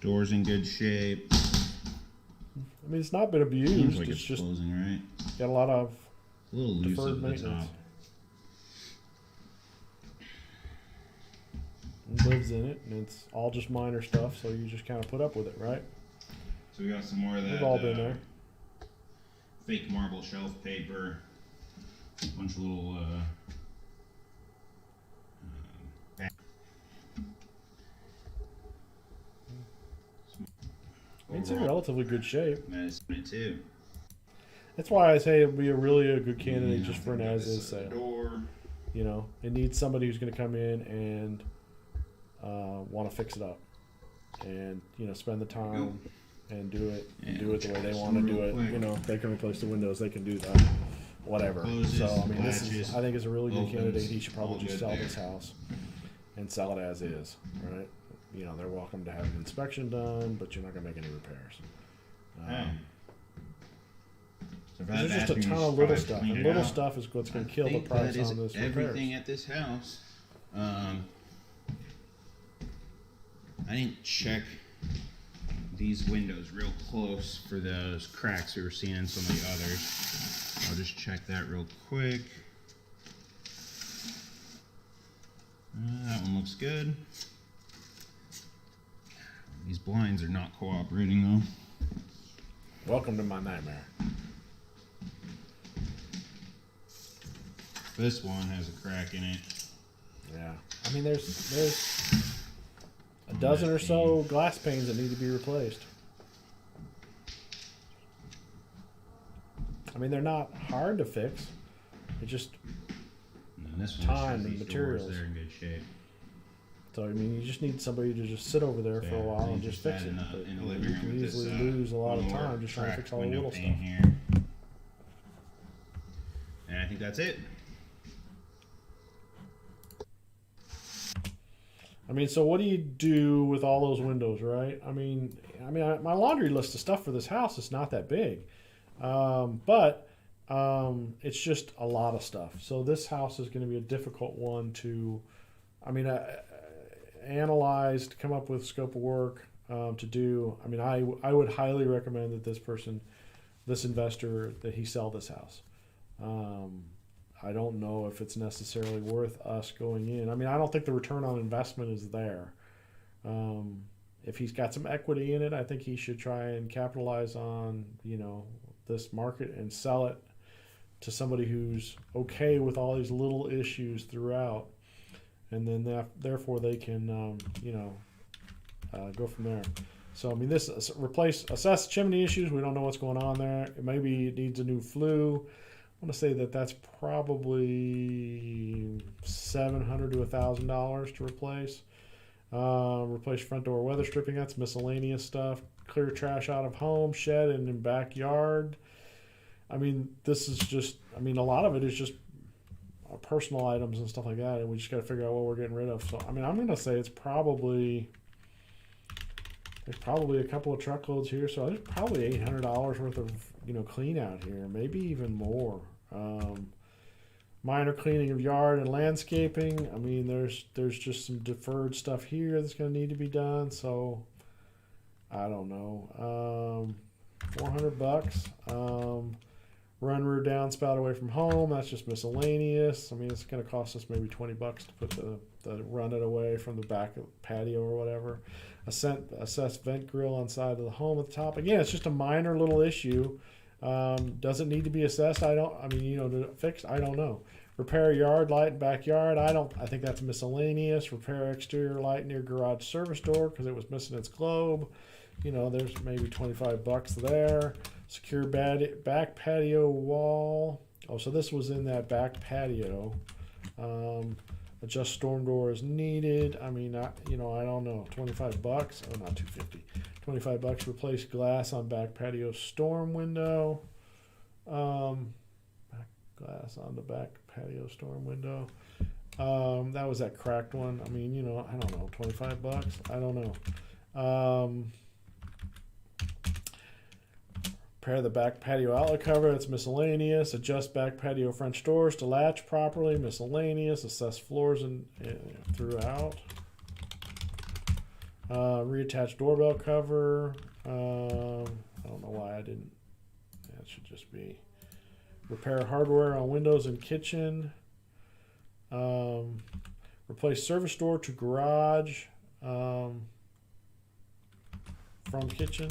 Door's in good shape. I mean, it's not been abused. Seems like it's it's just closing right. got a lot of A little loose deferred at the maintenance. top. It lives in it, and it's all just minor stuff, so you just kind of put up with it, right? So we got some more of that. We've all been there. Fake marble shelf paper. A bunch of little It's in relatively good shape. That's it too. That's why I say it'd be a good candidate just for an as-is sale. Door. You know, it needs somebody who's going to come in and want to fix it up, and you know, spend the time and do it Yeah, the way they just want to do real it. quick. You know, they can replace the windows, they can do that, whatever. Closes, So I mean, this is latches, I think it's a really good opens, candidate. He should all probably just good sell there. this house and sell it as is, right? You know, they're welcome to have an inspection done, but you're not gonna make any repairs. Okay. So for There's that just a bathroom, ton you of should little probably stuff, clean and it little out. stuff is what's going I to kill the think price that is on this everything repairs. at this house. I didn't check these windows real close for those cracks we were seeing in some of the others. I'll just check that real quick. That one looks good. These blinds are not cooperating though. Welcome to my nightmare. This one has a crack in it. Yeah, I mean, there's a dozen or so glass panes that need to be replaced. I mean, they're not hard to fix. It just And this one time just has and these materials. doors. They're in good shape. so. I mean, you just need somebody to just sit over there for a Yeah, while you and just fix had it. in the But, in the you know, living you room can with this, easily lose a lot of one more time just trying to cracked fix all the window little pane stuff. here. And I think that's it. I mean, so what do you do with all those windows, right? I mean, my laundry list of stuff for this house is not that big, but it's just a lot of stuff. So this house is going to be a difficult one to, analyze, to come up with scope of work to do. I mean, I would highly recommend that this investor, that he sell this house. I don't know if it's necessarily worth us going in. I mean, I don't think the return on investment is there. If he's got some equity in it, I think he should try and capitalize on, this market and sell it to somebody who's okay with all these little issues throughout. And then therefore they can, go from there. So, I mean, this assess chimney issues. We don't know what's going on there. Maybe it needs a new flue. I want to say that's probably $700 to $1,000 to replace. Replace front door weather stripping. That's miscellaneous stuff. Clear trash out of home, shed, and in backyard. I mean, this is just. I mean, a lot of it is just personal items and stuff like that, and we just got to figure out what we're getting rid of. So, I mean, I'm going to say there's probably a couple of truckloads here. So there's probably $800 worth of clean out here, maybe even more. Minor cleaning of yard and landscaping. I mean, there's just some deferred stuff here that's going to need to be done. So I don't know. $400. Run rear downspout away from home. That's just miscellaneous. I mean, it's going to cost us maybe $20 to put the run it away from the back of the patio or whatever. Assess vent grill on side of the home at the top. Again, it's just a minor little issue. Does it need to be assessed? To fix? I don't know. Repair yard light and backyard. I think that's miscellaneous. Repair exterior light near garage service door because it was missing its globe. There's maybe $25 there. Secure back patio wall. Oh, so this was in that back patio. Adjust storm door as needed. I mean, I don't know. $25. Oh, not $250. $25. Replace glass on back patio storm window. Back glass on the back patio storm window. That was that cracked one. I mean, I don't know. $25. I don't know. Repair the back patio outlet cover. That's miscellaneous. Adjust back patio French doors to latch properly. Miscellaneous. Assess floors and throughout. Reattach doorbell cover. I don't know why I didn't. That should just be. Repair hardware on windows and kitchen. Replace service door to garage from kitchen.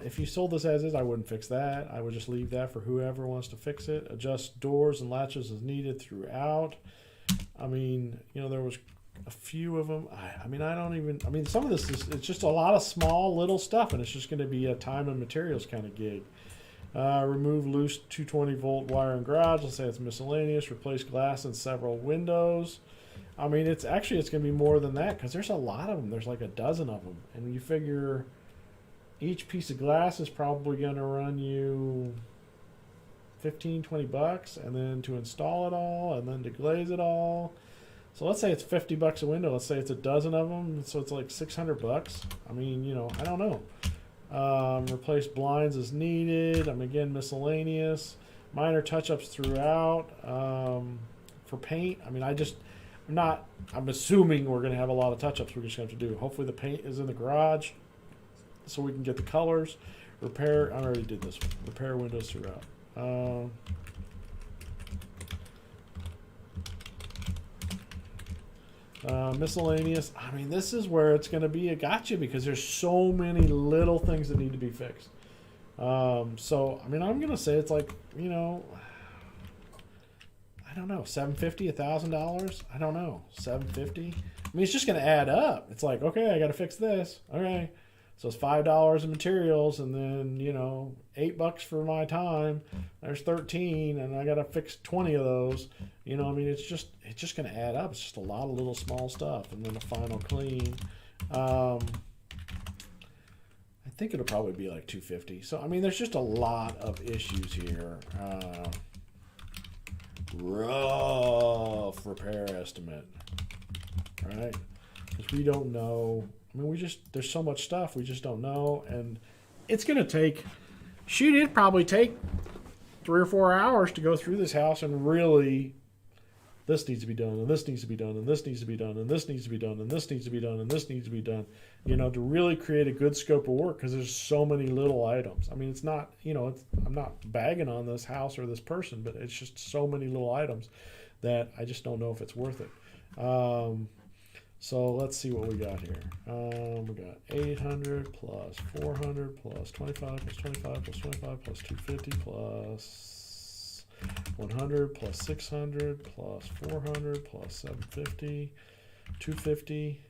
If you sold this as is, I wouldn't fix that. I would just leave that for whoever wants to fix it. Adjust doors and latches as needed throughout. There was a few of them. Some of this it's just a lot of small little stuff, and it's just going to be a time and materials kind of gig. Remove loose 220-volt wire in garage. Let's say it's miscellaneous. Replace glass in several windows. I mean, it's going to be more than that because there's a lot of them. There's like a dozen of them. And when you figure each piece of glass is probably going to run you $15-20, and then to install it all, and then to glaze it all. So let's say it's $50 a window. Let's say it's a dozen of them, so it's like $600. I mean, you know, I don't know. Replace blinds as needed. Again, miscellaneous. Minor touch-ups throughout. For paint, I mean, I'm assuming we're going to have a lot of touch-ups we're just going to have to do. Hopefully the paint is in the garage so we can get the colors. Repair, I already did this one. Repair windows throughout. Miscellaneous. I mean, this is where it's going to be a gotcha because there's so many little things that need to be fixed. So, I mean, I'm going to say it's like, you know, I don't know, $750, $1,000? I don't know, $750? I mean, it's just going to add up. It's like, okay, I got to fix this. Okay. So it's $5 in materials, and then, you know, $8 for my time. There's 13, and I got to fix 20 of those. You know, I mean, it's just going to add up. It's just a lot of little small stuff, and then a final clean. I think it'll probably be like $250. So I mean, there's just a lot of issues here. Rough repair estimate, right? Because we don't know. I mean, there's so much stuff we just don't know, and it's going to take, it'd probably take 3 or 4 hours to go through this house and really, this needs to be done, and this needs to be done, and this needs to be done, and this needs to be done, and this needs to be done, and this needs to be done, you know, to really create a good scope of work, because there's so many little items. I mean, it's not, you know, I'm not bagging on this house or this person, but it's just so many little items that I just don't know if it's worth it. So let's see what we got here. We got 800 plus 400 plus 25 plus 25 plus 25 plus 250 plus 100 plus 600 plus 400 plus 750, 250.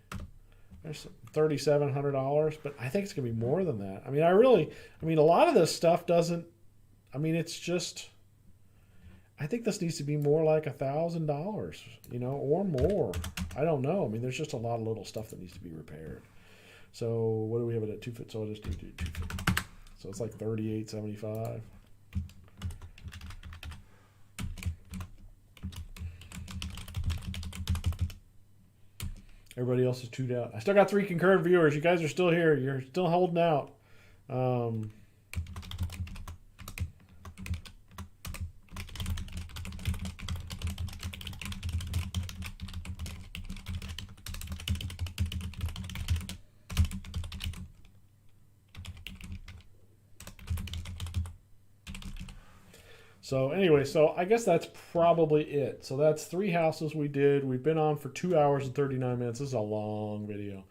There's $3,700, but I think it's going to be more than that. I mean, a lot of this stuff doesn't, I mean, it's just, I think this needs to be more like $1,000, you know, or more. I don't know. I mean, there's just a lot of little stuff that needs to be repaired. So what do we have it at 250? So I'll just do 250. So it's like $3,875. Everybody else is tuned out. I still got 3 concurrent viewers. You guys are still here. You're still holding out. So anyway, so I guess that's probably it. So that's 3 houses we did. We've been on for 2 hours and 39 minutes. This is a long video.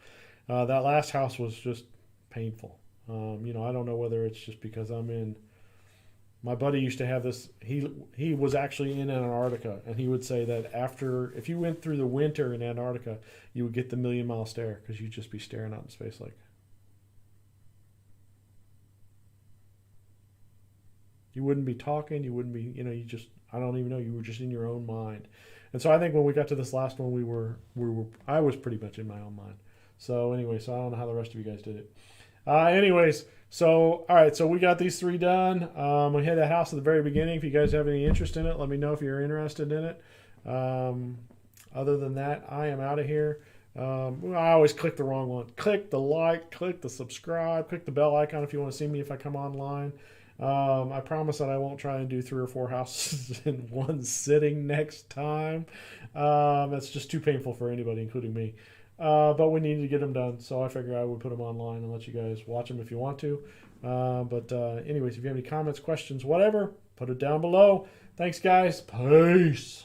That last house was just painful. You know, I don't know whether it's just because my buddy used to have this. He was actually in Antarctica, and he would say that if you went through the winter in Antarctica, you would get the million-mile stare because you'd just be staring out in space like. You wouldn't be talking. You wouldn't be, you know, I don't even know. You were just in your own mind. And so I think when we got to this last one, I was pretty much in my own mind. So anyway, so I don't know how the rest of you guys did it. Anyways, so, all right. So we got these 3 done. We had a house at the very beginning. If you guys have any interest in it, let me know if you're interested in it. Other than that, I am out of here. I always click the wrong one. Click the like, click the subscribe, click the bell icon if you want to see me if I come online. I promise that I won't try and do 3 or 4 houses in one sitting next time. That's just too painful for anybody, including me. But we need to get them done, so I figure I would put them online and let you guys watch them if you want to. Anyways, if you have any comments, questions, whatever, put it down below. Thanks, guys. Peace.